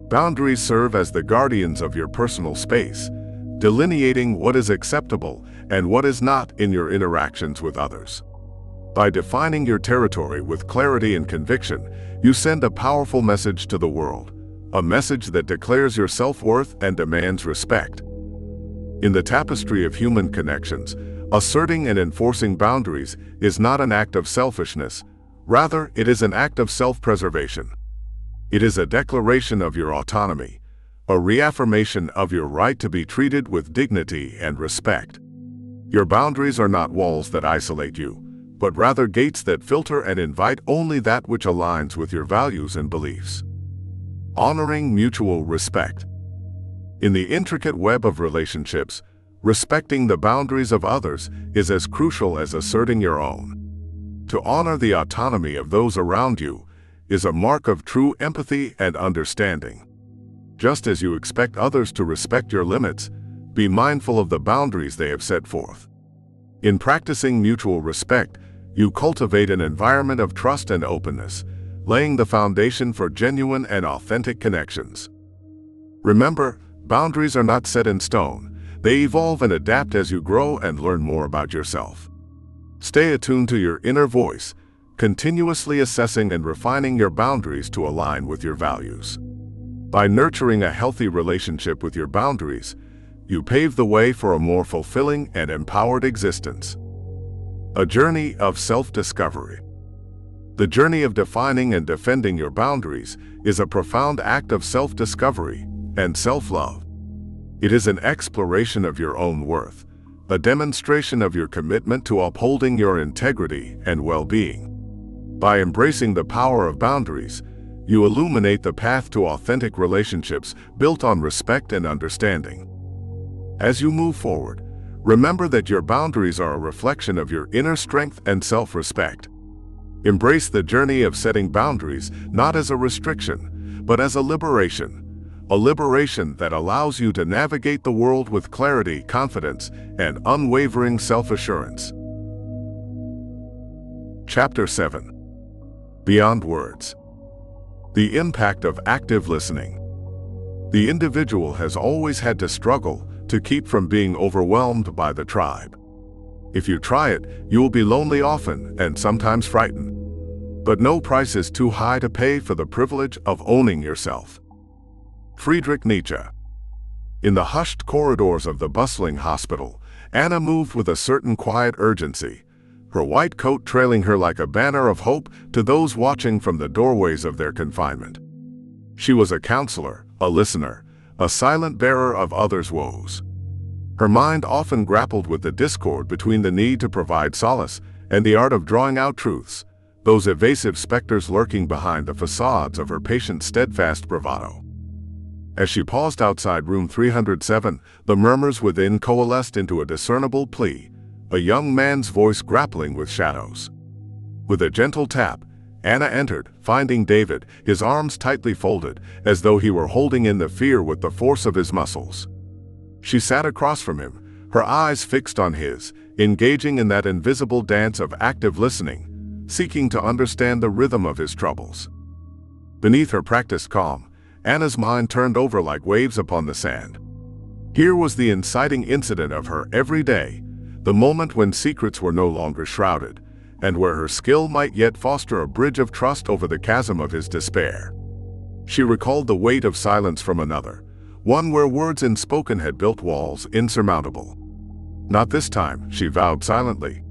Boundaries serve as the guardians of your personal space, delineating what is acceptable and what is not in your interactions with others. By defining your territory with clarity and conviction, you send a powerful message to the world, a message that declares your self-worth and demands respect. In the tapestry of human connections, asserting and enforcing boundaries is not an act of selfishness, rather it is an act of self-preservation. It is a declaration of your autonomy, a reaffirmation of your right to be treated with dignity and respect. Your boundaries are not walls that isolate you, but rather gates that filter and invite only that which aligns with your values and beliefs. Honoring mutual respect. In the intricate web of relationships, respecting the boundaries of others is as crucial as asserting your own. To honor the autonomy of those around you is a mark of true empathy and understanding. Just as you expect others to respect your limits, be mindful of the boundaries they have set forth. In practicing mutual respect, you cultivate an environment of trust and openness, laying the foundation for genuine and authentic connections. Remember, boundaries are not set in stone. They evolve and adapt as you grow and learn more about yourself. Stay attuned to your inner voice, continuously assessing and refining your boundaries to align with your values. By nurturing a healthy relationship with your boundaries, you pave the way for a more fulfilling and empowered existence. A journey of self-discovery. The journey of defining and defending your boundaries is a profound act of self-discovery and self-love. It is an exploration of your own worth, a demonstration of your commitment to upholding your integrity and well-being. By embracing the power of boundaries, you illuminate the path to authentic relationships built on respect and understanding. As you move forward, remember that your boundaries are a reflection of your inner strength and self-respect. Embrace the journey of setting boundaries not as a restriction, but as a liberation that allows you to navigate the world with clarity, confidence, and unwavering self-assurance. Chapter 7. Beyond Words. The impact of active listening. The individual has always had to struggle to keep from being overwhelmed by the tribe. If you try it, you will be lonely often and sometimes frightened. But no price is too high to pay for the privilege of owning yourself. Friedrich Nietzsche. In the hushed corridors of the bustling hospital, Anna moved with a certain quiet urgency, her white coat trailing her like a banner of hope to those watching from the doorways of their confinement. She was a counselor, a listener, a silent bearer of others' woes. Her mind often grappled with the discord between the need to provide solace and the art of drawing out truths, those evasive specters lurking behind the facades of her patient's steadfast bravado. As she paused outside room 307, the murmurs within coalesced into a discernible plea, a young man's voice grappling with shadows. With a gentle tap, Anna entered, finding David, his arms tightly folded, as though he were holding in the fear with the force of his muscles. She sat across from him, her eyes fixed on his, engaging in that invisible dance of active listening, seeking to understand the rhythm of his troubles. Beneath her practiced calm, Anna's mind turned over like waves upon the sand. Here was the inciting incident of her every day, the moment when secrets were no longer shrouded, and where her skill might yet foster a bridge of trust over the chasm of his despair. She recalled the weight of silence from another, one where words unspoken had built walls insurmountable. Not this time, she vowed silently.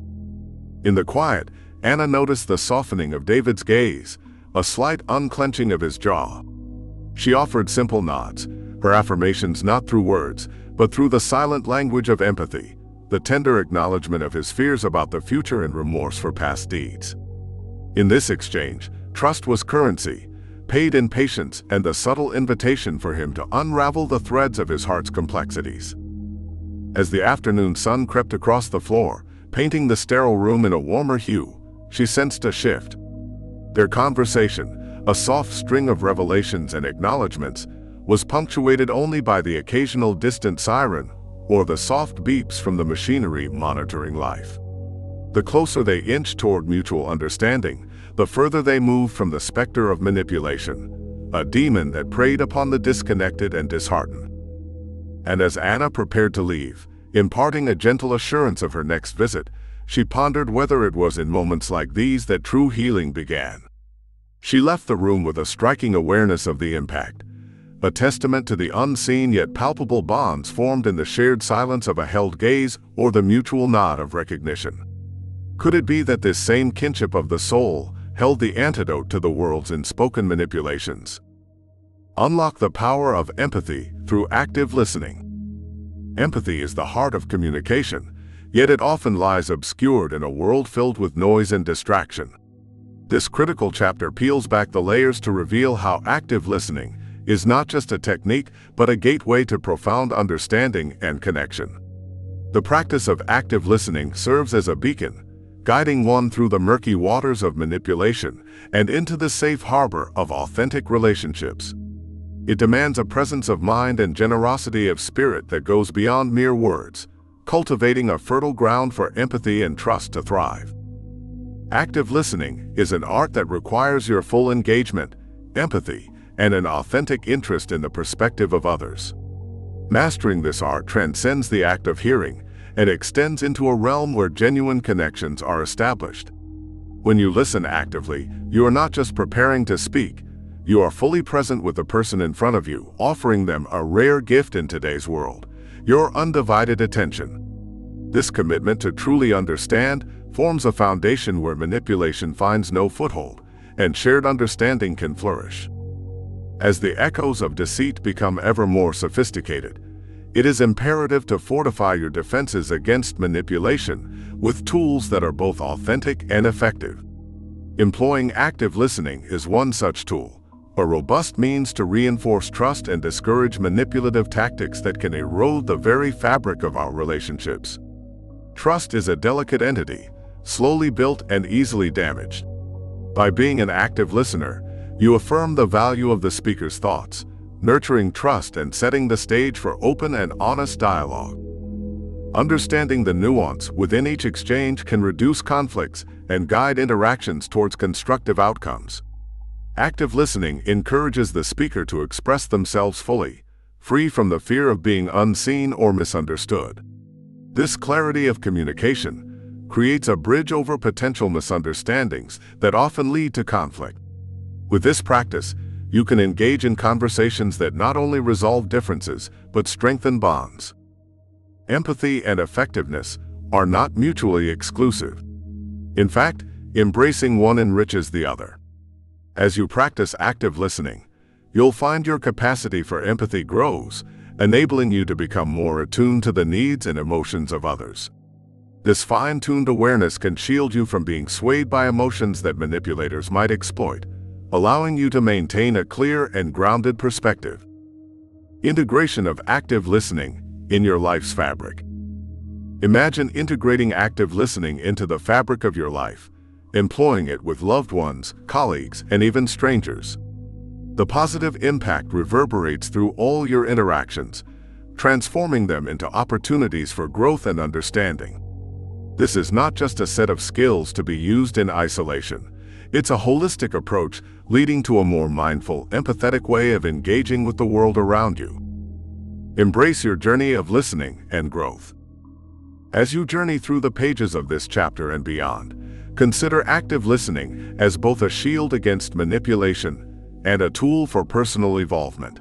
In the quiet, Anna noticed the softening of David's gaze, a slight unclenching of his jaw. She offered simple nods, her affirmations not through words, but through the silent language of empathy, the tender acknowledgement of his fears about the future and remorse for past deeds. In this exchange, trust was currency, paid in patience and the subtle invitation for him to unravel the threads of his heart's complexities. As the afternoon sun crept across the floor, painting the sterile room in a warmer hue, she sensed a shift. Their conversation, a soft string of revelations and acknowledgments, was punctuated only by the occasional distant siren or the soft beeps from the machinery monitoring life. The closer they inched toward mutual understanding, the further they moved from the specter of manipulation, a demon that preyed upon the disconnected and disheartened. And as Anna prepared to leave, imparting a gentle assurance of her next visit, she pondered whether it was in moments like these that true healing began. She left the room with a striking awareness of the impact, a testament to the unseen yet palpable bonds formed in the shared silence of a held gaze or the mutual nod of recognition. Could it be that this same kinship of the soul held the antidote to the world's unspoken manipulations? Unlock the power of empathy through active listening. Empathy is the heart of communication, yet it often lies obscured in a world filled with noise and distraction. This critical chapter peels back the layers to reveal how active listening is not just a technique, but a gateway to profound understanding and connection. The practice of active listening serves as a beacon, guiding one through the murky waters of manipulation and into the safe harbor of authentic relationships. It demands a presence of mind and generosity of spirit that goes beyond mere words, cultivating a fertile ground for empathy and trust to thrive. Active listening is an art that requires your full engagement, empathy, and an authentic interest in the perspective of others. Mastering this art transcends the act of hearing and extends into a realm where genuine connections are established. When you listen actively, you are not just preparing to speak, you are fully present with the person in front of you, offering them a rare gift in today's world: your undivided attention. This commitment to truly understand forms a foundation where manipulation finds no foothold, and shared understanding can flourish. As the echoes of deceit become ever more sophisticated, it is imperative to fortify your defenses against manipulation with tools that are both authentic and effective. Employing active listening is one such tool, a robust means to reinforce trust and discourage manipulative tactics that can erode the very fabric of our relationships. Trust is a delicate entity, slowly built and easily damaged. By being an active listener, you affirm the value of the speaker's thoughts, nurturing trust and setting the stage for open and honest dialogue. Understanding the nuance within each exchange can reduce conflicts and guide interactions towards constructive outcomes. Active listening encourages the speaker to express themselves fully, free from the fear of being unseen or misunderstood. This clarity of communication creates a bridge over potential misunderstandings that often lead to conflict. With this practice, you can engage in conversations that not only resolve differences, but strengthen bonds. Empathy and effectiveness are not mutually exclusive. In fact, embracing one enriches the other. As you practice active listening, you'll find your capacity for empathy grows, enabling you to become more attuned to the needs and emotions of others. This fine-tuned awareness can shield you from being swayed by emotions that manipulators might exploit, allowing you to maintain a clear and grounded perspective. Integration of active listening in your life's fabric. Imagine integrating active listening into the fabric of your life, employing it with loved ones, colleagues, and even strangers. The positive impact reverberates through all your interactions, transforming them into opportunities for growth and understanding. This is not just a set of skills to be used in isolation. It's a holistic approach leading to a more mindful, empathetic way of engaging with the world around you. Embrace your journey of listening and growth. As you journey through the pages of this chapter and beyond, consider active listening as both a shield against manipulation and a tool for personal evolvement.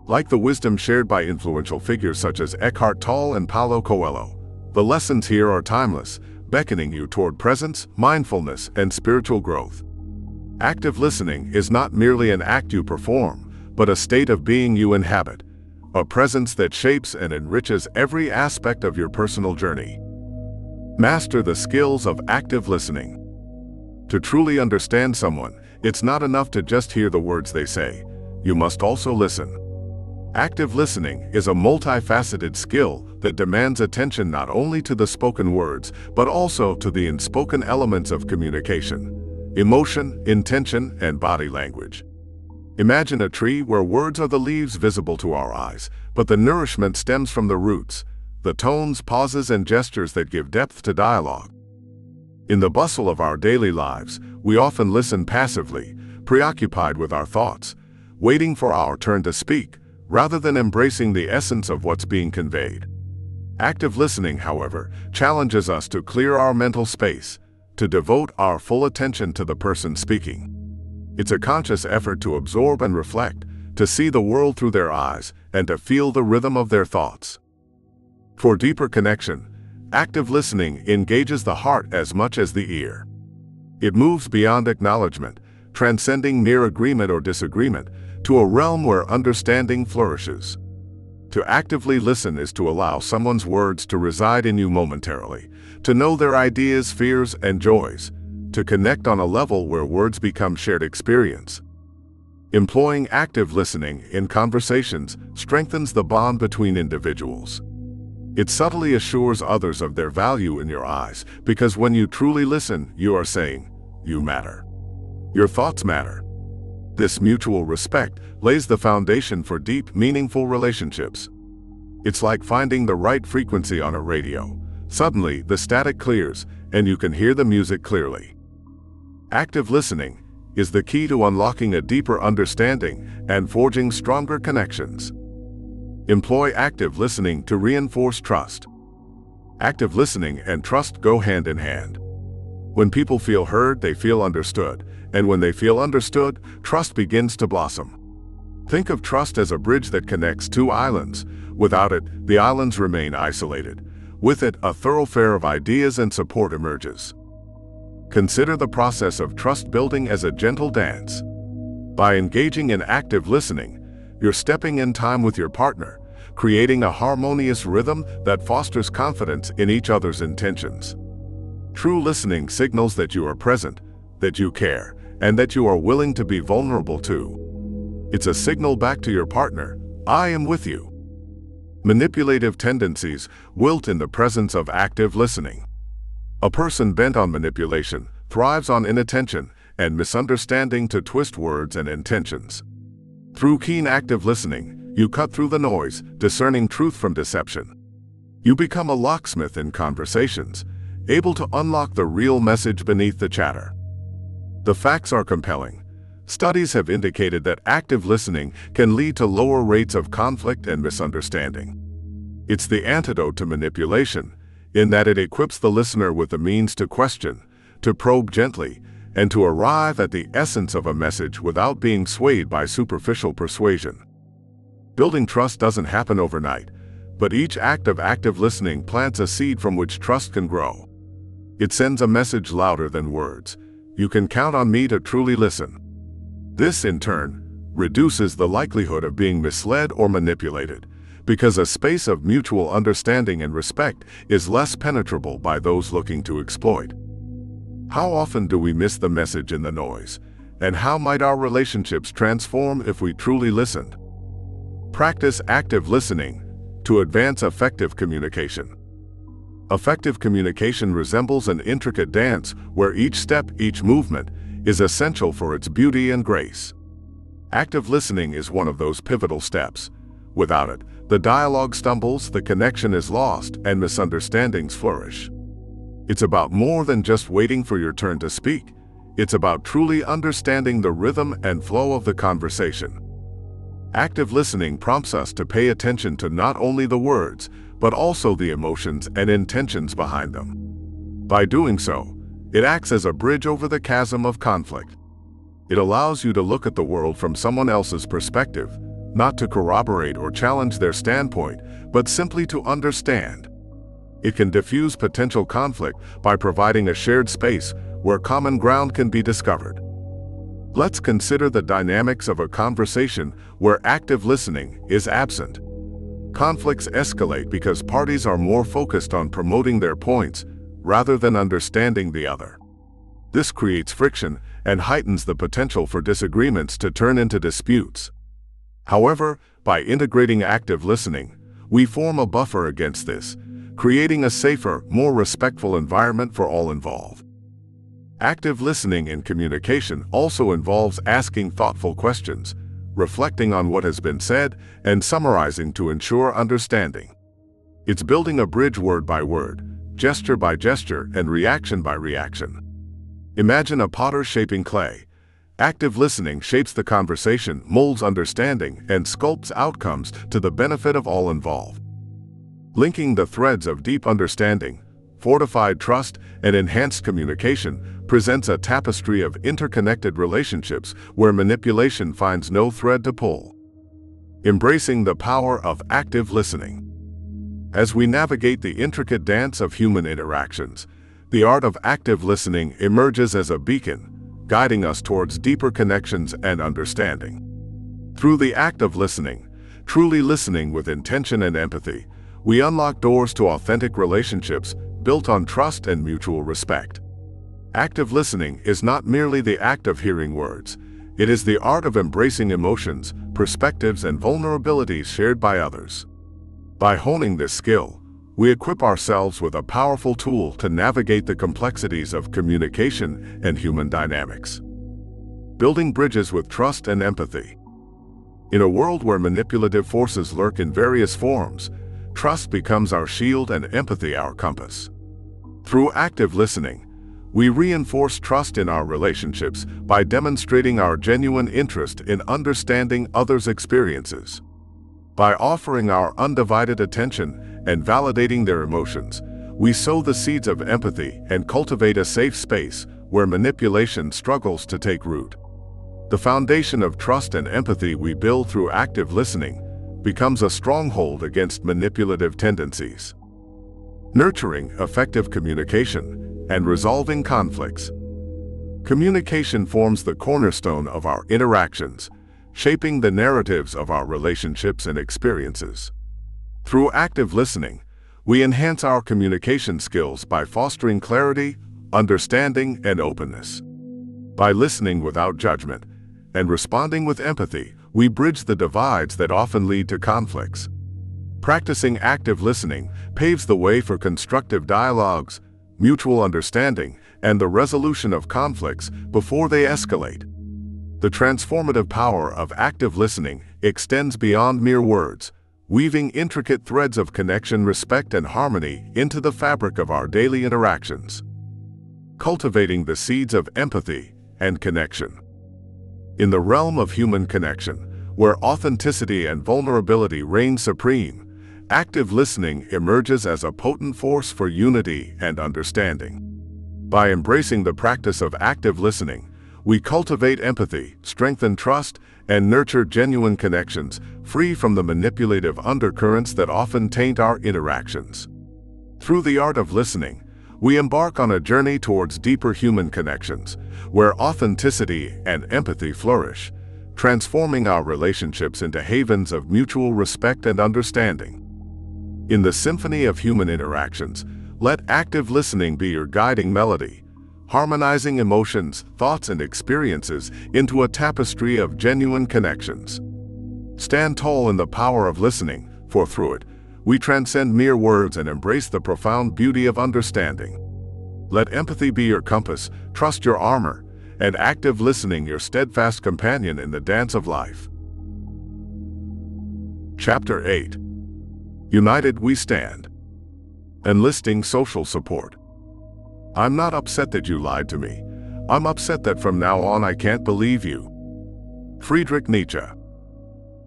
Like the wisdom shared by influential figures such as Eckhart Tolle and Paulo Coelho, the lessons here are timeless, beckoning you toward presence, mindfulness, and spiritual growth. Active listening is not merely an act you perform, but a state of being you inhabit, a presence that shapes and enriches every aspect of your personal journey. Master the skills of active listening. To truly understand someone, it's not enough to just hear the words they say. You must also listen. Active listening is a multifaceted skill that demands attention not only to the spoken words, but also to the unspoken elements of communication: emotion, intention, and body language. Imagine a tree where words are the leaves visible to our eyes, but the nourishment stems from the roots, the tones, pauses, and gestures that give depth to dialogue. In the bustle of our daily lives, we often listen passively, preoccupied with our thoughts, waiting for our turn to speak, rather than embracing the essence of what's being conveyed. Active listening, however, challenges us to clear our mental space, to devote our full attention to the person speaking. It's a conscious effort to absorb and reflect, to see the world through their eyes, and to feel the rhythm of their thoughts. For deeper connection, active listening engages the heart as much as the ear. It moves beyond acknowledgement, transcending mere agreement or disagreement, to a realm where understanding flourishes. To actively listen is to allow someone's words to reside in you momentarily, to know their ideas, fears, and joys, to connect on a level where words become shared experience. Employing active listening in conversations strengthens the bond between individuals. It subtly assures others of their value in your eyes, because when you truly listen, you are saying, "You matter. Your thoughts matter." This mutual respect lays the foundation for deep, meaningful relationships. It's like finding the right frequency on a radio. Suddenly, the static clears, and you can hear the music clearly. Active listening is the key to unlocking a deeper understanding and forging stronger connections. Employ active listening to reinforce trust. Active listening and trust go hand in hand. When people feel heard, they feel understood, and when they feel understood, trust begins to blossom. Think of trust as a bridge that connects two islands. Without it, the islands remain isolated. With it, a thoroughfare of ideas and support emerges. Consider the process of trust building as a gentle dance. By engaging in active listening, you're stepping in time with your partner, creating a harmonious rhythm that fosters confidence in each other's intentions. True listening signals that you are present, that you care, and that you are willing to be vulnerable too. It's a signal back to your partner, "I am with you." Manipulative tendencies wilt in the presence of active listening. A person bent on manipulation thrives on inattention and misunderstanding to twist words and intentions. Through keen active listening, you cut through the noise, discerning truth from deception. You become a locksmith in conversations, able to unlock the real message beneath the chatter. The facts are compelling. Studies have indicated that active listening can lead to lower rates of conflict and misunderstanding. It's the antidote to manipulation, in that it equips the listener with the means to question, to probe gently, and to arrive at the essence of a message without being swayed by superficial persuasion. Building trust doesn't happen overnight, but each act of active listening plants a seed from which trust can grow. It sends a message louder than words: "You can count on me to truly listen." This, in turn, reduces the likelihood of being misled or manipulated, because a space of mutual understanding and respect is less penetrable by those looking to exploit. How often do we miss the message in the noise? And how might our relationships transform if we truly listened? Practice active listening to advance effective communication. Effective communication resembles an intricate dance where each step, each movement, is essential for its beauty and grace. Active listening is one of those pivotal steps. Without it, the dialogue stumbles, the connection is lost, and misunderstandings flourish. It's about more than just waiting for your turn to speak. It's about truly understanding the rhythm and flow of the conversation. Active listening prompts us to pay attention to not only the words, but also the emotions and intentions behind them. By doing so, it acts as a bridge over the chasm of conflict. It allows you to look at the world from someone else's perspective, not to corroborate or challenge their standpoint, but simply to understand. It can diffuse potential conflict by providing a shared space where common ground can be discovered. Let's consider the dynamics of a conversation where active listening is absent. Conflicts escalate because parties are more focused on promoting their points rather than understanding the other. This creates friction and heightens the potential for disagreements to turn into disputes. However, by integrating active listening, we form a buffer against this, creating a safer, more respectful environment for all involved. Active listening in communication also involves asking thoughtful questions, reflecting on what has been said, and summarizing to ensure understanding. It's building a bridge word by word, gesture by gesture, and reaction by reaction. Imagine a potter shaping clay. Active listening shapes the conversation, molds understanding, and sculpts outcomes to the benefit of all involved. Linking the threads of deep understanding, fortified trust, and enhanced communication presents a tapestry of interconnected relationships where manipulation finds no thread to pull. Embracing the power of active listening. As we navigate the intricate dance of human interactions, the art of active listening emerges as a beacon, guiding us towards deeper connections and understanding. Through the act of listening, truly listening with intention and empathy, we unlock doors to authentic relationships built on trust and mutual respect. Active listening is not merely the act of hearing words, it is the art of embracing emotions, perspectives, and vulnerabilities shared by others. By honing this skill, we equip ourselves with a powerful tool to navigate the complexities of communication and human dynamics. Building bridges with trust and empathy. In a world where manipulative forces lurk in various forms, trust becomes our shield and empathy our compass. Through active listening, We reinforce trust in our relationships by demonstrating our genuine interest in understanding others' experiences. By offering our undivided attention and validating their emotions, we sow the seeds of empathy and cultivate a safe space where manipulation struggles to take root. The foundation of trust and empathy we build through active listening becomes a stronghold against manipulative tendencies. Nurturing effective communication and resolving conflicts. Communication forms the cornerstone of our interactions, shaping the narratives of our relationships and experiences. Through active listening, we enhance our communication skills by fostering clarity, understanding, and openness. By listening without judgment and responding with empathy, we bridge the divides that often lead to conflicts. Practicing active listening paves the way for constructive dialogues, mutual understanding, and the resolution of conflicts before they escalate. The transformative power of active listening extends beyond mere words, weaving intricate threads of connection, respect, and harmony into the fabric of our daily interactions. Cultivating the seeds of empathy and connection. In the realm of human connection, where authenticity and vulnerability reign supreme, active listening emerges as a potent force for unity and understanding. By embracing the practice of active listening, we cultivate empathy, strengthen trust, and nurture genuine connections, free from the manipulative undercurrents that often taint our interactions. Through the art of listening, we embark on a journey towards deeper human connections, where authenticity and empathy flourish, transforming our relationships into havens of mutual respect and understanding. In the symphony of human interactions, let active listening be your guiding melody, harmonizing emotions, thoughts, and experiences into a tapestry of genuine connections. Stand tall in the power of listening, for through it, we transcend mere words and embrace the profound beauty of understanding. Let empathy be your compass, trust your armor, and active listening your steadfast companion in the dance of life. Chapter 8. United We Stand. Enlisting social support. I'm not upset that you lied to me. I'm upset that from now on I can't believe you. Friedrich Nietzsche.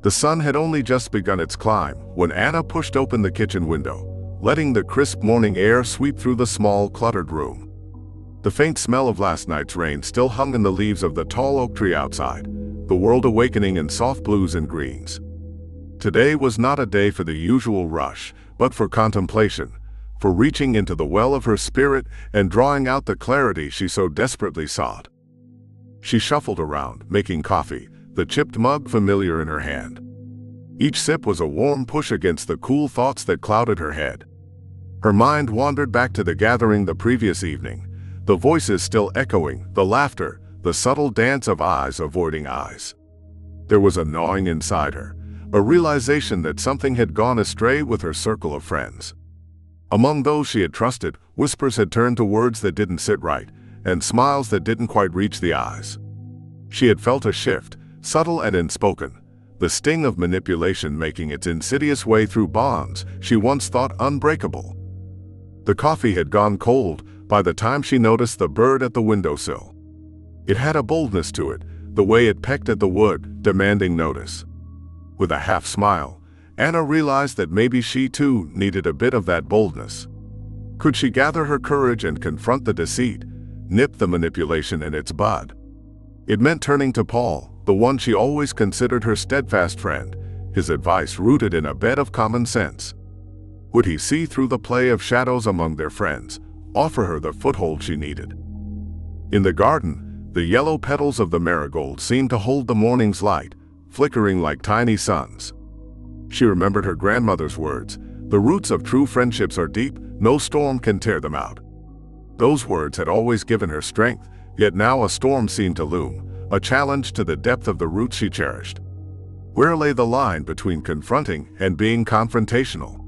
The sun had only just begun its climb when Anna pushed open the kitchen window, letting the crisp morning air sweep through the small, cluttered room. The faint smell of last night's rain still hung in the leaves of the tall oak tree outside, the world awakening in soft blues and greens. Today was not a day for the usual rush, but for contemplation, for reaching into the well of her spirit and drawing out the clarity she so desperately sought. She shuffled around, making coffee, the chipped mug familiar in her hand. Each sip was a warm push against the cool thoughts that clouded her head. Her mind wandered back to the gathering the previous evening, the voices still echoing, the laughter, the subtle dance of eyes avoiding eyes. There was a gnawing inside her, a realization that something had gone astray with her circle of friends. Among those she had trusted, whispers had turned to words that didn't sit right, and smiles that didn't quite reach the eyes. She had felt a shift, subtle and unspoken, the sting of manipulation making its insidious way through bonds she once thought unbreakable. The coffee had gone cold by the time she noticed the bird at the windowsill. It had a boldness to it, the way it pecked at the wood, demanding notice. With a half smile, Anna realized that maybe she too needed a bit of that boldness. Could she gather her courage and confront the deceit, nip the manipulation in its bud? It meant turning to Paul, the one she always considered her steadfast friend, his advice rooted in a bed of common sense. Would he see through the play of shadows among their friends, offer her the foothold she needed? In the garden, the yellow petals of the marigold seemed to hold the morning's light, flickering like tiny suns. She remembered her grandmother's words, "The roots of true friendships are deep, no storm can tear them out." Those words had always given her strength, yet now a storm seemed to loom, a challenge to the depth of the roots she cherished. Where lay the line between confronting and being confrontational?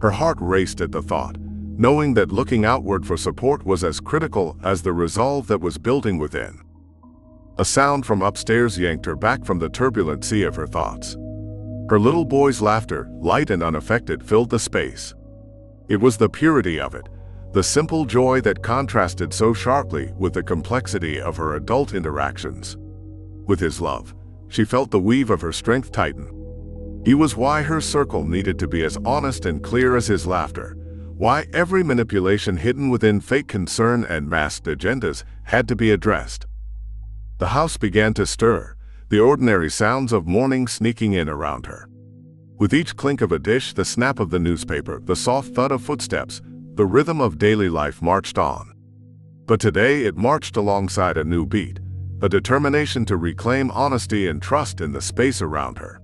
Her heart raced at the thought, knowing that looking outward for support was as critical as the resolve that was building within. A sound from upstairs yanked her back from the turbulent sea of her thoughts. Her little boy's laughter, light and unaffected, filled the space. It was the purity of it, the simple joy that contrasted so sharply with the complexity of her adult interactions. With his love, she felt the weave of her strength tighten. He was why her circle needed to be as honest and clear as his laughter, why every manipulation hidden within fake concern and masked agendas had to be addressed. The house began to stir, the ordinary sounds of morning sneaking in around her. With each clink of a dish, the snap of the newspaper, the soft thud of footsteps, the rhythm of daily life marched on. But today it marched alongside a new beat, a determination to reclaim honesty and trust in the space around her.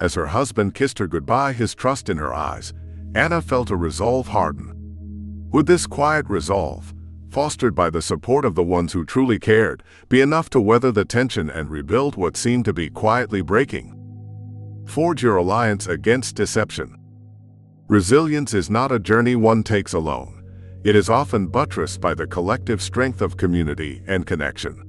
As her husband kissed her goodbye, his trust in her eyes, Anna felt a resolve harden. Would this quiet resolve, fostered by the support of the ones who truly cared, be enough to weather the tension and rebuild what seemed to be quietly breaking? Forge your alliance against deception. Resilience is not a journey one takes alone. It is often buttressed by the collective strength of community and connection.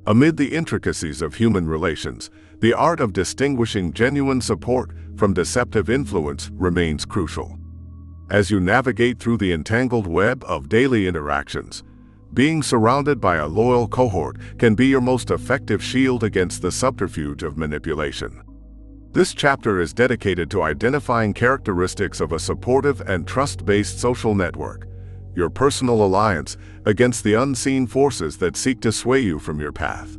Amid the intricacies of human relations, the art of distinguishing genuine support from deceptive influence remains crucial. As you navigate through the entangled web of daily interactions, being surrounded by a loyal cohort can be your most effective shield against the subterfuge of manipulation. This chapter is dedicated to identifying characteristics of a supportive and trust-based social network, your personal alliance against the unseen forces that seek to sway you from your path.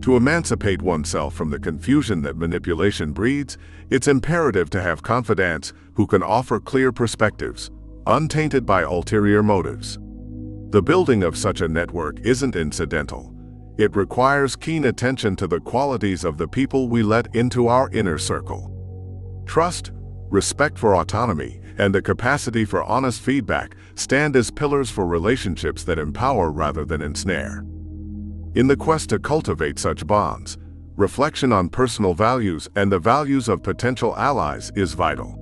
To emancipate oneself from the confusion that manipulation breeds, it's imperative to have confidants who can offer clear perspectives, untainted by ulterior motives. The building of such a network isn't incidental. It requires keen attention to the qualities of the people we let into our inner circle. Trust, respect for autonomy, and the capacity for honest feedback stand as pillars for relationships that empower rather than ensnare. In the quest to cultivate such bonds, reflection on personal values and the values of potential allies is vital.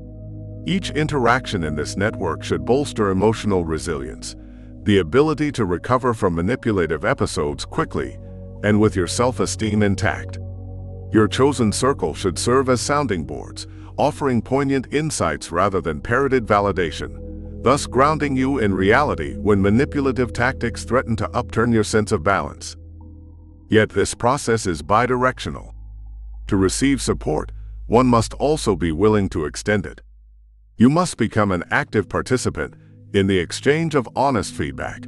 Each interaction in this network should bolster emotional resilience, the ability to recover from manipulative episodes quickly and with your self-esteem intact. Your chosen circle should serve as sounding boards, offering poignant insights rather than parroted validation, thus grounding you in reality when manipulative tactics threaten to upturn your sense of balance. Yet this process is bidirectional. To receive support, one must also be willing to extend it. You must become an active participant in the exchange of honest feedback.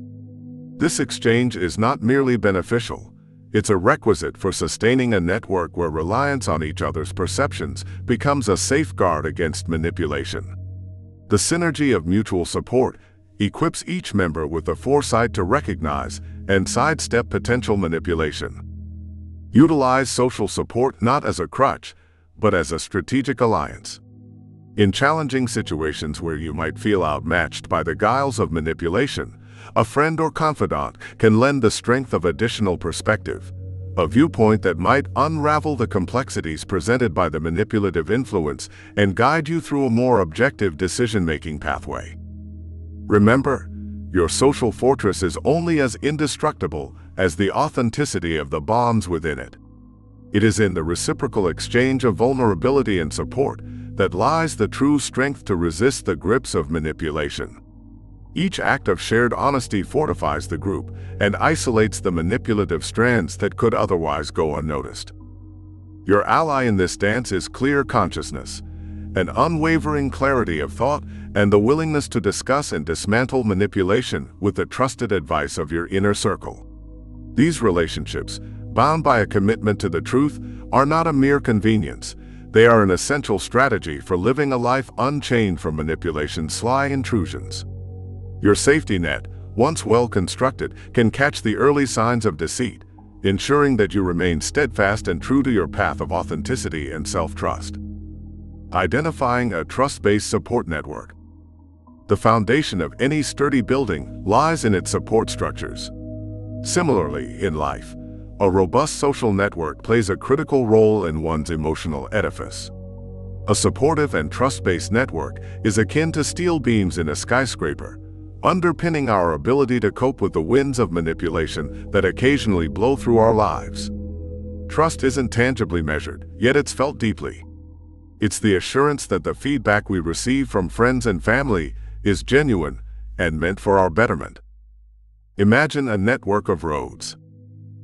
This exchange is not merely beneficial, it's a requisite for sustaining a network where reliance on each other's perceptions becomes a safeguard against manipulation. The synergy of mutual support equips each member with the foresight to recognize and sidestep potential manipulation. Utilize social support not as a crutch, but as a strategic alliance. In challenging situations where you might feel outmatched by the guiles of manipulation, a friend or confidant can lend the strength of additional perspective, a viewpoint that might unravel the complexities presented by the manipulative influence and guide you through a more objective decision-making pathway. Remember, your social fortress is only as indestructible as the authenticity of the bonds within it. It is in the reciprocal exchange of vulnerability and support that lies the true strength to resist the grips of manipulation. Each act of shared honesty fortifies the group and isolates the manipulative strands that could otherwise go unnoticed. Your ally in this dance is clear consciousness, an unwavering clarity of thought, and the willingness to discuss and dismantle manipulation with the trusted advice of your inner circle. These relationships, bound by a commitment to the truth, are not a mere convenience. They are an essential strategy for living a life unchained from manipulation's sly intrusions. Your safety net, once well constructed, can catch the early signs of deceit, ensuring that you remain steadfast and true to your path of authenticity and self-trust. Identifying a trust-based support network. The foundation of any sturdy building lies in its support structures. Similarly, in life, a robust social network plays a critical role in one's emotional edifice. A supportive and trust-based network is akin to steel beams in a skyscraper, underpinning our ability to cope with the winds of manipulation that occasionally blow through our lives. Trust isn't tangibly measured, yet it's felt deeply. It's the assurance that the feedback we receive from friends and family is genuine and meant for our betterment. Imagine a network of roads.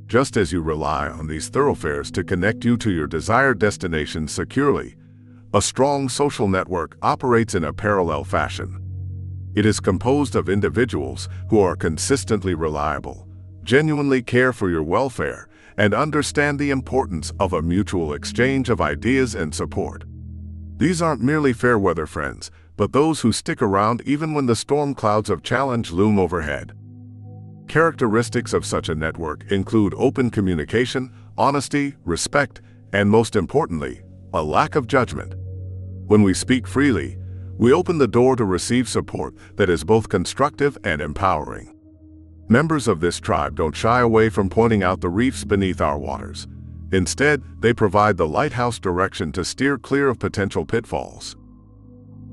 Just as you rely on these thoroughfares to connect you to your desired destination securely, a strong social network operates in a parallel fashion. It is composed of individuals who are consistently reliable, genuinely care for your welfare, and understand the importance of a mutual exchange of ideas and support. These aren't merely fair-weather friends, but those who stick around even when the storm clouds of challenge loom overhead. Characteristics of such a network include open communication, honesty, respect, and most importantly, a lack of judgment. When we speak freely, we open the door to receive support that is both constructive and empowering. Members of this tribe don't shy away from pointing out the reefs beneath our waters. Instead, they provide the lighthouse direction to steer clear of potential pitfalls.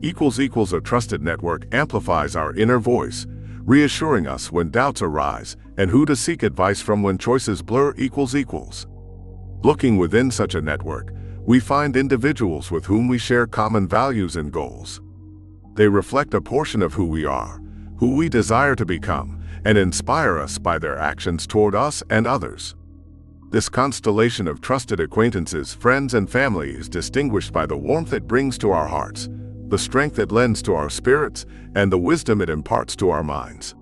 A trusted network amplifies our inner voice, reassuring us when doubts arise and who to seek advice from when choices blur. Looking within such a network, we find individuals with whom we share common values and goals. They reflect a portion of who we are, who we desire to become, and inspire us by their actions toward us and others. This constellation of trusted acquaintances, friends, and family is distinguished by the warmth it brings to our hearts, the strength it lends to our spirits, and the wisdom it imparts to our minds.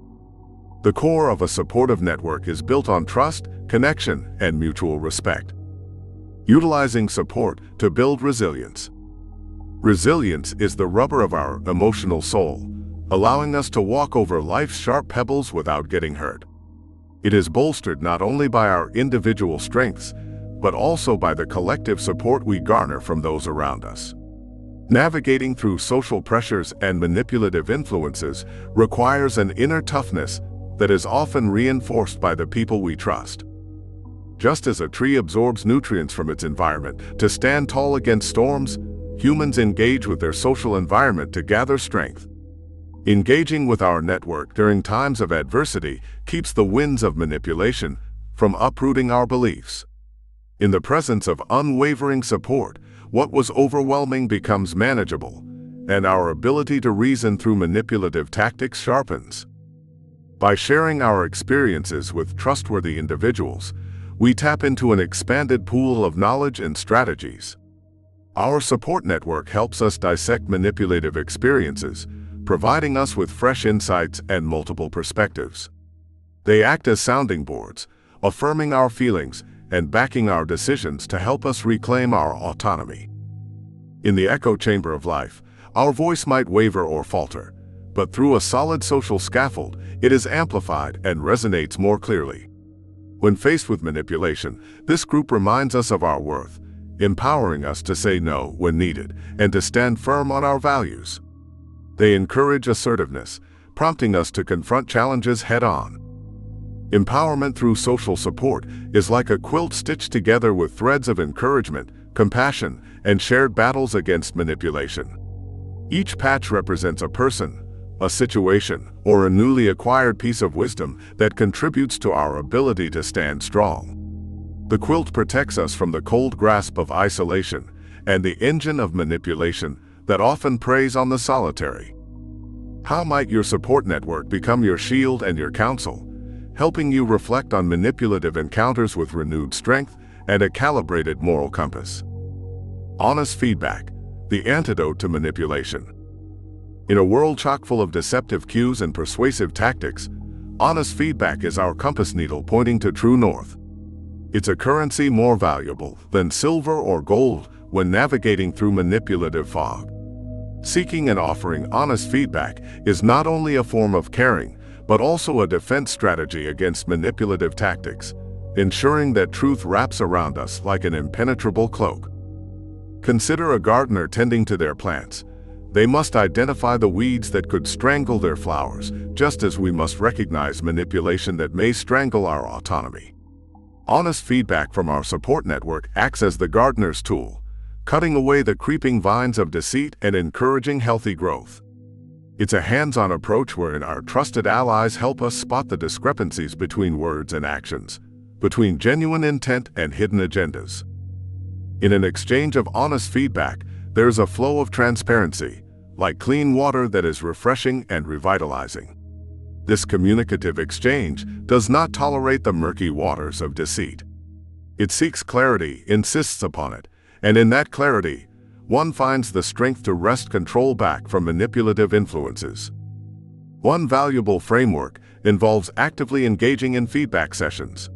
The core of a supportive network is built on trust, connection, and mutual respect. Utilizing support to build resilience. Resilience is the rubber of our emotional soul, allowing us to walk over life's sharp pebbles without getting hurt. It is bolstered not only by our individual strengths, but also by the collective support we garner from those around us. Navigating through social pressures and manipulative influences requires an inner toughness that is often reinforced by the people we trust. Just as a tree absorbs nutrients from its environment to stand tall against storms, humans engage with their social environment to gather strength. Engaging with our network during times of adversity keeps the winds of manipulation from uprooting our beliefs. In the presence of unwavering support, what was overwhelming becomes manageable, and our ability to reason through manipulative tactics sharpens. By sharing our experiences with trustworthy individuals, we tap into an expanded pool of knowledge and strategies. Our support network helps us dissect manipulative experiences, providing us with fresh insights and multiple perspectives. They act as sounding boards, affirming our feelings and backing our decisions to help us reclaim our autonomy. In the echo chamber of life, our voice might waver or falter, but through a solid social scaffold, it is amplified and resonates more clearly. When faced with manipulation, this group reminds us of our worth, empowering us to say no when needed and to stand firm on our values. They encourage assertiveness, prompting us to confront challenges head-on. Empowerment through social support is like a quilt stitched together with threads of encouragement, compassion, and shared battles against manipulation. Each patch represents a person, a situation, or a newly acquired piece of wisdom that contributes to our ability to stand strong. The quilt protects us from the cold grasp of isolation and the engine of manipulation that often preys on the solitary. How might your support network become your shield and your counsel, helping you reflect on manipulative encounters with renewed strength and a calibrated moral compass? Honest feedback, the antidote to manipulation. In a world chock full of deceptive cues and persuasive tactics, honest feedback is our compass needle pointing to true north. It's a currency more valuable than silver or gold when navigating through manipulative fog. Seeking and offering honest feedback is not only a form of caring, but also a defense strategy against manipulative tactics, ensuring that truth wraps around us like an impenetrable cloak. Consider a gardener tending to their plants. They must identify the weeds that could strangle their flowers, just as we must recognize manipulation that may strangle our autonomy. Honest feedback from our support network acts as the gardener's tool, cutting away the creeping vines of deceit and encouraging healthy growth. It's a hands-on approach wherein our trusted allies help us spot the discrepancies between words and actions, between genuine intent and hidden agendas. In an exchange of honest feedback, there's a flow of transparency, like clean water that is refreshing and revitalizing. This communicative exchange does not tolerate the murky waters of deceit. It seeks clarity, insists upon it, and in that clarity, one finds the strength to wrest control back from manipulative influences. One valuable framework involves actively engaging in feedback sessions.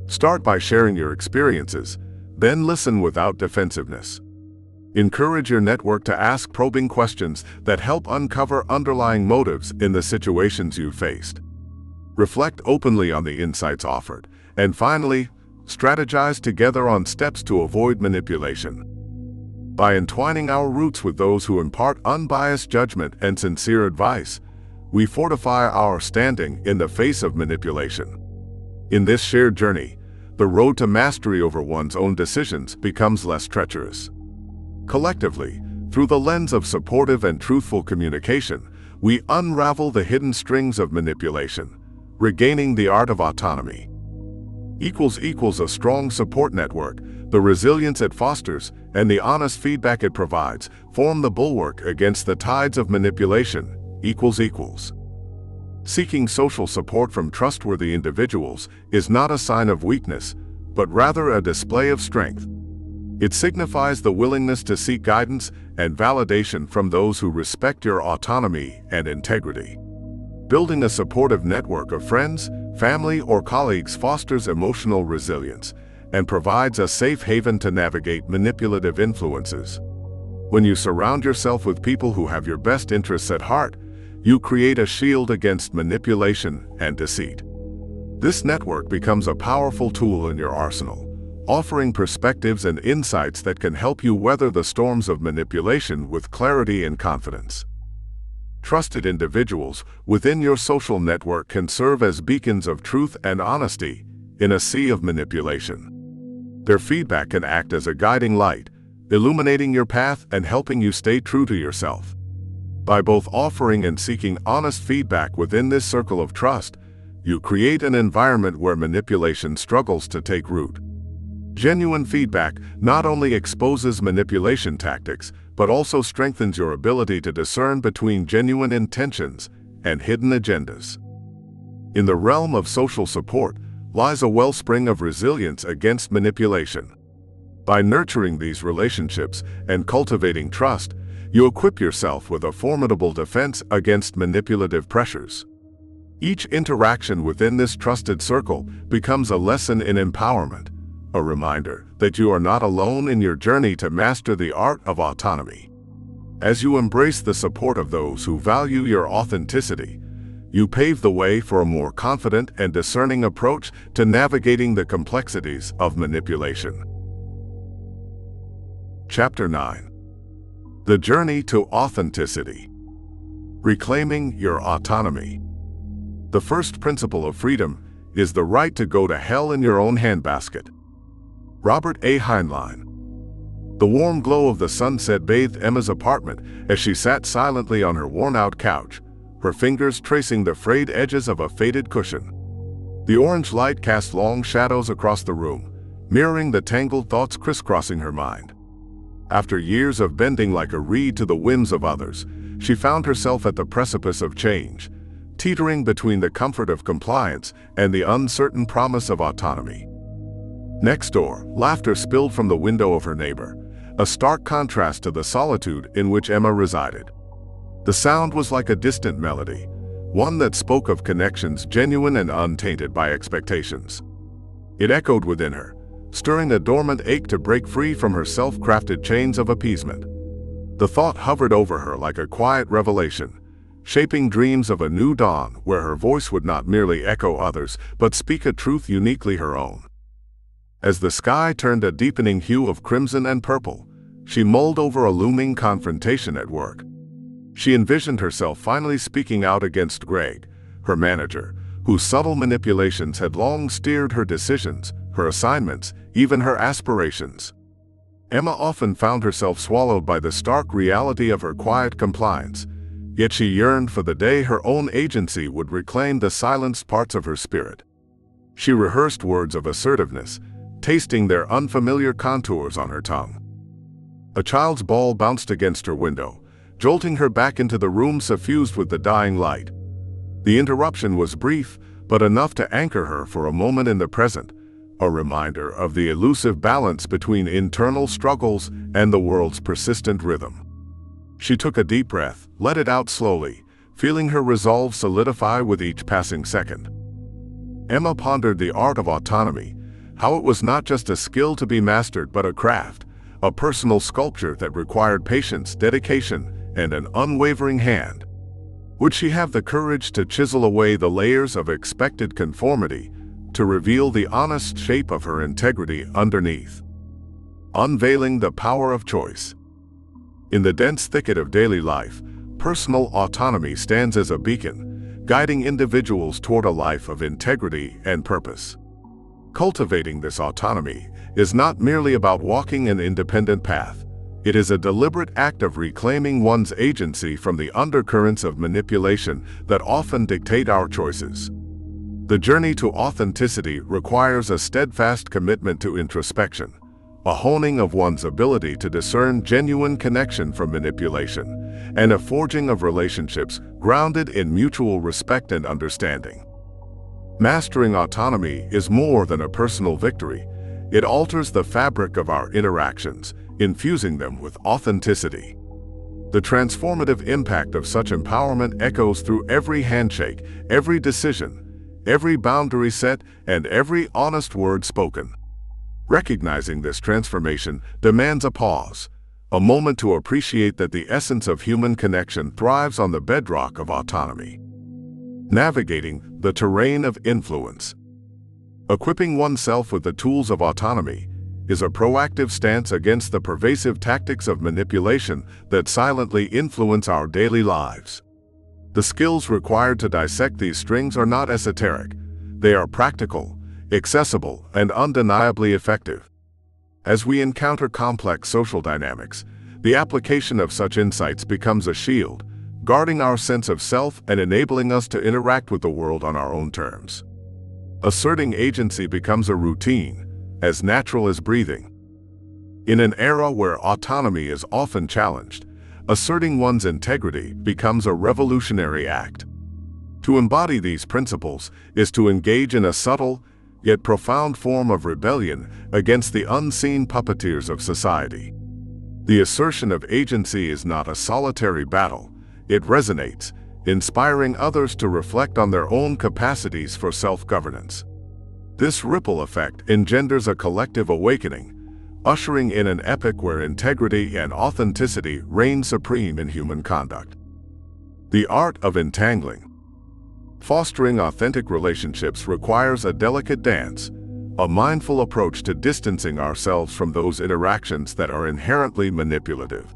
Start by sharing your experiences, then listen without defensiveness. Encourage your network to ask probing questions that help uncover underlying motives in the situations you've faced. Reflect openly on the insights offered, and finally, strategize together on steps to avoid manipulation. By entwining our roots with those who impart unbiased judgment and sincere advice, we fortify our standing in the face of manipulation. In this shared journey, the road to mastery over one's own decisions becomes less treacherous. Collectively, through the lens of supportive and truthful communication, we unravel the hidden strings of manipulation, regaining the art of autonomy. A strong support network, the resilience it fosters, and the honest feedback it provides form the bulwark against the tides of manipulation. Seeking social support from trustworthy individuals is not a sign of weakness, but rather a display of strength. It signifies the willingness to seek guidance and validation from those who respect your autonomy and integrity. Building a supportive network of friends, family, or colleagues fosters emotional resilience and provides a safe haven to navigate manipulative influences. When you surround yourself with people who have your best interests at heart, you create a shield against manipulation and deceit. This network becomes a powerful tool in your arsenal, offering perspectives and insights that can help you weather the storms of manipulation with clarity and confidence. Trusted individuals within your social network can serve as beacons of truth and honesty in a sea of manipulation. Their feedback can act as a guiding light, illuminating your path and helping you stay true to yourself. By both offering and seeking honest feedback within this circle of trust, you create an environment where manipulation struggles to take root. Genuine feedback not only exposes manipulation tactics, but also strengthens your ability to discern between genuine intentions and hidden agendas. In the realm of social support lies a wellspring of resilience against manipulation. By nurturing these relationships and cultivating trust, you equip yourself with a formidable defense against manipulative pressures. Each interaction within this trusted circle becomes a lesson in empowerment, a reminder that you are not alone in your journey to master the art of autonomy. As you embrace the support of those who value your authenticity, you pave the way for a more confident and discerning approach to navigating the complexities of manipulation. Chapter 9. The Journey to Authenticity. Reclaiming your autonomy. The first principle of freedom is the right to go to hell in your own handbasket. Robert A. Heinlein. The warm glow of the sunset bathed Emma's apartment as she sat silently on her worn-out couch, her fingers tracing the frayed edges of a faded cushion. The orange light cast long shadows across the room, mirroring the tangled thoughts crisscrossing her mind. After years of bending like a reed to the whims of others, she found herself at the precipice of change, teetering between the comfort of compliance and the uncertain promise of autonomy. Next door, laughter spilled from the window of her neighbor, a stark contrast to the solitude in which Emma resided. The sound was like a distant melody, one that spoke of connections genuine and untainted by expectations. It echoed within her, stirring a dormant ache to break free from her self-crafted chains of appeasement. The thought hovered over her like a quiet revelation, shaping dreams of a new dawn where her voice would not merely echo others but speak a truth uniquely her own. As the sky turned a deepening hue of crimson and purple, she mulled over a looming confrontation at work. She envisioned herself finally speaking out against Greg, her manager, whose subtle manipulations had long steered her decisions, her assignments, even her aspirations. Emma often found herself swallowed by the stark reality of her quiet compliance, yet she yearned for the day her own agency would reclaim the silenced parts of her spirit. She rehearsed words of assertiveness, tasting their unfamiliar contours on her tongue. A child's ball bounced against her window, jolting her back into the room suffused with the dying light. The interruption was brief, but enough to anchor her for a moment in the present, a reminder of the elusive balance between internal struggles and the world's persistent rhythm. She took a deep breath, let it out slowly, feeling her resolve solidify with each passing second. Emma pondered the art of autonomy, how it was not just a skill to be mastered but a craft, a personal sculpture that required patience, dedication, and an unwavering hand. Would she have the courage to chisel away the layers of expected conformity, to reveal the honest shape of her integrity underneath? Unveiling the power of choice. In the dense thicket of daily life, personal autonomy stands as a beacon, guiding individuals toward a life of integrity and purpose. Cultivating this autonomy is not merely about walking an independent path. It is a deliberate act of reclaiming one's agency from the undercurrents of manipulation that often dictate our choices. The journey to authenticity requires a steadfast commitment to introspection, a honing of one's ability to discern genuine connection from manipulation, and a forging of relationships grounded in mutual respect and understanding. Mastering autonomy is more than a personal victory. It alters the fabric of our interactions, infusing them with authenticity. The transformative impact of such empowerment echoes through every handshake, every decision, every boundary set, and every honest word spoken. Recognizing this transformation demands a pause, a moment to appreciate that the essence of human connection thrives on the bedrock of autonomy. Navigating the terrain of influence. Equipping oneself with the tools of autonomy is a proactive stance against the pervasive tactics of manipulation that silently influence our daily lives. The skills required to dissect these strings are not esoteric. They are practical, accessible, and undeniably effective. As we encounter complex social dynamics, the application of such insights becomes a shield, guarding our sense of self and enabling us to interact with the world on our own terms. Asserting agency becomes a routine, as natural as breathing. In an era where autonomy is often challenged, asserting one's integrity becomes a revolutionary act. To embody these principles is to engage in a subtle, yet profound form of rebellion against the unseen puppeteers of society. The assertion of agency is not a solitary battle. It resonates, inspiring others to reflect on their own capacities for self-governance. This ripple effect engenders a collective awakening, ushering in an epoch where integrity and authenticity reign supreme in human conduct. The art of entangling. Fostering authentic relationships requires a delicate dance, a mindful approach to distancing ourselves from those interactions that are inherently manipulative.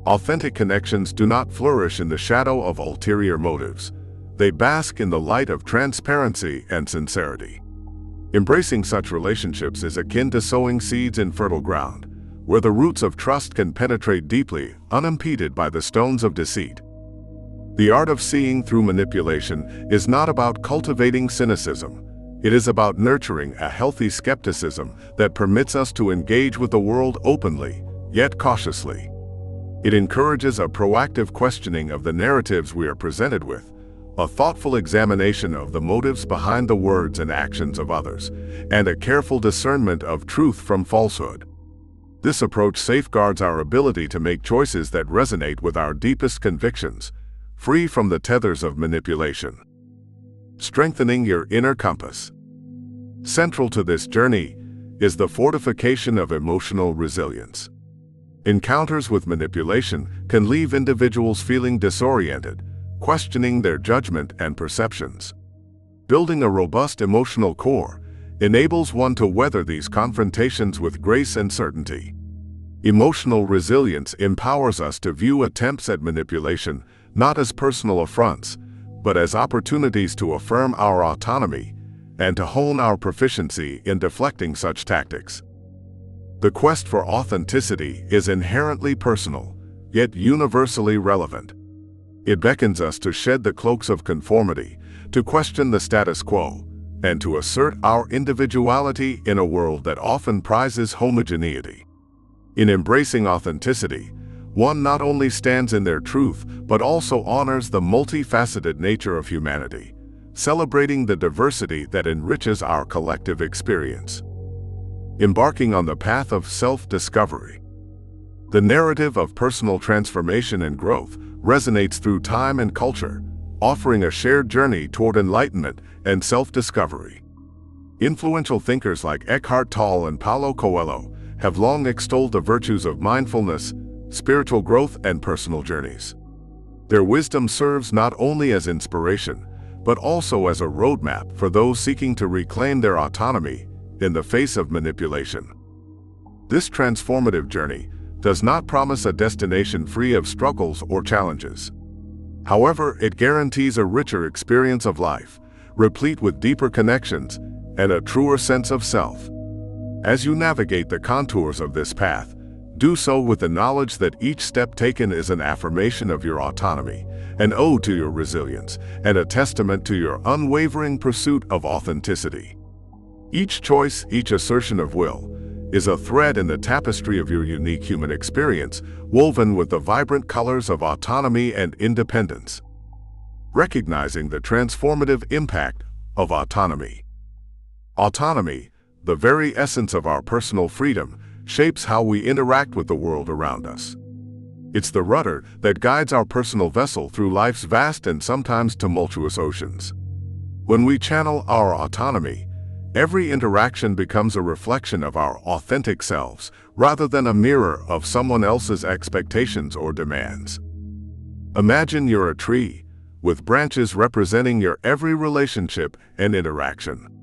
Authentic connections do not flourish in the shadow of ulterior motives. They bask in the light of transparency and sincerity. Embracing such relationships is akin to sowing seeds in fertile ground, where the roots of trust can penetrate deeply, unimpeded by the stones of deceit. The art of seeing through manipulation is not about cultivating cynicism. It is about nurturing a healthy skepticism that permits us to engage with the world openly, yet cautiously. It encourages a proactive questioning of the narratives we are presented with, a thoughtful examination of the motives behind the words and actions of others, and a careful discernment of truth from falsehood. This approach safeguards our ability to make choices that resonate with our deepest convictions, free from the tethers of manipulation. Strengthening your inner compass. Central to this journey is the fortification of emotional resilience. Encounters with manipulation can leave individuals feeling disoriented, questioning their judgment and perceptions. Building a robust emotional core enables one to weather these confrontations with grace and certainty. Emotional resilience empowers us to view attempts at manipulation not as personal affronts, but as opportunities to affirm our autonomy and to hone our proficiency in deflecting such tactics. The quest for authenticity is inherently personal, yet universally relevant. It beckons us to shed the cloaks of conformity, to question the status quo, and to assert our individuality in a world that often prizes homogeneity. In embracing authenticity, One not only stands in their truth, but also honors the multifaceted nature of humanity, celebrating the diversity that enriches our collective experience. Embarking on the path of self-discovery. The narrative of personal transformation and growth resonates through time and culture, offering a shared journey toward enlightenment and self-discovery. Influential thinkers like Eckhart Tolle and Paulo Coelho have long extolled the virtues of mindfulness, spiritual growth, and personal journeys. Their wisdom serves not only as inspiration, but also as a roadmap for those seeking to reclaim their autonomy in the face of manipulation. This transformative journey does not promise a destination free of struggles or challenges. However, it guarantees a richer experience of life, replete with deeper connections and a truer sense of self. As you navigate the contours of this path, do so with the knowledge that each step taken is an affirmation of your autonomy, an ode to your resilience, and a testament to your unwavering pursuit of authenticity. Each choice, each assertion of will, is a thread in the tapestry of your unique human experience, woven with the vibrant colors of autonomy and independence. Recognizing the transformative impact of autonomy. Autonomy, the very essence of our personal freedom, shapes how we interact with the world around us. It's the rudder that guides our personal vessel through life's vast and sometimes tumultuous oceans. When we channel our autonomy, every interaction becomes a reflection of our authentic selves, rather than a mirror of someone else's expectations or demands. Imagine you're a tree, with branches representing your every relationship and interaction.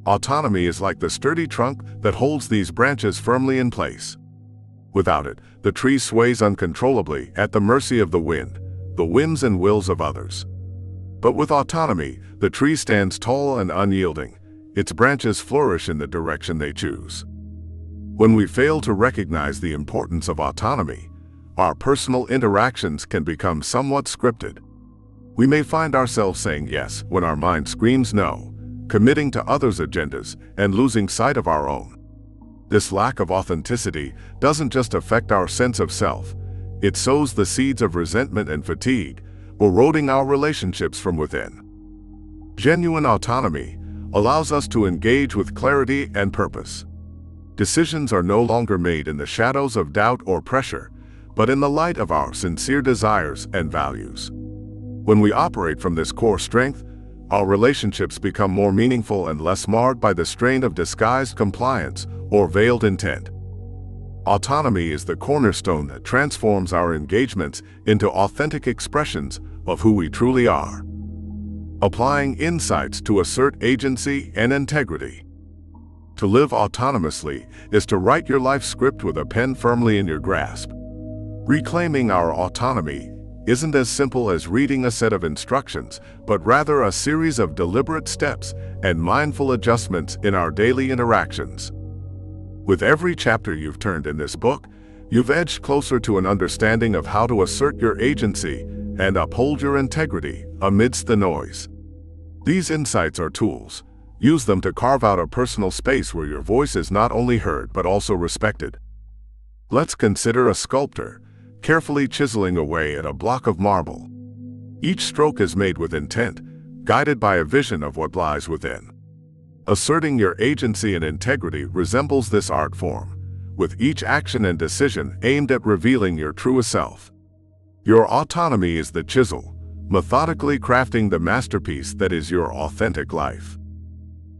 Autonomy is like the sturdy trunk that holds these branches firmly in place. Without it, the tree sways uncontrollably at the mercy of the wind, the whims and wills of others. But with autonomy, the tree stands tall and unyielding. Its branches flourish in the direction they choose. When we fail to recognize the importance of autonomy, our personal interactions can become somewhat scripted. We may find ourselves saying yes when our mind screams no, committing to others' agendas and losing sight of our own. This lack of authenticity doesn't just affect our sense of self, it sows the seeds of resentment and fatigue, eroding our relationships from within. Genuine autonomy allows us to engage with clarity and purpose. Decisions are no longer made in the shadows of doubt or pressure, but in the light of our sincere desires and values. When we operate from this core strength, our relationships become more meaningful and less marred by the strain of disguised compliance or veiled intent. Autonomy is the cornerstone that transforms our engagements into authentic expressions of who we truly are. Applying insights to assert agency and integrity. To live autonomously is to write your life script with a pen firmly in your grasp. Reclaiming our autonomy isn't as simple as reading a set of instructions, but rather a series of deliberate steps and mindful adjustments in our daily interactions. With every chapter you've turned in this book, you've edged closer to an understanding of how to assert your agency and uphold your integrity amidst the noise. These insights are tools. Use them to carve out a personal space where your voice is not only heard but also respected. Let's consider a sculptor, carefully chiseling away at a block of marble. Each stroke is made with intent, guided by a vision of what lies within. Asserting your agency and integrity resembles this art form, with each action and decision aimed at revealing your truest self. Your autonomy is the chisel, methodically crafting the masterpiece that is your authentic life.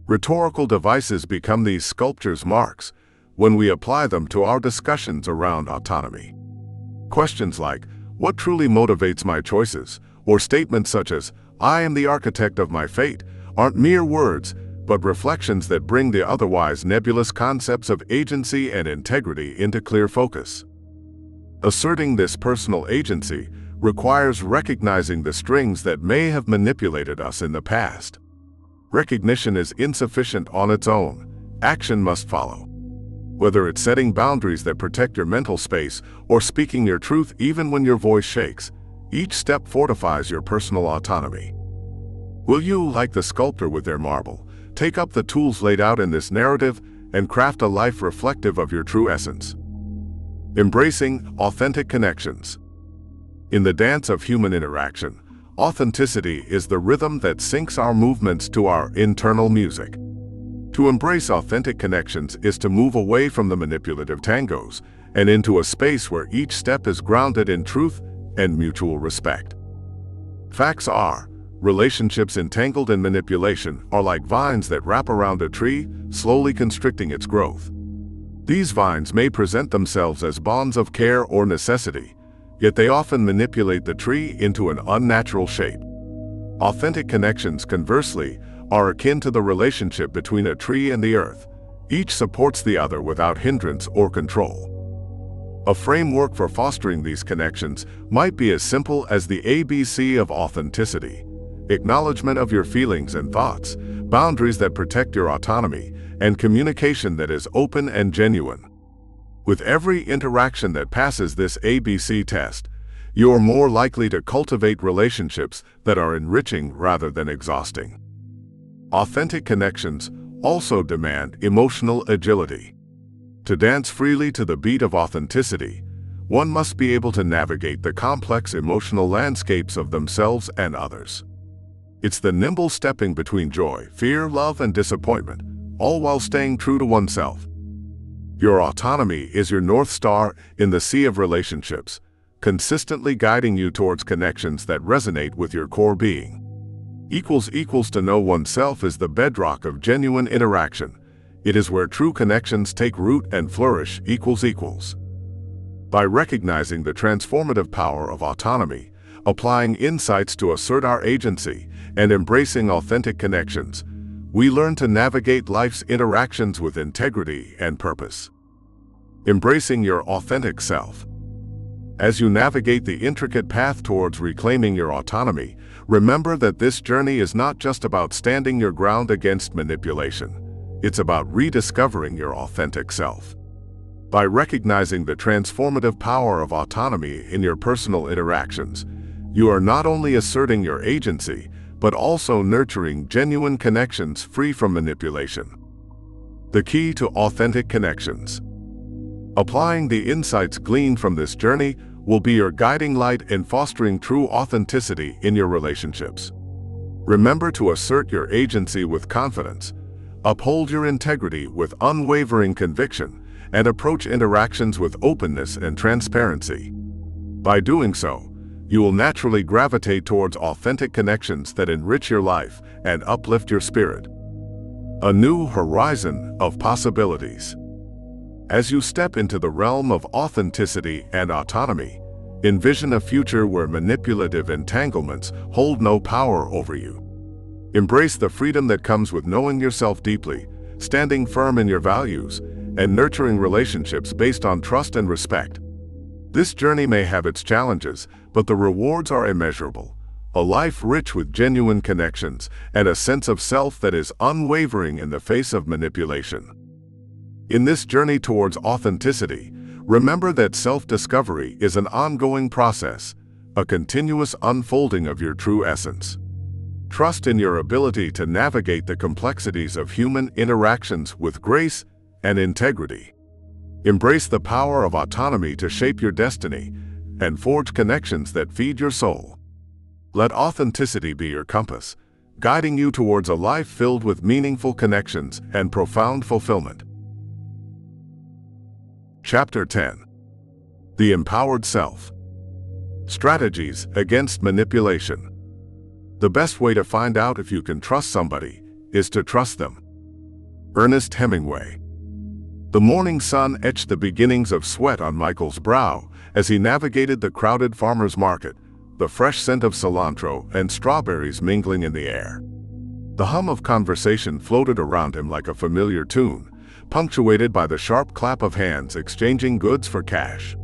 Rhetorical devices become these sculptures' marks when we apply them to our discussions around autonomy. Questions like, "What truly motivates my choices?" or statements such as, "I am the architect of my fate," aren't mere words, but reflections that bring the otherwise nebulous concepts of agency and integrity into clear focus. Asserting this personal agency requires recognizing the strings that may have manipulated us in the past. Recognition is insufficient on its own. Action must follow. Whether it's setting boundaries that protect your mental space or speaking your truth even when your voice shakes, each step fortifies your personal autonomy. Will you, like the sculptor with their marble, take up the tools laid out in this narrative and craft a life reflective of your true essence? Embracing authentic connections. In the dance of human interaction, authenticity is the rhythm that syncs our movements to our internal music. To embrace authentic connections is to move away from the manipulative tangos and into a space where each step is grounded in truth and mutual respect. Facts are, relationships entangled in manipulation are like vines that wrap around a tree, slowly constricting its growth. These vines may present themselves as bonds of care or necessity, yet they often manipulate the tree into an unnatural shape. Authentic connections, conversely, are akin to the relationship between a tree and the earth. Each supports the other without hindrance or control. A framework for fostering these connections might be as simple as the ABC of authenticity: acknowledgement of your feelings and thoughts, boundaries that protect your autonomy, and communication that is open and genuine. With every interaction that passes this ABC test, you are more likely to cultivate relationships that are enriching rather than exhausting. Authentic connections also demand emotional agility. To dance freely to the beat of authenticity, one must be able to navigate the complex emotional landscapes of themselves and others. It's the nimble stepping between joy, fear, love, and disappointment, all while staying true to oneself. Your autonomy is your North Star in the sea of relationships, consistently guiding you towards connections that resonate with your core being. To know oneself is the bedrock of genuine interaction. It is where true connections take root and flourish. By recognizing the transformative power of autonomy, applying insights to assert our agency, and embracing authentic connections, we learn to navigate life's interactions with integrity and purpose. Embracing your authentic self. As you navigate the intricate path towards reclaiming your autonomy, remember that this journey is not just about standing your ground against manipulation. It's about rediscovering your authentic self. By recognizing the transformative power of autonomy in your personal interactions, you are not only asserting your agency, but also nurturing genuine connections free from manipulation. The key to authentic connections. Applying the insights gleaned from this journey will be your guiding light in fostering true authenticity in your relationships. Remember to assert your agency with confidence, uphold your integrity with unwavering conviction, and approach interactions with openness and transparency. By doing so, you will naturally gravitate towards authentic connections that enrich your life and uplift your spirit. A new horizon of possibilities. As you step into the realm of authenticity and autonomy, envision a future where manipulative entanglements hold no power over you. Embrace the freedom that comes with knowing yourself deeply, standing firm in your values, and nurturing relationships based on trust and respect. This journey may have its challenges, but the rewards are immeasurable. A life rich with genuine connections and a sense of self that is unwavering in the face of manipulation. In this journey towards authenticity, remember that self-discovery is an ongoing process, a continuous unfolding of your true essence. Trust in your ability to navigate the complexities of human interactions with grace and integrity. Embrace the power of autonomy to shape your destiny and forge connections that feed your soul. Let authenticity be your compass, guiding you towards a life filled with meaningful connections and profound fulfillment. Chapter 10. The Empowered Self. Strategies against manipulation. The best way to find out if you can trust somebody is to trust them. Ernest Hemingway. The morning sun etched the beginnings of sweat on Michael's brow as he navigated the crowded farmer's market, the fresh scent of cilantro and strawberries mingling in the air. The hum of conversation floated around him like a familiar tune, punctuated by the sharp clap of hands exchanging goods for cash.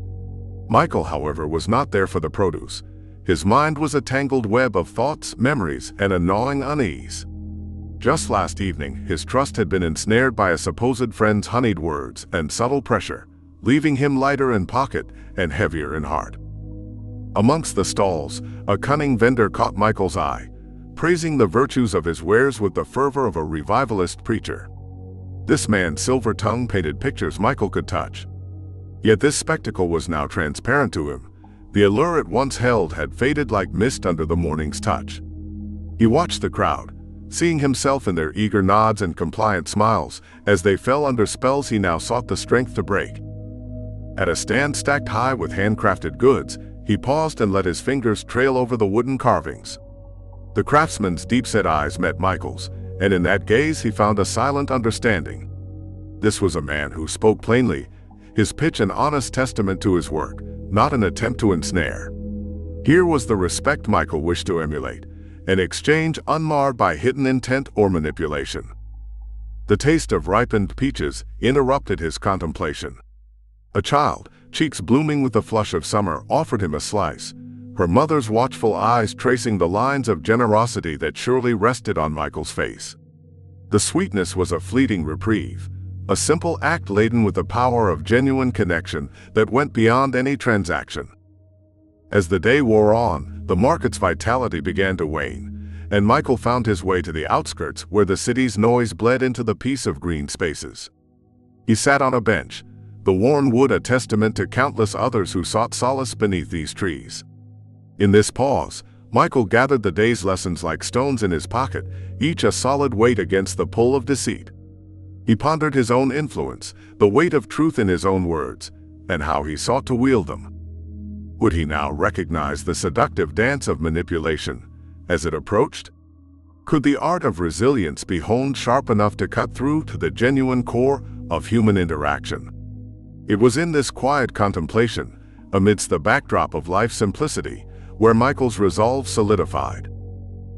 Michael, however, was not there for the produce. His mind was a tangled web of thoughts, memories, and a gnawing unease. Just last evening, his trust had been ensnared by a supposed friend's honeyed words and subtle pressure, leaving him lighter in pocket and heavier in heart. Amongst the stalls, a cunning vendor caught Michael's eye, praising the virtues of his wares with the fervor of a revivalist preacher. This man's silver tongue painted pictures Michael could touch. Yet this spectacle was now transparent to him. The allure it once held had faded like mist under the morning's touch. He watched the crowd, seeing himself in their eager nods and compliant smiles. As they fell under spells he now sought the strength to break. At a stand stacked high with handcrafted goods, he paused and let his fingers trail over the wooden carvings. The craftsman's deep-set eyes met Michael's, and in that gaze he found a silent understanding. This was a man who spoke plainly, his pitch an honest testament to his work, not an attempt to ensnare. Here was the respect Michael wished to emulate, an exchange unmarred by hidden intent or manipulation. The taste of ripened peaches interrupted his contemplation. A child, cheeks blooming with the flush of summer, offered him a slice, her mother's watchful eyes tracing the lines of generosity that surely rested on Michael's face. The sweetness was a fleeting reprieve, a simple act laden with the power of genuine connection that went beyond any transaction. As the day wore on, the market's vitality began to wane, and Michael found his way to the outskirts where the city's noise bled into the peace of green spaces. He sat on a bench, the worn wood a testament to countless others who sought solace beneath these trees. In this pause, Michael gathered the day's lessons like stones in his pocket, each a solid weight against the pull of deceit. He pondered his own influence, the weight of truth in his own words, and how he sought to wield them. Would he now recognize the seductive dance of manipulation as it approached? Could the art of resilience be honed sharp enough to cut through to the genuine core of human interaction? It was in this quiet contemplation, amidst the backdrop of life's simplicity, where Michael's resolve solidified.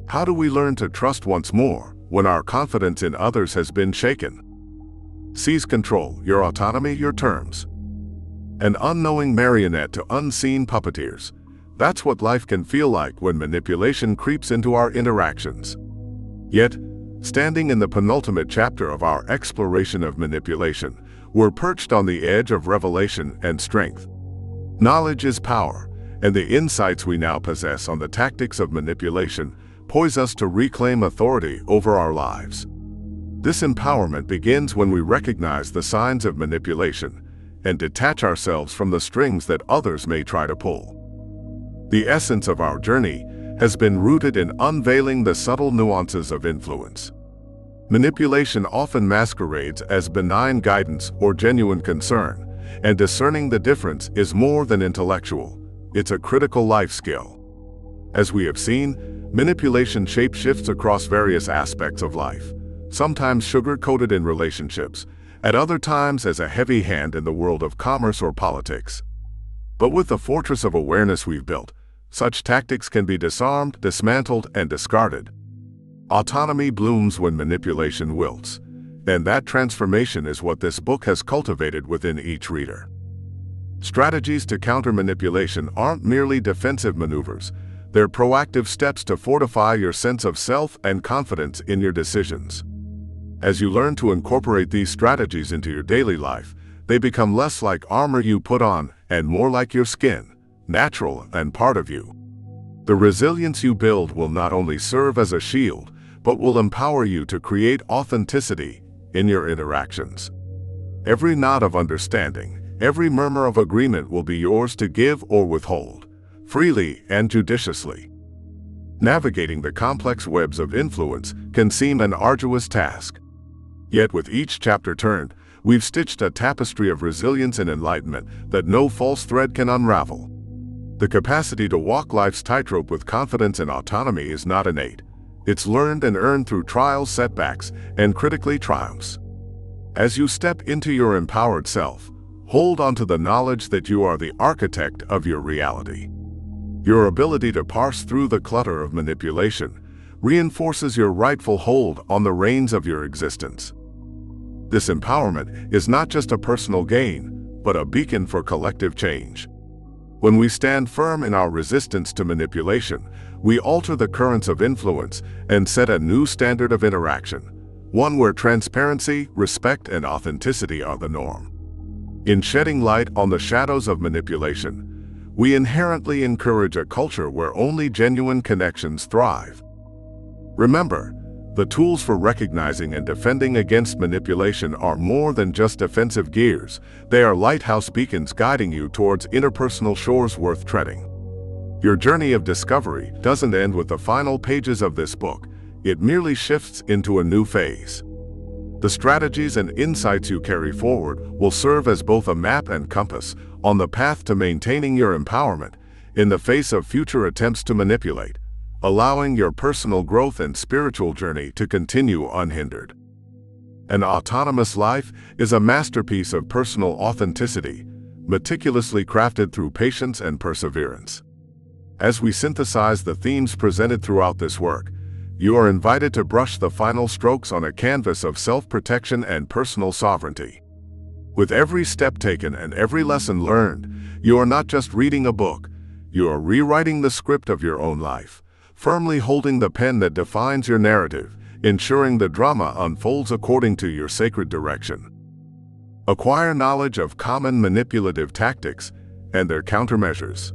How do we learn to trust once more when our confidence in others has been shaken? Seize control, your autonomy, your terms. An unknowing marionette to unseen puppeteers. That's what life can feel like when manipulation creeps into our interactions. Yet, standing in the penultimate chapter of our exploration of manipulation, we're perched on the edge of revelation and strength. Knowledge is power, and the insights we now possess on the tactics of manipulation poise us to reclaim authority over our lives. This empowerment begins when we recognize the signs of manipulation and detach ourselves from the strings that others may try to pull. The essence of our journey has been rooted in unveiling the subtle nuances of influence. Manipulation often masquerades as benign guidance or genuine concern, and discerning the difference is more than intellectual. It's a critical life skill. As we have seen, manipulation shapeshifts across various aspects of life, sometimes sugar-coated in relationships, at other times as a heavy hand in the world of commerce or politics. But with the fortress of awareness we've built, such tactics can be disarmed, dismantled, and discarded. Autonomy blooms when manipulation wilts, and that transformation is what this book has cultivated within each reader. Strategies to counter manipulation aren't merely defensive maneuvers, they're proactive steps to fortify your sense of self and confidence in your decisions. As you learn to incorporate these strategies into your daily life, they become less like armor you put on and more like your skin, natural and part of you. The resilience you build will not only serve as a shield, but will empower you to create authenticity in your interactions. Every nod of understanding, every murmur of agreement will be yours to give or withhold, freely and judiciously. Navigating the complex webs of influence can seem an arduous task. Yet with each chapter turned, we've stitched a tapestry of resilience and enlightenment that no false thread can unravel. The capacity to walk life's tightrope with confidence and autonomy is not innate. It's learned and earned through trials, setbacks, and critically triumphs. As you step into your empowered self, hold on to the knowledge that you are the architect of your reality. Your ability to parse through the clutter of manipulation reinforces your rightful hold on the reins of your existence. This empowerment is not just a personal gain, but a beacon for collective change. When we stand firm in our resistance to manipulation, we alter the currents of influence and set a new standard of interaction, one where transparency, respect, and authenticity are the norm. In shedding light on the shadows of manipulation, we inherently encourage a culture where only genuine connections thrive. Remember, The tools for recognizing and defending against manipulation are more than just defensive gears. They are lighthouse beacons guiding you towards interpersonal shores worth treading. Your journey of discovery doesn't end with the final pages of this book. It merely shifts into a new phase. The strategies and insights you carry forward will serve as both a map and compass on the path to maintaining your empowerment in the face of future attempts to manipulate, allowing your personal growth and spiritual journey to continue unhindered. An Autonomous Life is a masterpiece of personal authenticity, meticulously crafted through patience and perseverance. As we synthesize the themes presented throughout this work, you are invited to brush the final strokes on a canvas of self-protection and personal sovereignty. With every step taken and every lesson learned, you are not just reading a book, you are rewriting the script of your own life, firmly holding the pen that defines your narrative, ensuring the drama unfolds according to your sacred direction. Acquire knowledge of common manipulative tactics and their countermeasures.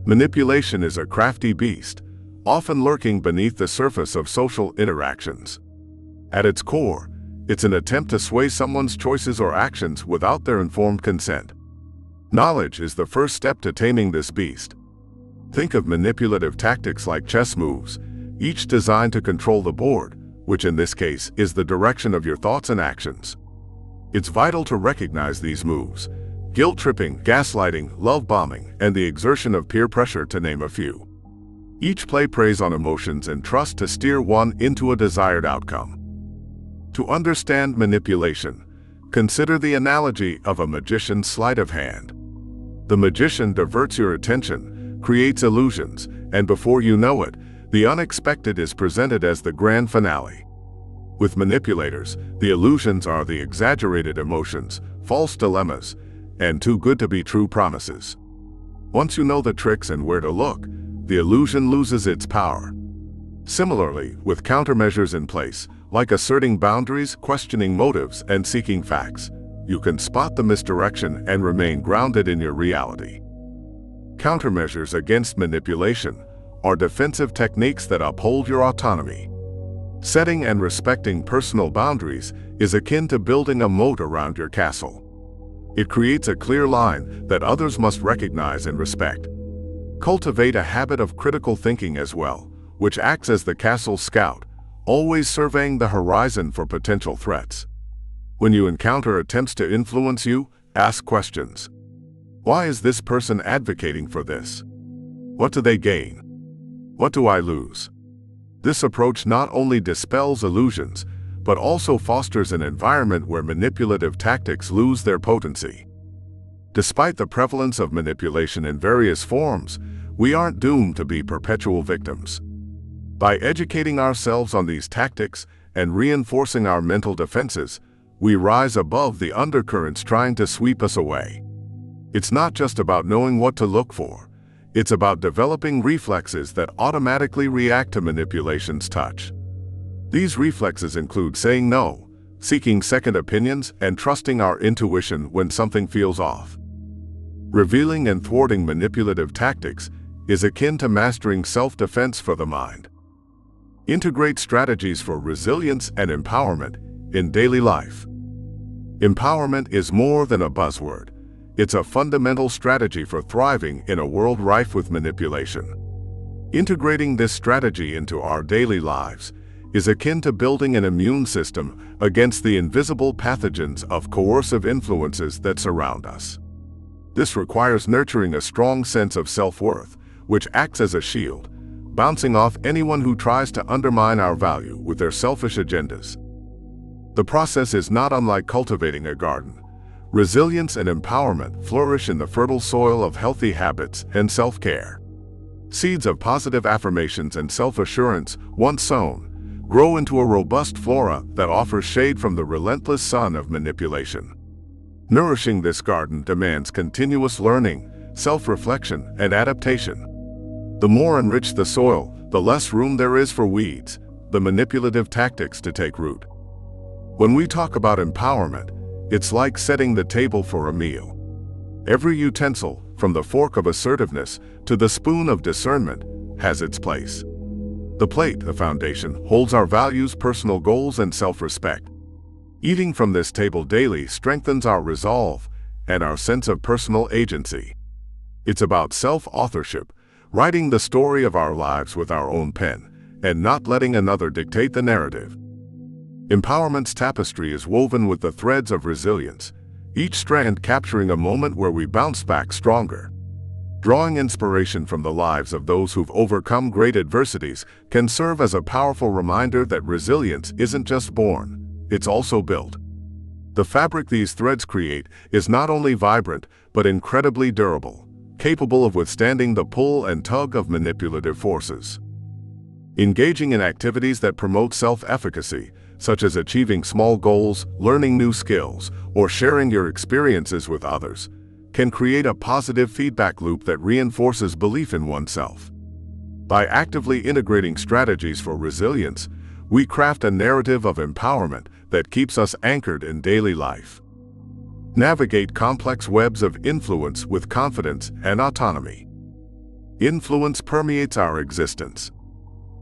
Manipulation is a crafty beast, often lurking beneath the surface of social interactions. At its core, it's an attempt to sway someone's choices or actions without their informed consent. Knowledge is the first step to taming this beast. Think of manipulative tactics like chess moves, each designed to control the board, which in this case is the direction of your thoughts and actions. It's vital to recognize these moves: guilt-tripping, gaslighting, love bombing, and the exertion of peer pressure, to name a few. Each play preys on emotions and trust to steer one into a desired outcome. To understand manipulation, consider the analogy of a magician's sleight of hand. The magician diverts your attention, creates illusions, and before you know it, the unexpected is presented as the grand finale. With manipulators, the illusions are the exaggerated emotions, false dilemmas, and too good to be true promises. Once you know the tricks and where to look, the illusion loses its power. Similarly, with countermeasures in place, like asserting boundaries, questioning motives, and seeking facts, you can spot the misdirection and remain grounded in your reality. Countermeasures against manipulation are defensive techniques that uphold your autonomy. Setting and respecting personal boundaries is akin to building a moat around your castle. It creates a clear line that others must recognize and respect. Cultivate a habit of critical thinking as well, which acts as the castle scout, always surveying the horizon for potential threats. When you encounter attempts to influence you, ask questions. Why is this person advocating for this? What do they gain? What do I lose? This approach not only dispels illusions, but also fosters an environment where manipulative tactics lose their potency. Despite the prevalence of manipulation in various forms, we aren't doomed to be perpetual victims. By educating ourselves on these tactics and reinforcing our mental defenses, we rise above the undercurrents trying to sweep us away. It's not just about knowing what to look for. It's about developing reflexes that automatically react to manipulation's touch. These reflexes include saying no, seeking second opinions, and trusting our intuition when something feels off. Revealing and thwarting manipulative tactics is akin to mastering self-defense for the mind. Integrate strategies for resilience and empowerment in daily life. Empowerment is more than a buzzword. It's a fundamental strategy for thriving in a world rife with manipulation. Integrating this strategy into our daily lives is akin to building an immune system against the invisible pathogens of coercive influences that surround us. This requires nurturing a strong sense of self-worth, which acts as a shield, bouncing off anyone who tries to undermine our value with their selfish agendas. The process is not unlike cultivating a garden. Resilience and empowerment flourish in the fertile soil of healthy habits and self-care. Seeds of positive affirmations and self-assurance, once sown, grow into a robust flora that offers shade from the relentless sun of manipulation. Nourishing this garden demands continuous learning, self-reflection, and adaptation. The more enriched the soil, the less room there is for weeds, the manipulative tactics to take root. When we talk about empowerment, it's like setting the table for a meal. Every utensil, from the fork of assertiveness to the spoon of discernment, has its place. The plate, the foundation, holds our values, personal goals, and self-respect. Eating from this table daily strengthens our resolve and our sense of personal agency. It's about self-authorship, writing the story of our lives with our own pen, and not letting another dictate the narrative. Empowerment's tapestry is woven with the threads of resilience, each strand capturing a moment where we bounce back stronger. Drawing inspiration from the lives of those who've overcome great adversities can serve as a powerful reminder that resilience isn't just born, it's also built. The fabric these threads create is not only vibrant, but incredibly durable, capable of withstanding the pull and tug of manipulative forces. Engaging in activities that promote self-efficacy, such as achieving small goals, learning new skills, or sharing your experiences with others, can create a positive feedback loop that reinforces belief in oneself. By actively integrating strategies for resilience, we craft a narrative of empowerment that keeps us anchored in daily life. Navigate complex webs of influence with confidence and autonomy. Influence permeates our existence.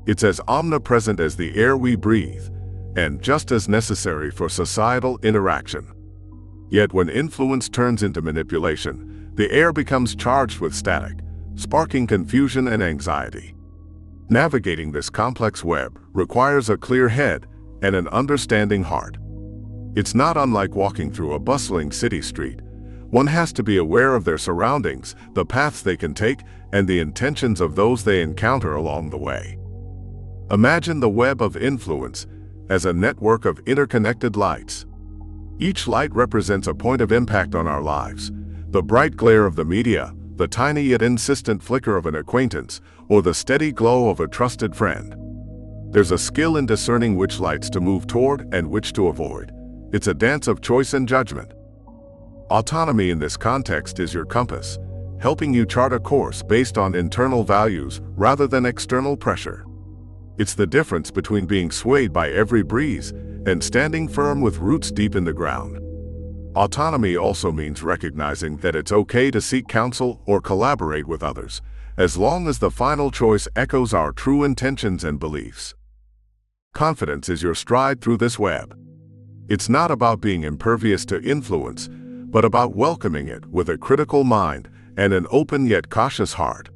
It's as omnipresent as the air we breathe, and just as necessary for societal interaction. Yet when influence turns into manipulation, the air becomes charged with static, sparking confusion and anxiety. Navigating this complex web requires a clear head and an understanding heart. It's not unlike walking through a bustling city street. One has to be aware of their surroundings, the paths they can take, and the intentions of those they encounter along the way. Imagine the web of influence as a network of interconnected lights. Each light represents a point of impact on our lives: the bright glare of the media, the tiny yet insistent flicker of an acquaintance, or the steady glow of a trusted friend. There's a skill in discerning which lights to move toward and which to avoid. It's a dance of choice and judgment. Autonomy in this context is your compass, helping you chart a course based on internal values rather than external pressure. It's the difference between being swayed by every breeze and standing firm with roots deep in the ground. Autonomy also means recognizing that it's okay to seek counsel or collaborate with others, as long as the final choice echoes our true intentions and beliefs. Confidence is your stride through this web. It's not about being impervious to influence, but about welcoming it with a critical mind and an open yet cautious heart.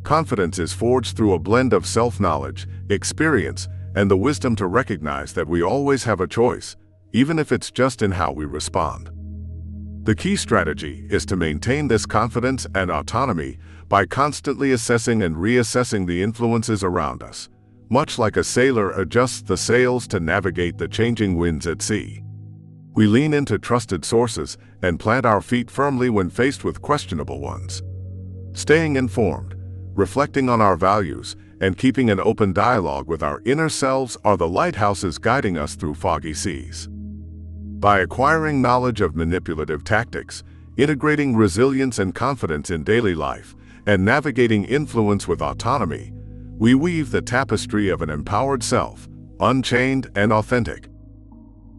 Confidence is forged through a blend of self-knowledge, experience, and the wisdom to recognize that we always have a choice, even if it's just in how we respond. The key strategy is to maintain this confidence and autonomy by constantly assessing and reassessing the influences around us, much like a sailor adjusts the sails to navigate the changing winds at sea. We lean into trusted sources and plant our feet firmly when faced with questionable ones. Staying informed, reflecting on our values, and keeping an open dialogue with our inner selves are the lighthouses guiding us through foggy seas. By acquiring knowledge of manipulative tactics, integrating resilience and confidence in daily life, and navigating influence with autonomy, we weave the tapestry of an empowered self, unchained and authentic.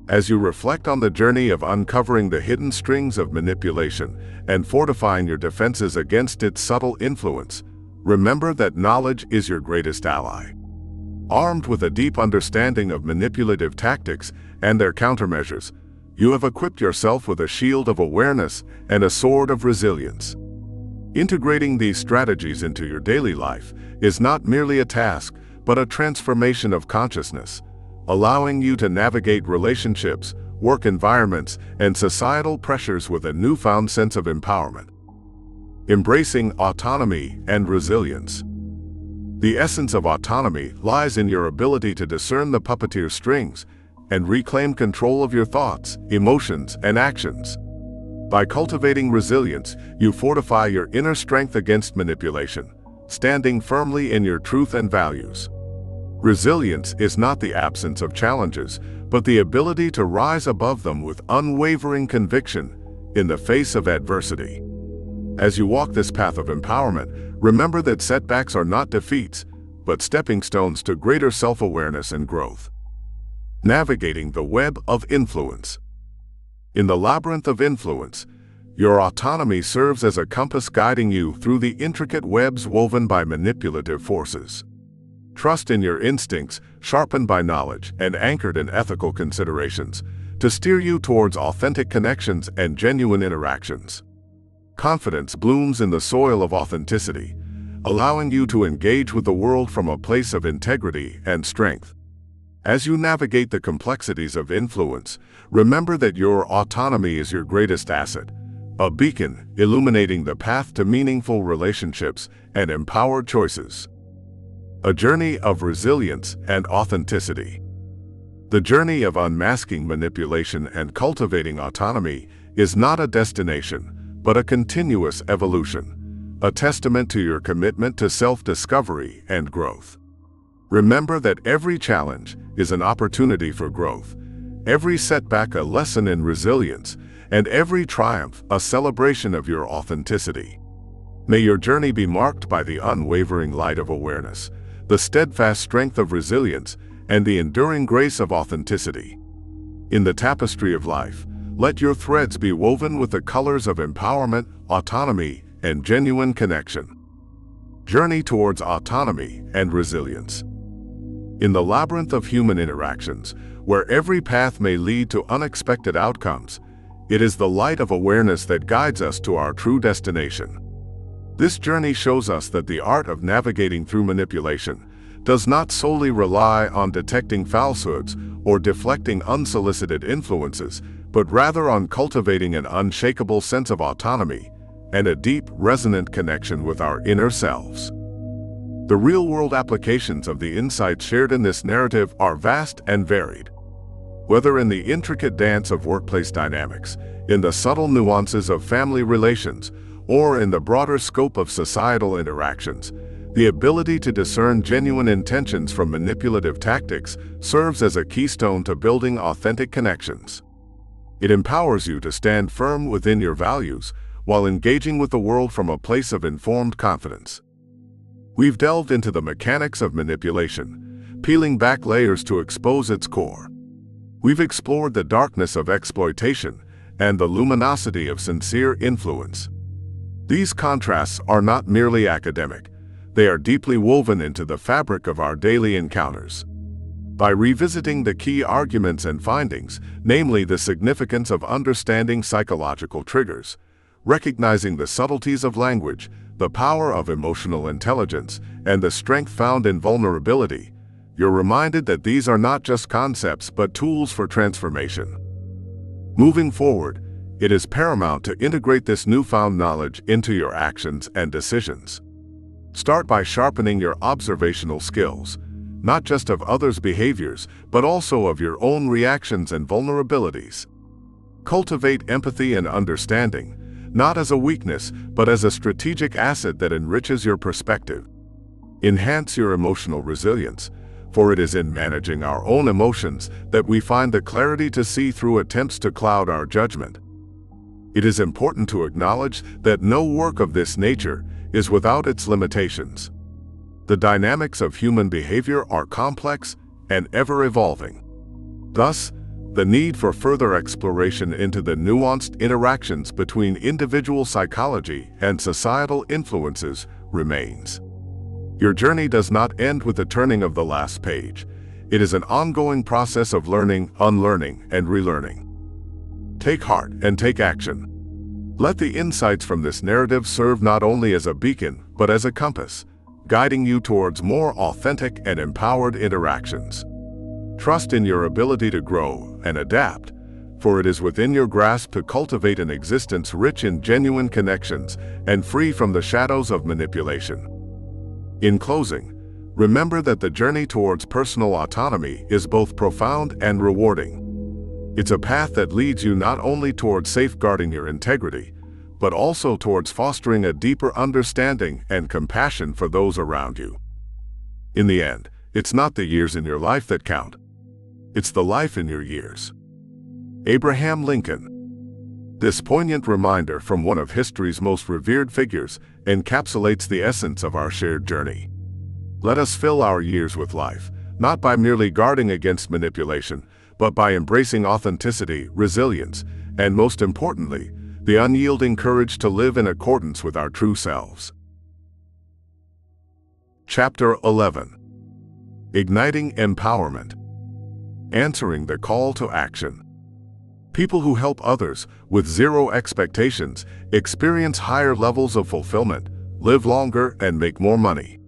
As you reflect on the journey of uncovering the hidden strings of manipulation and fortifying your defenses against its subtle influence, remember that knowledge is your greatest ally. Armed with a deep understanding of manipulative tactics and their countermeasures, you have equipped yourself with a shield of awareness and a sword of resilience. Integrating these strategies into your daily life is not merely a task, but a transformation of consciousness, allowing you to navigate relationships, work environments, and societal pressures with a newfound sense of empowerment. Embracing autonomy and resilience. The essence of autonomy lies in your ability to discern the puppeteer's strings and reclaim control of your thoughts, emotions, and actions. By cultivating resilience, you fortify your inner strength against manipulation, standing firmly in your truth and values. Resilience is not the absence of challenges, but the ability to rise above them with unwavering conviction in the face of adversity. As you walk this path of empowerment, remember that setbacks are not defeats, but stepping stones to greater self-awareness and growth. Navigating the web of influence. In the labyrinth of influence, your autonomy serves as a compass guiding you through the intricate webs woven by manipulative forces. Trust in your instincts, sharpened by knowledge and anchored in ethical considerations, to steer you towards authentic connections and genuine interactions. Confidence blooms in the soil of authenticity, allowing you to engage with the world from a place of integrity and strength. As you navigate the complexities of influence, remember that your autonomy is your greatest asset, a beacon illuminating the path to meaningful relationships and empowered choices. A journey of resilience and authenticity. The journey of unmasking manipulation and cultivating autonomy is not a destination, but a continuous evolution, a testament to your commitment to self-discovery and growth. Remember that every challenge is an opportunity for growth, every setback a lesson in resilience, and every triumph a celebration of your authenticity. May your journey be marked by the unwavering light of awareness, the steadfast strength of resilience, and the enduring grace of authenticity. In the tapestry of life, let your threads be woven with the colors of empowerment, autonomy, and genuine connection. Journey towards autonomy and resilience. In the labyrinth of human interactions, where every path may lead to unexpected outcomes, it is the light of awareness that guides us to our true destination. This journey shows us that the art of navigating through manipulation does not solely rely on detecting falsehoods or deflecting unsolicited influences, but rather on cultivating an unshakable sense of autonomy and a deep, resonant connection with our inner selves. The real-world applications of the insights shared in this narrative are vast and varied. Whether in the intricate dance of workplace dynamics, in the subtle nuances of family relations, or in the broader scope of societal interactions, the ability to discern genuine intentions from manipulative tactics serves as a keystone to building authentic connections. It empowers you to stand firm within your values while engaging with the world from a place of informed confidence. We've delved into the mechanics of manipulation, peeling back layers to expose its core. We've explored the darkness of exploitation and the luminosity of sincere influence. These contrasts are not merely academic, they are deeply woven into the fabric of our daily encounters. By revisiting the key arguments and findings, namely the significance of understanding psychological triggers, recognizing the subtleties of language, the power of emotional intelligence, and the strength found in vulnerability, you're reminded that these are not just concepts but tools for transformation. Moving forward, it is paramount to integrate this newfound knowledge into your actions and decisions. Start by sharpening your observational skills, not just of others' behaviors, but also of your own reactions and vulnerabilities. Cultivate empathy and understanding, not as a weakness, but as a strategic asset that enriches your perspective. Enhance your emotional resilience, for it is in managing our own emotions that we find the clarity to see through attempts to cloud our judgment. It is important to acknowledge that no work of this nature is without its limitations. The dynamics of human behavior are complex and ever-evolving. Thus, the need for further exploration into the nuanced interactions between individual psychology and societal influences remains. Your journey does not end with the turning of the last page. It is an ongoing process of learning, unlearning, and relearning. Take heart and take action. Let the insights from this narrative serve not only as a beacon, but as a compass, guiding you towards more authentic and empowered interactions. Trust in your ability to grow and adapt, for it is within your grasp to cultivate an existence rich in genuine connections and free from the shadows of manipulation. In closing, remember that the journey towards personal autonomy is both profound and rewarding. It's a path that leads you not only towards safeguarding your integrity, but also towards fostering a deeper understanding and compassion for those around you. In the end, it's not the years in your life that count. It's the life in your years. Abraham Lincoln. This poignant reminder from one of history's most revered figures encapsulates the essence of our shared journey. Let us fill our years with life, not by merely guarding against manipulation, but by embracing authenticity, resilience, and most importantly, the unyielding courage to live in accordance with our true selves. Chapter 11. Igniting empowerment. Answering the call to action. People who help others with zero expectations experience higher levels of fulfillment, live longer, and make more money.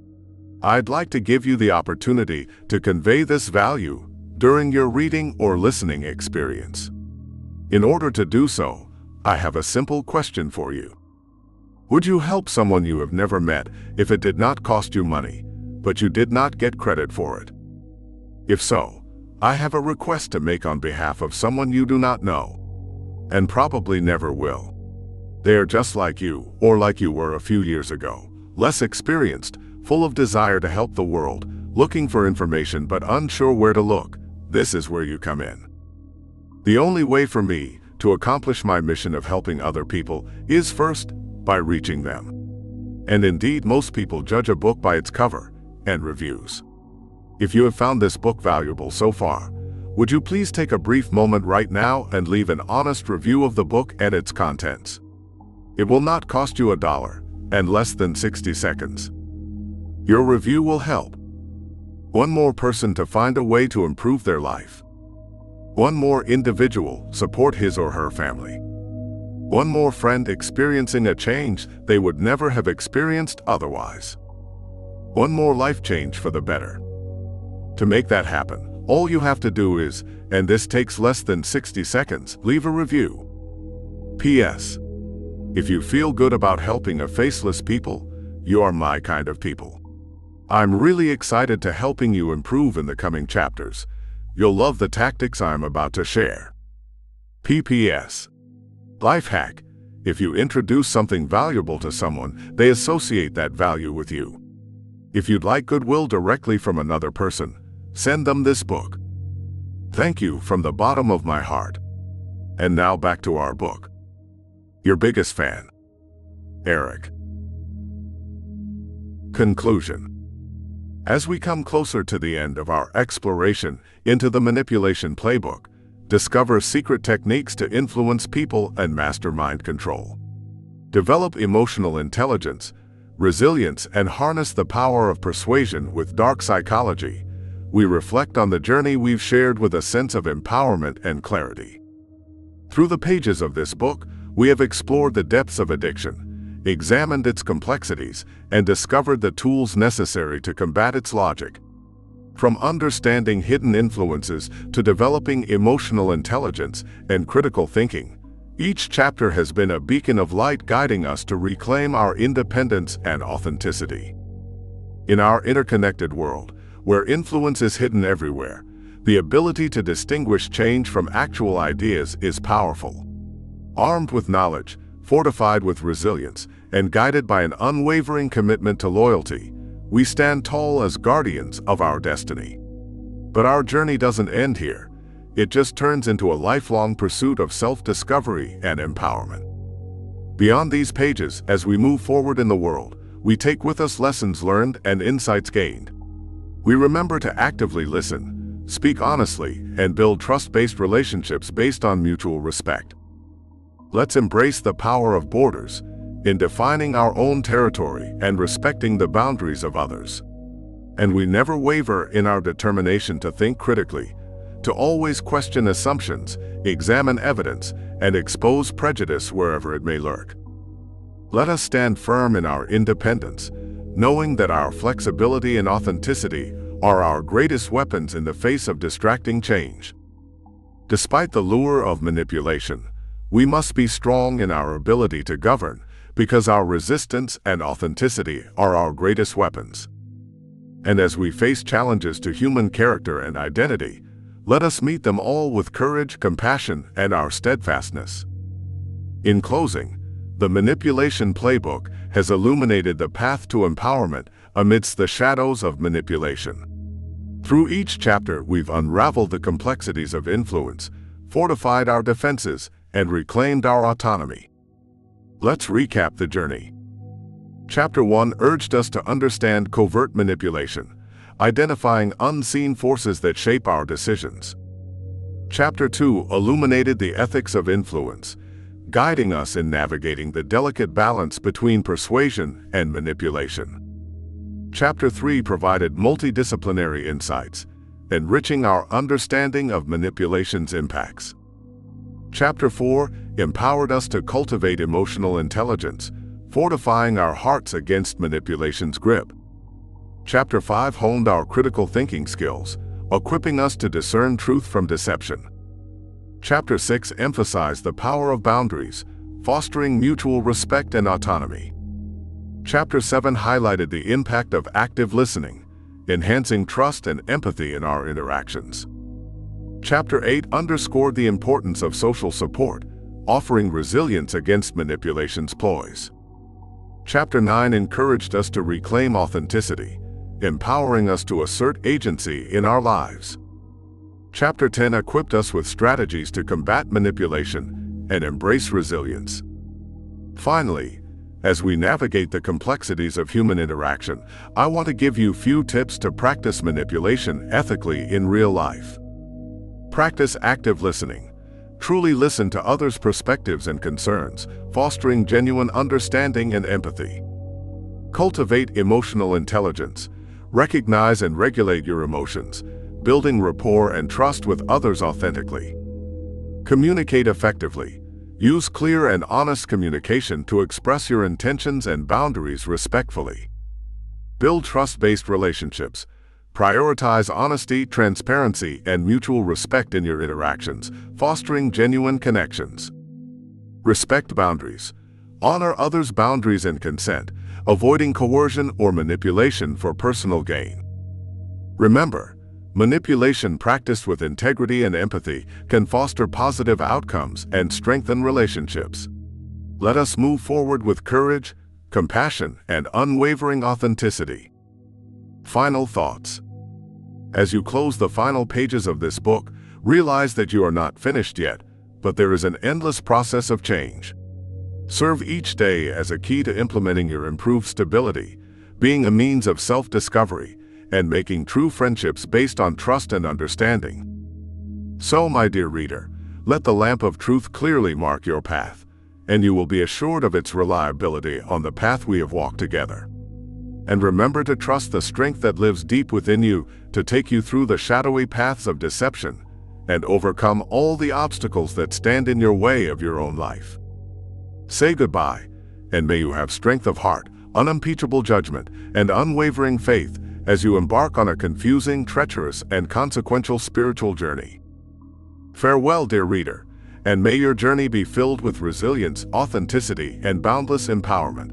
I'd like to give you the opportunity to convey this value during your reading or listening experience. In order to do so, I have a simple question for you. Would you help someone you have never met if it did not cost you money, but you did not get credit for it? If so, I have a request to make on behalf of someone you do not know, and probably never will. They are just like you, or like you were a few years ago, less experienced, full of desire to help the world, looking for information but unsure where to look. This is where you come in. The only way for me to accomplish my mission of helping other people is first by reaching them. And indeed, most people judge a book by its cover and reviews. If you have found this book valuable so far, would you please take a brief moment right now and leave an honest review of the book and its contents? It will not cost you $1 and less than 60 seconds. Your review will help one more person to find a way to improve their life. One more individual support his or her family. One more friend experiencing a change they would never have experienced otherwise. One more life change for the better. To make that happen, all you have to do is, and this takes less than 60 seconds, leave a review. P.S. If you feel good about helping a faceless people, you are my kind of people. I'm really excited to helping you improve in the coming chapters. You'll love the tactics I'm about to share. P.P.S. Life hack. If you introduce something valuable to someone, they associate that value with you. If you'd like goodwill directly from another person, send them this book. Thank you from the bottom of my heart. And now back to our book. Your biggest fan, Eric. Conclusion. As we come closer to the end of our exploration into the manipulation playbook, discover secret techniques to influence people and master mind control. Develop emotional intelligence, resilience, and harness the power of persuasion with dark psychology. We reflect on the journey we've shared with a sense of empowerment and clarity. Through the pages of this book, we have explored the depths of addiction, examined its complexities, and discovered the tools necessary to combat its logic. From understanding hidden influences to developing emotional intelligence and critical thinking, each chapter has been a beacon of light guiding us to reclaim our independence and authenticity. In our interconnected world, where influence is hidden everywhere, the ability to distinguish change from actual ideas is powerful. Armed with knowledge, fortified with resilience, and guided by an unwavering commitment to loyalty, we stand tall as guardians of our destiny. But our journey doesn't end here. It just turns into a lifelong pursuit of self-discovery and empowerment. Beyond these pages, as we move forward in the world, we take with us lessons learned and insights gained. We remember to actively listen, speak honestly, and build trust-based relationships based on mutual respect. Let's embrace the power of borders in defining our own territory and respecting the boundaries of others. And we never waver in our determination to think critically, to always question assumptions, examine evidence, and expose prejudice wherever it may lurk. Let us stand firm in our independence, knowing that our flexibility and authenticity are our greatest weapons in the face of distracting change. Despite the lure of manipulation, we must be strong in our ability to govern, because our resistance and authenticity are our greatest weapons. And as we face challenges to human character and identity, let us meet them all with courage, compassion, and our steadfastness. In closing, the manipulation playbook has illuminated the path to empowerment amidst the shadows of manipulation. Through each chapter, we've unraveled the complexities of influence, fortified our defenses, and reclaimed our autonomy. Let's recap the journey. Chapter 1 urged us to understand covert manipulation, identifying unseen forces that shape our decisions. Chapter 2 illuminated the ethics of influence, guiding us in navigating the delicate balance between persuasion and manipulation. Chapter 3 provided multidisciplinary insights, enriching our understanding of manipulation's impacts. Chapter 4 empowered us to cultivate emotional intelligence, fortifying our hearts against manipulation's grip. Chapter 5 honed our critical thinking skills, equipping us to discern truth from deception. Chapter 6 emphasized the power of boundaries, fostering mutual respect and autonomy. Chapter 7 highlighted the impact of active listening, enhancing trust and empathy in our interactions. Chapter 8 underscored the importance of social support, offering resilience against manipulation's ploys. Chapter 9 encouraged us to reclaim authenticity, empowering us to assert agency in our lives. Chapter 10 equipped us with strategies to combat manipulation and embrace resilience. Finally, as we navigate the complexities of human interaction, I want to give you a few tips to practice manipulation ethically in real life. Practice active listening. Truly listen to others' perspectives and concerns, fostering genuine understanding and empathy. Cultivate emotional intelligence. Recognize and regulate your emotions, building rapport and trust with others authentically. Communicate effectively. Use clear and honest communication to express your intentions and boundaries respectfully. Build trust-based relationships. Prioritize honesty, transparency, and mutual respect in your interactions, fostering genuine connections. Respect boundaries. Honor others' boundaries and consent, avoiding coercion or manipulation for personal gain. Remember, manipulation practiced with integrity and empathy can foster positive outcomes and strengthen relationships. Let us move forward with courage, compassion, and unwavering authenticity. Final thoughts. As you close the final pages of this book, realize that you are not finished yet, but there is an endless process of change. Serve each day as a key to implementing your improved stability, being a means of self-discovery, and making true friendships based on trust and understanding. So, my dear reader, let the lamp of truth clearly mark your path, and you will be assured of its reliability on the path we have walked together. And remember to trust the strength that lives deep within you to take you through the shadowy paths of deception and overcome all the obstacles that stand in your way of your own life. Say goodbye, and may you have strength of heart, unimpeachable judgment, and unwavering faith as you embark on a confusing, treacherous, and consequential spiritual journey. Farewell, dear reader, and may your journey be filled with resilience, authenticity, and boundless empowerment.